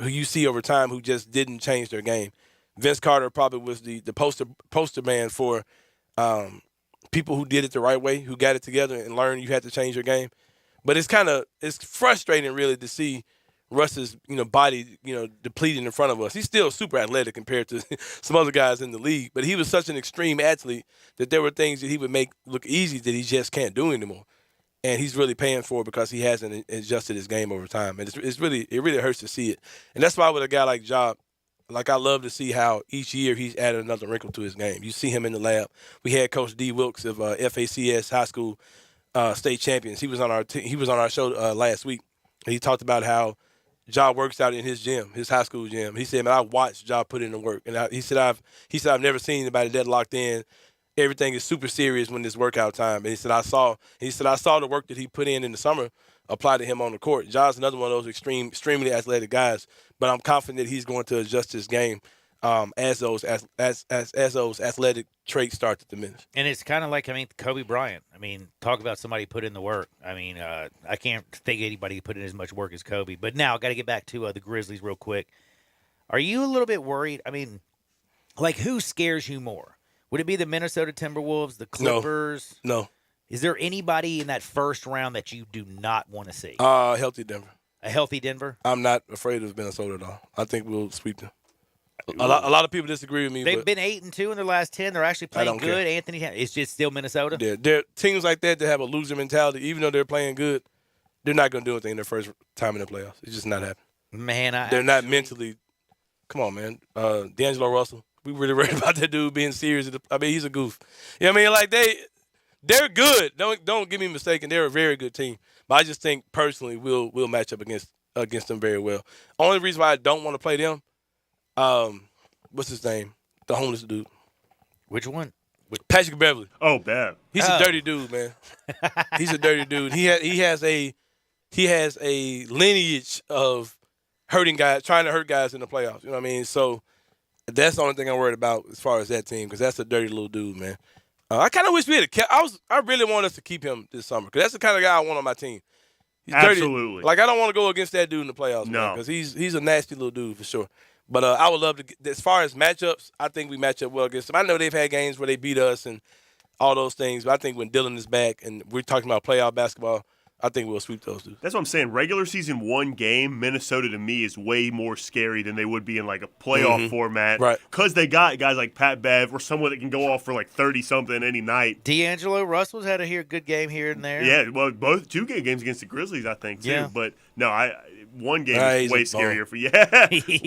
you see over time who just didn't change their game. Vince Carter probably was the poster man for people who did it the right way, who got it together and learned you had to change your game. But it's frustrating really to see Russ's body depleting in front of us. He's still super athletic compared to some other guys in the league, but he was such an extreme athlete that there were things that he would make look easy that he just can't do anymore. And he's really paying for it because he hasn't adjusted his game over time. And it really hurts to see it. And that's why with a guy like Ja, like I love to see how each year he's added another wrinkle to his game. You see him in the lab. We had Coach D. Wilkes of FACS High School state champions. He was on our show last week. And he talked about how Ja works out in his gym, his high school gym. He said, "Man, I watched Ja put in the work." And he said, "I've never seen anybody that locked in. Everything is super serious when it's workout time." And he said, I saw the work that he put in the summer apply to him on the court. Ja's another one of those extremely athletic guys, but I'm confident that he's going to adjust his game as those athletic traits start to diminish. And it's kind of like, Kobe Bryant. Talk about somebody put in the work. I can't think anybody put in as much work as Kobe. But now, got to get back to the Grizzlies real quick. Are you a little bit worried? Who scares you more? Would it be the Minnesota Timberwolves, the Clippers? No. Is there anybody in that first round that you do not want to see? Healthy Denver. A healthy Denver? I'm not afraid of Minnesota at all. I think we'll sweep them. A lot of people disagree with me. They've been 8-2 in their last 10. They're actually playing good. Care. Anthony, it's just still Minnesota? Yeah, there are teams like that have a loser mentality. Even though they're playing good, they're not going to do anything in their first time in the playoffs. It's just not happening. Man, they're not mentally. Come on, man. D'Angelo Russell. We really worried about that dude being serious. He's a goof. You know what I mean? They're good. Don't get me mistaken. They're a very good team. But I just think personally we'll match up against them very well. Only reason why I don't want to play them, what's his name? The homeless dude. Which one? Patrick Beverly. Oh, Bev. He's a dirty dude, man. He's a dirty dude. He has a lineage of hurting guys, trying to hurt guys in the playoffs. You know what I mean? So That's the only thing I'm worried about as far as that team, because that's a dirty little dude, man. I kind of wish we had I really want us to keep him this summer, because that's the kind of guy I want on my team. He's Absolutely. Dirty. Like, I don't want to go against that dude in the playoffs, No. because he's a nasty little dude for sure. But I would love to get, as far as matchups, I think we match up well against them. I know they've had games where they beat us and all those things, but I think when Dylan is back and we're talking about playoff basketball, I think we'll sweep those dudes. That's what I'm saying. Regular season one game, Minnesota to me is way more scary than they would be in like a playoff format. Right. Because they got guys like Pat Bev or someone that can go off for like 30-something any night. D'Angelo Russell's had a good game here and there. Yeah, well, both two good games against the Grizzlies, I think, too. Yeah. But no, one game He's is way a bum. scarier for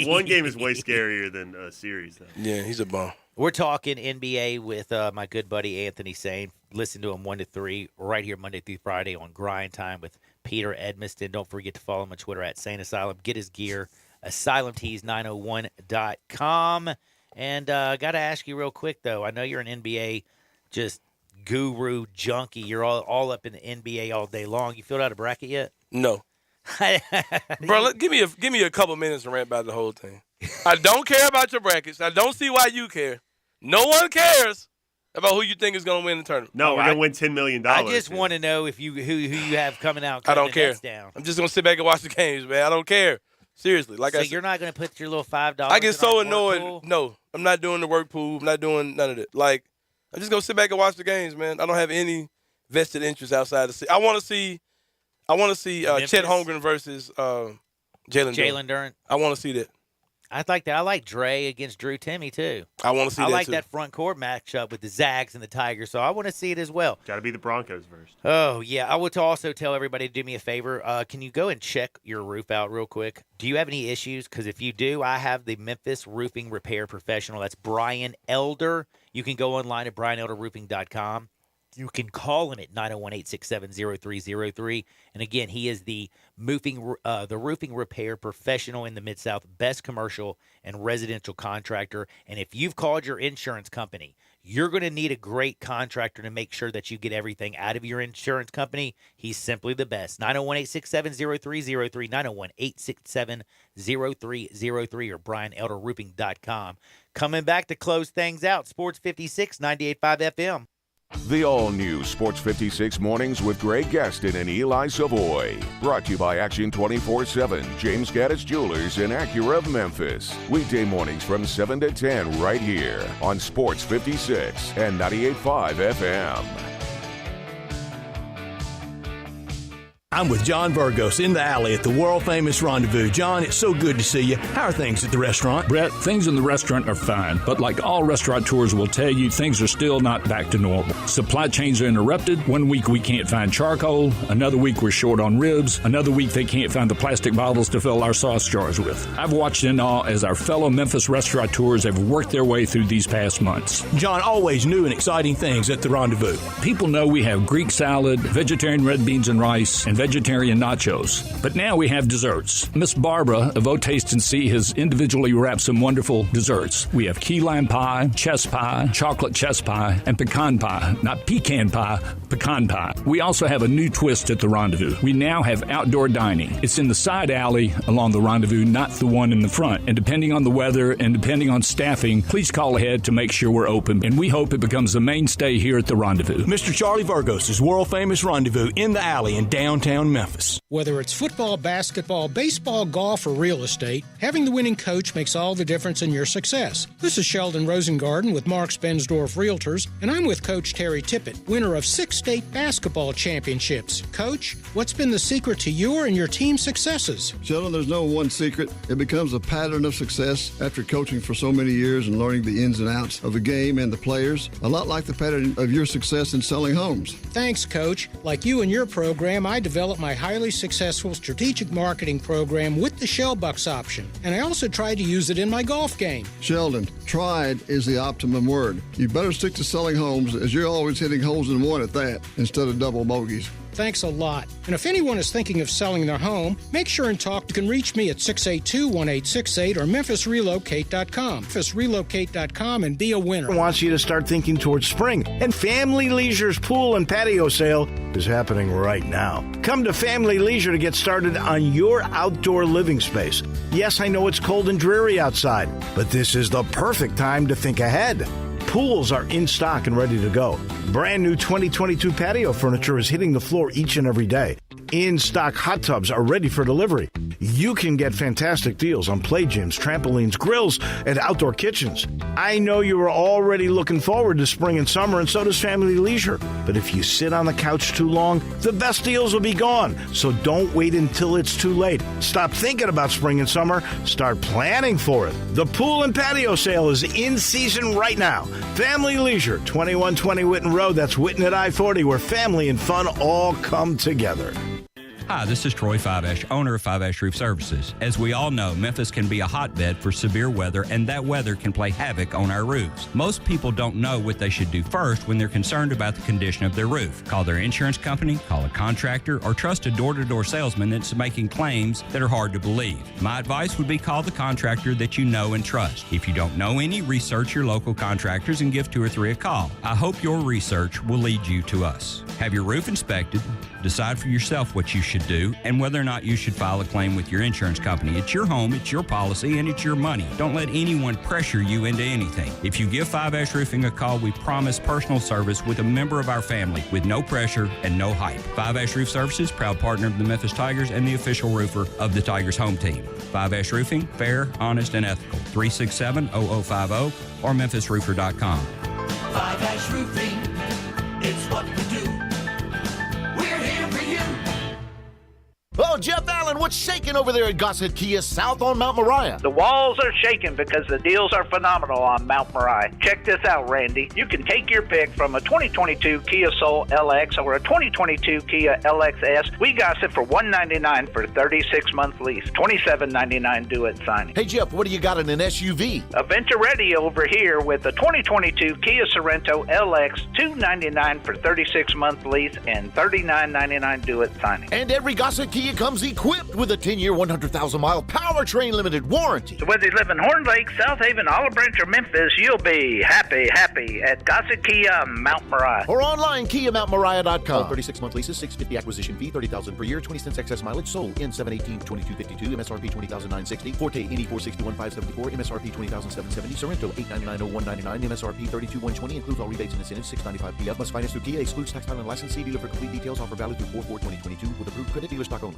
one game is way scarier than a series, though. Yeah, he's a bum. We're talking NBA with my good buddy Anthony Sane. Listen to him 1 to 3 right here Monday through Friday on Grind Time with Peter Edmiston. Don't forget to follow him on Twitter at Sane Asylum. Get his gear, asylumtees901.com. And got to ask you real quick, though. I know you're an NBA just guru junkie. You're all up in the NBA all day long. You filled out a bracket yet? No. Bro, give me a couple minutes to rant about the whole thing. I don't care about your brackets. I don't see why you care. No one cares about who you think is going to win the tournament. No, we're going to win $10 million. I just want to know if who you have coming out. I don't care. Down. I'm just going to sit back and watch the games, man. I don't care. Seriously. So you're not going to put your little $5 I get so annoyed. Pool? No, I'm not doing the work pool. I'm not doing none of it. Like, I'm just going to sit back and watch the games, man. I don't have any vested interest outside the city. I want to see Chet Holmgren versus Jalen Duren. I want to see that. I like that. I like Dre against Drew Timmy, too. I want to see that, I like too. that front court matchup with the Zags and the Tigers, so I want to see it as well. Got to be the Broncos first. Oh, yeah. I would also tell everybody to do me a favor. Can you go and check your roof out real quick? Do you have any issues? Because if you do, I have the Memphis Roofing Repair Professional. That's Brian Elder. You can go online at brianelderroofing.com. You can call him at 901-867-0303. And again, he is the roofing repair professional in the Mid-South, best commercial and residential contractor. And if you've called your insurance company, you're going to need a great contractor to make sure that you get everything out of your insurance company. He's simply the best. 901-867-0303, 901-867-0303, or brianelderroofing.com. Coming back to close things out, Sports 56, 98.5 FM. The all-new Sports 56 Mornings with Greg Gaston and Eli Savoy. Brought to you by Action 24/7, James Gaddis Jewelers, and Acura of Memphis. Weekday mornings from 7 to 10 right here on Sports 56 and 98.5 FM. I'm with John Burgos in the alley at the world-famous Rendezvous. John, it's so good to see you. How are things at the restaurant? Brett, things in the restaurant are fine, but like all restaurateurs will tell you, things are still not back to normal. Supply chains are interrupted. 1 week we can't find charcoal. Another week we're short on ribs. Another week they can't find the plastic bottles to fill our sauce jars with. I've watched in awe as our fellow Memphis restaurateurs have worked their way through these past months. John, always new and exciting things at the Rendezvous. People know we have Greek salad, vegetarian red beans and rice, and vegetarian nachos. But now we have desserts. Miss Barbara of O Taste and See has individually wrapped some wonderful desserts. We have key lime pie, chess pie, chocolate chess pie, and pecan pie. Not pecan pie, pecan pie. We also have a new twist at the Rendezvous. We now have outdoor dining. It's in the side alley along the Rendezvous, not the one in the front. And depending on the weather and depending on staffing, please call ahead to make sure we're open. And we hope it becomes a mainstay here at the Rendezvous. Mr. Charlie Burgos' world-famous Rendezvous in the alley in downtown Memphis. Whether it's football, basketball, baseball, golf, or real estate, having the winning coach makes all the difference in your success. This is Sheldon Rosengarten with Marks Bensdorf Realtors, and I'm with Coach Terry Tippett, winner of 6 state basketball championships. Coach, what's been the secret to your and your team's successes? Sheldon, there's no one secret. It becomes a pattern of success after coaching for so many years and learning the ins and outs of the game and the players, a lot like the pattern of your success in selling homes. Thanks, Coach. Like you and your program, I developed my highly successful strategic marketing program with the Shellbucks option, and I also tried to use it in my golf game. Sheldon, tried is the optimum word. You better stick to selling homes, as you're always hitting holes in one at that, instead of double bogeys. thanks a lot. And if anyone is thinking of selling their home, make sure and talk. You can reach me at 682-1868 or memphisrelocate.com. memphisrelocate.com and be a winner. Wants you to start thinking towards spring, and Family Leisure's pool and patio sale is happening right now. Come to Family Leisure to get started on your outdoor living space. Yes, I know it's cold and dreary outside, but this is the perfect time to think ahead. Pools are in stock and ready to go. Brand new 2022 patio furniture is hitting the floor each and every day. In-stock hot tubs are ready for delivery. You can get fantastic deals on play gyms, trampolines, grills, and outdoor kitchens. I know you are already looking forward to spring and summer, and so does Family Leisure. But if you sit on the couch too long, the best deals will be gone. So don't wait until it's too late. Stop thinking about spring and summer. Start planning for it. The pool and patio sale is in season right now. Family Leisure, 2120 Whitten Road. That's Whitten at I-40, where family and fun all come together. Hi, this is Troy Fiveash, owner of Fiveash Roof Services. As we all know, Memphis can be a hotbed for severe weather, and that weather can play havoc on our roofs. Most people don't know what they should do first when they're concerned about the condition of their roof. Call their insurance company, call a contractor, or trust a door-to-door salesman that's making claims that are hard to believe. My advice would be call the contractor that you know and trust. If you don't know any, research your local contractors and give 2 or 3 a call. I hope your research will lead you to us. Have your roof inspected, decide for yourself what you should do, and whether or not you should file a claim with your insurance company. It's your home, it's your policy, and it's your money. Don't let anyone pressure you into anything. If you give Fiveash Roofing a call, we promise personal service with a member of our family with no pressure and no hype. Fiveash Roof Services, proud partner of the Memphis Tigers and the official roofer of the Tigers home team. Fiveash Roofing, fair, honest, and ethical. 367-0050 or memphisroofer.com. Fiveash Roofing, it's what we do. We're here for you. Oh, Jeff Allen, what's shaking over there at Gossett Kia South on Mount Moriah? The walls are shaking because the deals are phenomenal on Mount Moriah. Check this out, Randy. You can take your pick from a 2022 Kia Soul LX or a 2022 Kia LXS. We got it for $199 for 36-month lease, $27.99 due at signing. Hey, Jeff, what do you got in an SUV? A Venture Ready over here with a 2022 Kia Sorento LX, $299 for 36-month lease and $39.99 due at signing. And every Gossett Kia comes equipped with a 10-year, 100,000-mile powertrain limited warranty. So whether you live in Horn Lake, South Haven, Olive Branch, or Memphis, you'll be happy at Gossett Kia Mount Moriah. Or online, KiaMountMoriah.com. 36-month leases, $650 acquisition fee, $30,000 per year, 20 cents excess mileage, sold in 7/18/2252, MSRP $20,960, Forte NE 461,574, MSRP $20,770, Sorrento $899,0199, MSRP $32,120, includes all rebates and incentives, $695 PF, must finance through Kia, excludes tax file and license, see dealer for complete details, offer valid through 4/4/2022, with approved credit, dealer stock only.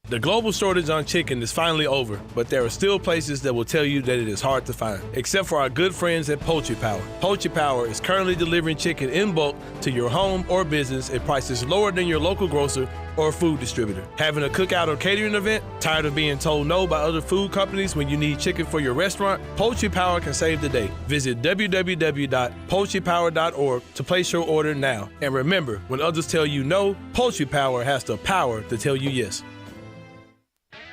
The global shortage on chicken is finally over, but there are still places that will tell you that it is hard to find, except for our good friends at Poultry Power. Poultry Power is currently delivering chicken in bulk to your home or business at prices lower than your local grocer or food distributor. Having a cookout or catering event? Tired of being told no by other food companies when you need chicken for your restaurant? Poultry Power can save the day. Visit www.poultrypower.org to place your order now. And remember, when others tell you no, Poultry Power has the power to tell you yes.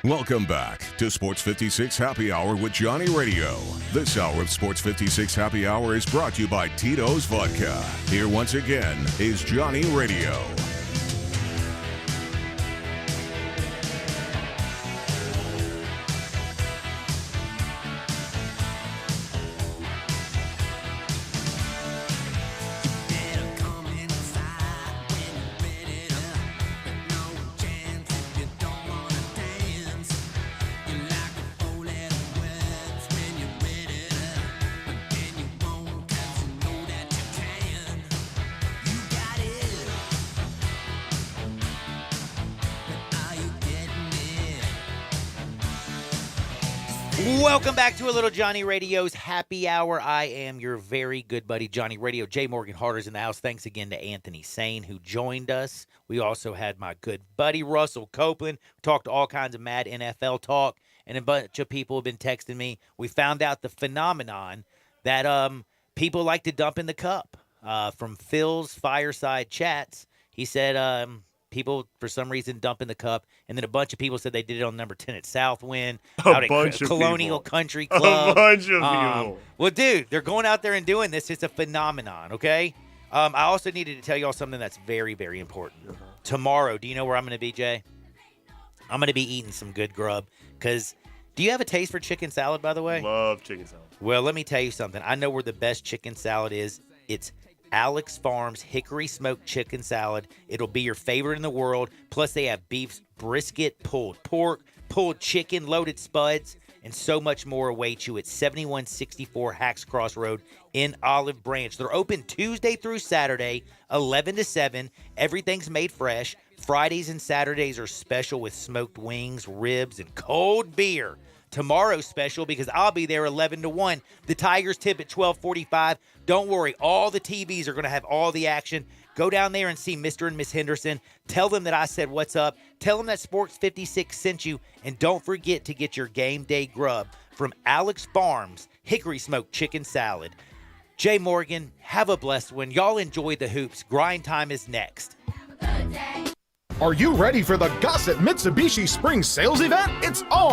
Welcome back to Sports 56 Happy Hour with Johnny Radio. This hour of Sports 56 Happy Hour is brought to you by Tito's Vodka. Here once again is Johnny Radio. Welcome back to a little Johnny Radio's Happy Hour. I am your very good buddy, Johnny Radio. Jay Morgan Harder's in the house. Thanks again to Anthony Sane, who joined us. We also had my good buddy, Russell Copeland. We talked all kinds of mad NFL talk, and a bunch of people have been texting me. We found out the phenomenon that people like to dump in the cup. From Phil's Fireside Chats, he said people, for some reason, dump in the cup. And then a bunch of people said they did it on number 10 at Southwind, out at Colonial Country Club. A bunch of people. Well, dude, they're going out there and doing this. It's a phenomenon, okay? I also needed to tell you all something that's very, very important. Tomorrow, do you know where I'm going to be, Jay? I'm going to be eating some good grub because do you have a taste for chicken salad, by the way? Love chicken salad. Well, let me tell you something. I know where the best chicken salad is. It's Alex Farms Hickory Smoked Chicken Salad. It'll be your favorite in the world. Plus, they have beef, brisket, pulled pork, pulled chicken, loaded spuds, and so much more awaits you at 7164 Hacks Cross Road in Olive Branch. They're open Tuesday through Saturday, 11 to 7. Everything's made fresh. Fridays and Saturdays are special with smoked wings, ribs, and cold beer. Tomorrow's special because I'll be there 11 to 1. The Tigers tip at 12:45. Don't worry, all the TVs are going to have all the action. Go down there and see Mr. and Miss Henderson. Tell them that I said what's up. Tell them that Sports 56 sent you. And don't forget to get your game day grub from Alex Farms Hickory Smoked Chicken Salad. Jay Morgan, have a blessed one. Y'all enjoy the hoops. Grind time is next. Are you ready for the Gossett Mitsubishi Spring Sales Event? It's on!